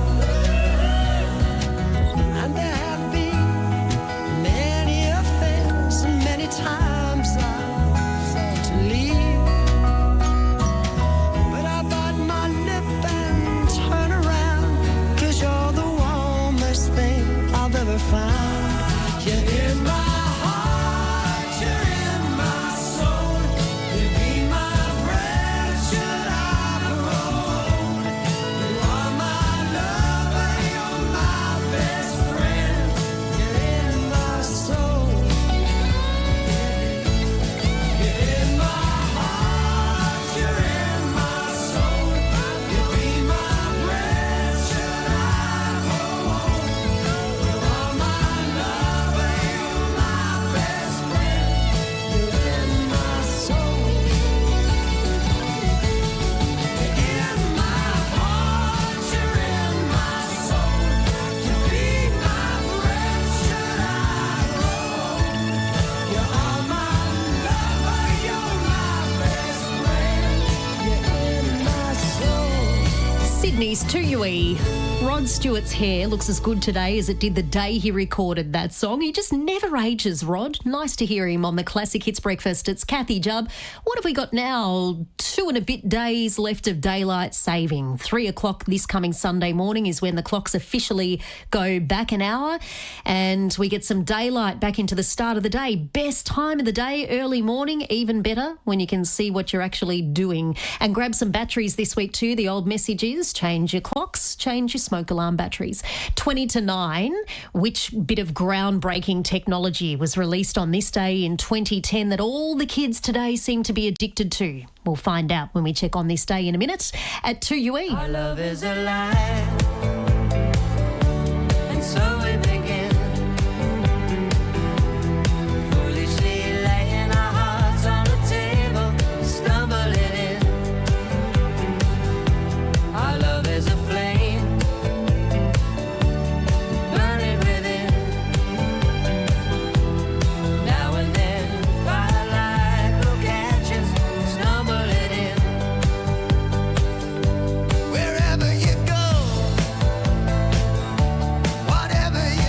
And there have been many affairs, and many times I've thought to leave. But I bite my lip and turn around, 'cause you're the warmest thing I've ever found. You're in my heart, you're in my soul. You be my breath, should I grow old? You are my lover, you're my best friend. You're in my soul. You're in my heart, you're in my soul. You be my breath, should I grow old? You are my lover, you're my best friend. You're in my soul. You're in my heart, you're in my soul. You be my breath, should I grow old? You are my lover, you're my best friend. You're in my soul. Sydney's 2UE. Rod Stewart's hair looks as good today as it did the day he recorded that song. He just never ages, Rod. Nice to hear him on the Classic Hits Breakfast. It's Kathy Jubb. What have we got now? 2 and a bit days left of daylight saving. 3 o'clock this coming Sunday morning is when the clocks officially go back an hour and we get some daylight back into the start of the day. Best time of the day, early morning, even better when you can see what you're actually doing. And grab some batteries this week too. The old message is change your clocks, change your smoke alarm batteries. 20 to 9, which bit of groundbreaking technology was released on this day in 2010 that all the kids today seem to be addicted to? We'll find out when we check on this day in a minute at 2UE. Our love is alive, and so we begin. Foolishly laying our hearts on the table, stumbling in. Our love is a flame, burning within. Now and then, firelight will catch us, stumbling in. Wherever you go, whatever you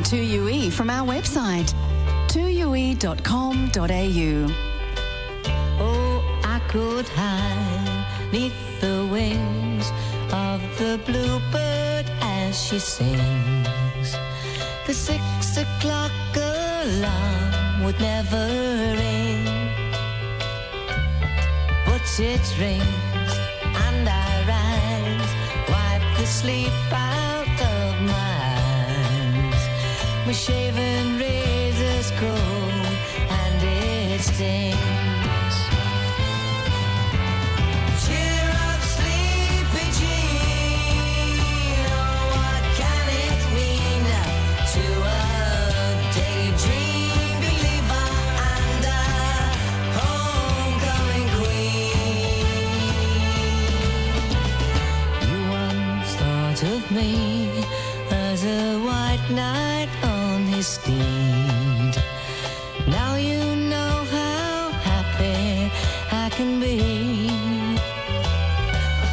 2UE from our website, 2ue.com.au. Oh, I could hide neath the wings of the bluebird as she sings. The 6 o'clock alarm would never ring, but it rings and I rise, wipe the sleep out of my eyes. My shaven razor's cold and it stings. Cheer up, sleepy Jean. Oh, what can it mean to a daydream believer and a homecoming queen? You once thought of me as a white knight on his steed. Now you know how happy I can be.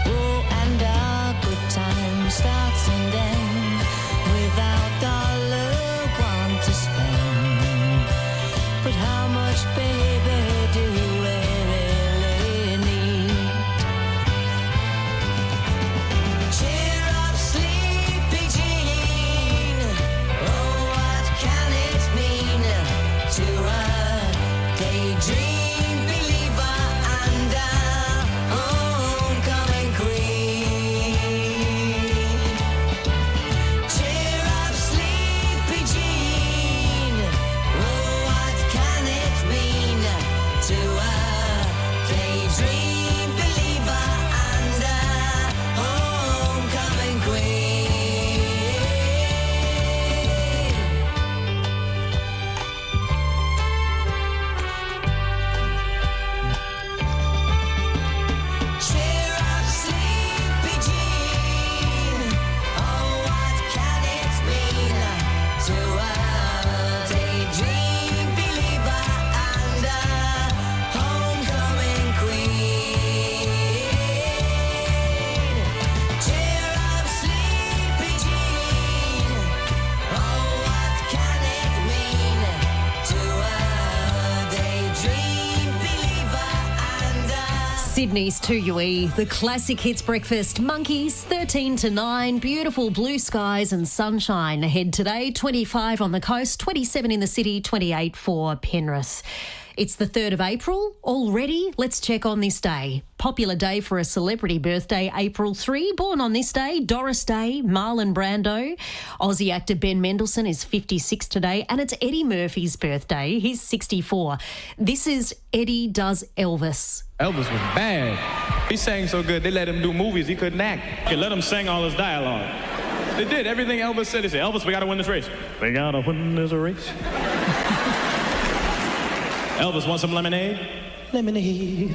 Oh, and our good time starts and ends without $1 to spend. But how much, baby, do we really need? Cheer up, sleepy Jean. Oh, what can it mean to a daydream believer and a homecoming queen? Cheer up, sleepy Jean. Oh, what can it mean to a daydream believer and a homecoming queen? Cheer up, sleepy Jean. Oh, what can it mean to a daydream believer and a homecoming queen? Cheer up, sleepy Jean. Oh, what can it mean to a daydream believer and a Sydney's 2UE, the classic hits breakfast. Monkeys, 13 to 9, beautiful blue skies and sunshine ahead today. 25 on the coast, 27 in the city, 28 for Penrith. It's the 3rd of April already. Let's check on this day. Popular day for a celebrity birthday, April 3. Born on this day, Doris Day, Marlon Brando. Aussie actor Ben Mendelsohn is 56 today, and it's Eddie Murphy's birthday. He's 64. This is Eddie Does Elvis. Elvis was bad. He sang so good, they let him do movies he couldn't act. They let him sing all his dialogue. They did. Everything Elvis said, they said, Elvis, we got to win this race. We got to win this race. Elvis, want some lemonade? Lemonade.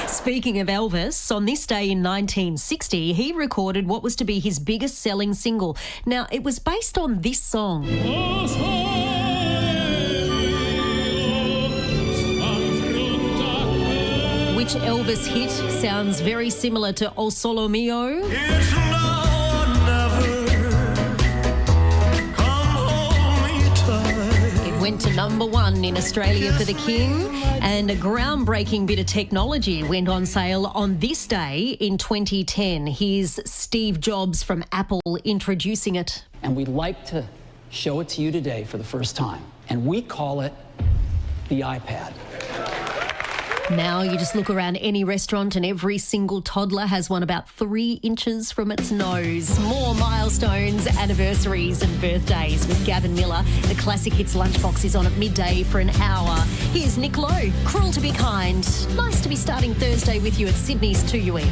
Speaking of Elvis, on this day in 1960, he recorded what was to be his biggest selling single. Now, it was based on this song. Which Elvis hit sounds very similar to O Solo Mio. Went to #1 in Australia for the King, and a groundbreaking bit of technology went on sale on this day in 2010. Here's Steve Jobs from Apple introducing it. And we'd like to show it to you today for the first time. And we call it the iPad. Now you just look around any restaurant and every single toddler has one about 3 inches from its nose. More milestones, anniversaries and birthdays with Gavin Miller. The Classic Hits Lunchbox is on at midday for an hour. Here's Nick Lowe, Cruel to be Kind. Nice to be starting Thursday with you at Sydney's 2UE.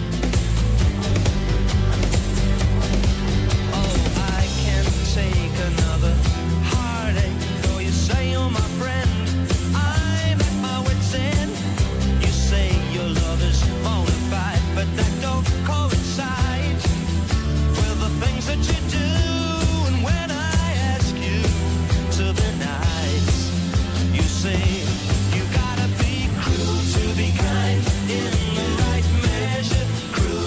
You gotta be cruel to be kind in the right measure. Cruel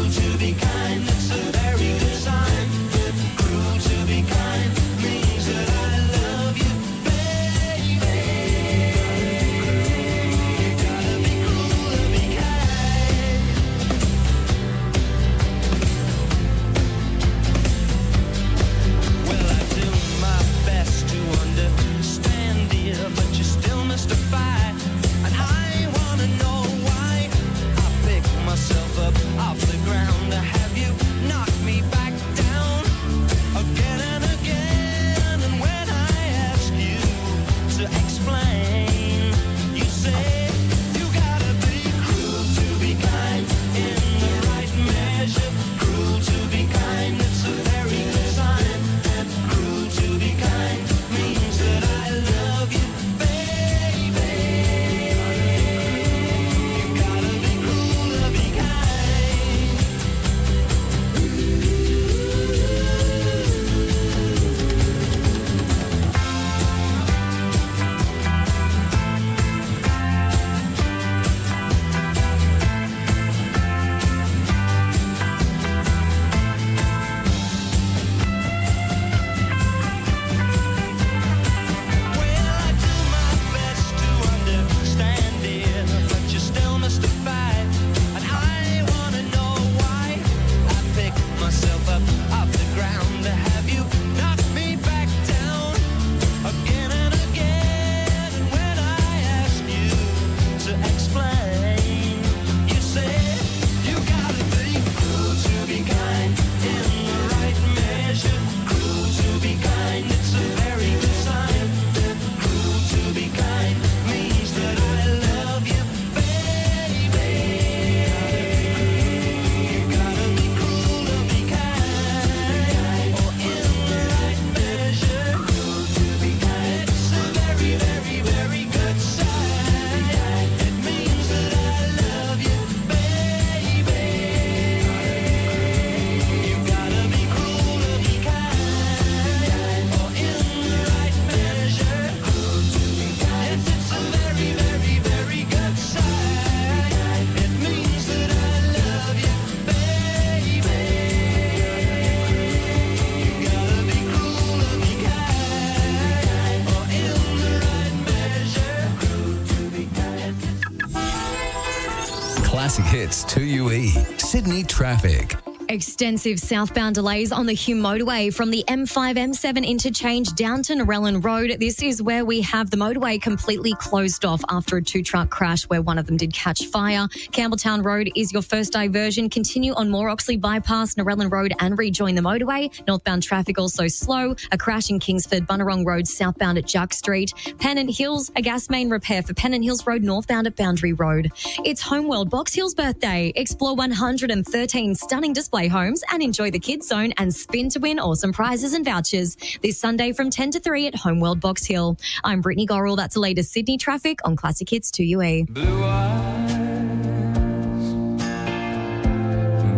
Classic Hits 2UE. Sydney traffic. Extensive southbound delays on the Hume motorway from the M5-M7 interchange down to Narellan Road. This is where we have the motorway completely closed off after a two-truck crash where one of them did catch fire. Campbelltown Road is your first diversion. Continue on Moore Oxley Bypass, Narellan Road and rejoin the motorway. Northbound traffic also slow. A crash in Kingsford, Bunurong Road southbound at Jack Street. Pennant Hills, a gas main repair for Pennant Hills Road northbound at Boundary Road. It's Homeworld Box Hill's birthday. Explore 113 stunning display homes and enjoy the Kids Zone and spin to win awesome prizes and vouchers this Sunday from 10 to 3 at Homeworld Box Hill. I'm Brittany Gorrell. That's the latest Sydney traffic on Classic Hits 2UE. Blue eyes,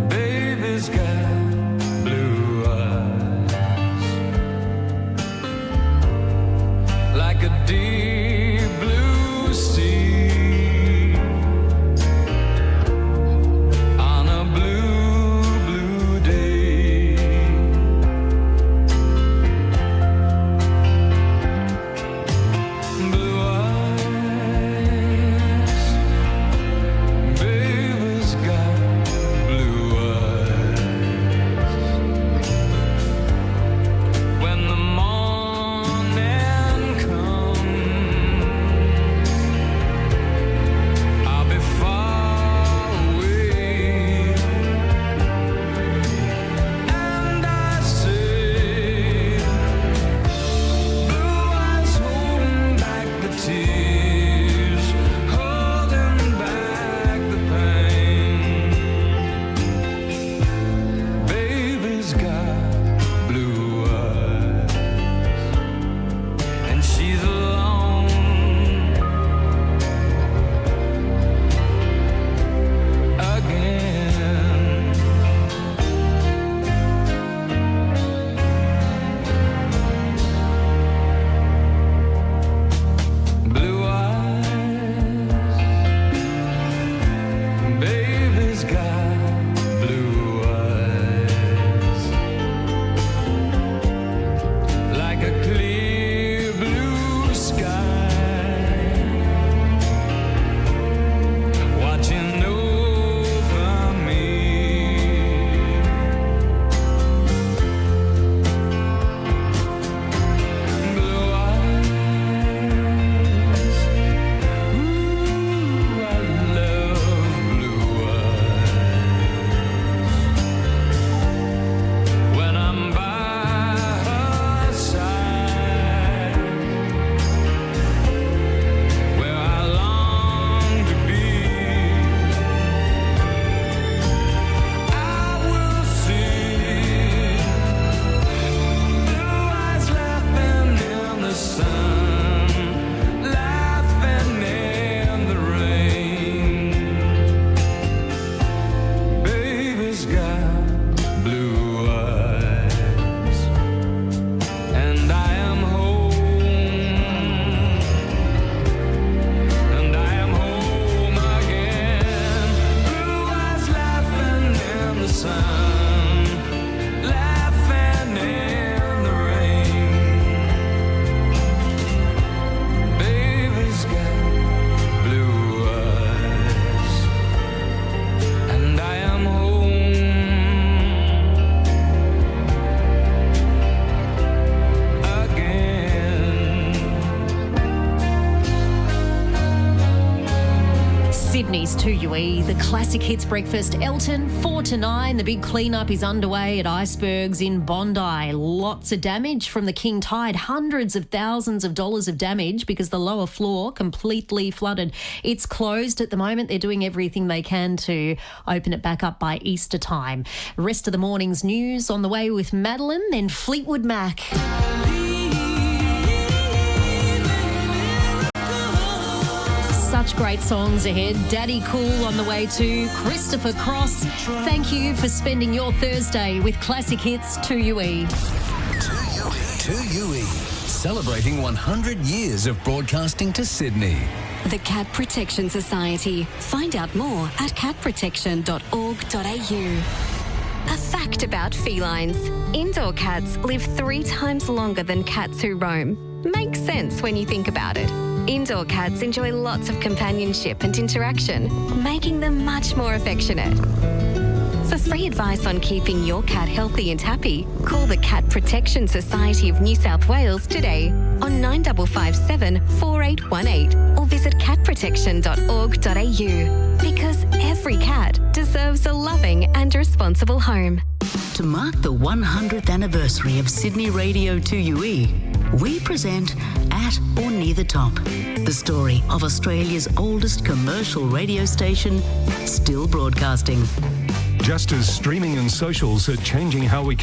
baby's got blue eyes, like a deep blue sea on a blue day. Blue eyes, baby's got blue eyes. When the morning comes, I'll be far away, and I say, blue eyes holding back the tears, holding back the pain. Baby's got blue eyes, and she's alone again. Blue eyes, baby's got blue eyes, like a clear blue sky, watching over me. Blue eyes, ooh, I love blue eyes. When I'm by her side, where I long to be, I will see blue eyes laughing in the sun, laughing in the rain. Baby's got blue eyes, and I am home, and I am home again. Blue eyes laughing in the sun, laughing in the rain. Baby's got blue eyes, and I am home again. Sydney's 2UE, the Classic Hits Breakfast. Elton, 4 to 9. The big cleanup is underway at Icebergs in Bondi. Lots of damage from the king tide. Hundreds of thousands of dollars of damage because the lower floor completely flooded. It's closed at the moment. They're doing everything they can to open it back up by Easter time. Rest of the morning's news on the way with Madeline, then Fleetwood Mac. Such great songs ahead. Daddy Cool on the way too. Christopher Cross. Thank you for spending your Thursday with Classic Hits 2UE. 2UE. Celebrating 100 years of broadcasting to Sydney. The Cat Protection Society. Find out more at catprotection.org.au. A fact about felines. Indoor cats live 3 times longer than cats who roam. Makes sense when you think about it. Indoor cats enjoy lots of companionship and interaction, making them much more affectionate. For free advice on keeping your cat healthy and happy, call the Cat Protection Society of New South Wales today on 9557 4818 or visit catprotection.org.au, because every cat deserves a loving and responsible home. To mark the 100th anniversary of Sydney Radio 2UE, we present At or Near the Top, the story of Australia's oldest commercial radio station, still broadcasting. Just as streaming and socials are changing how we can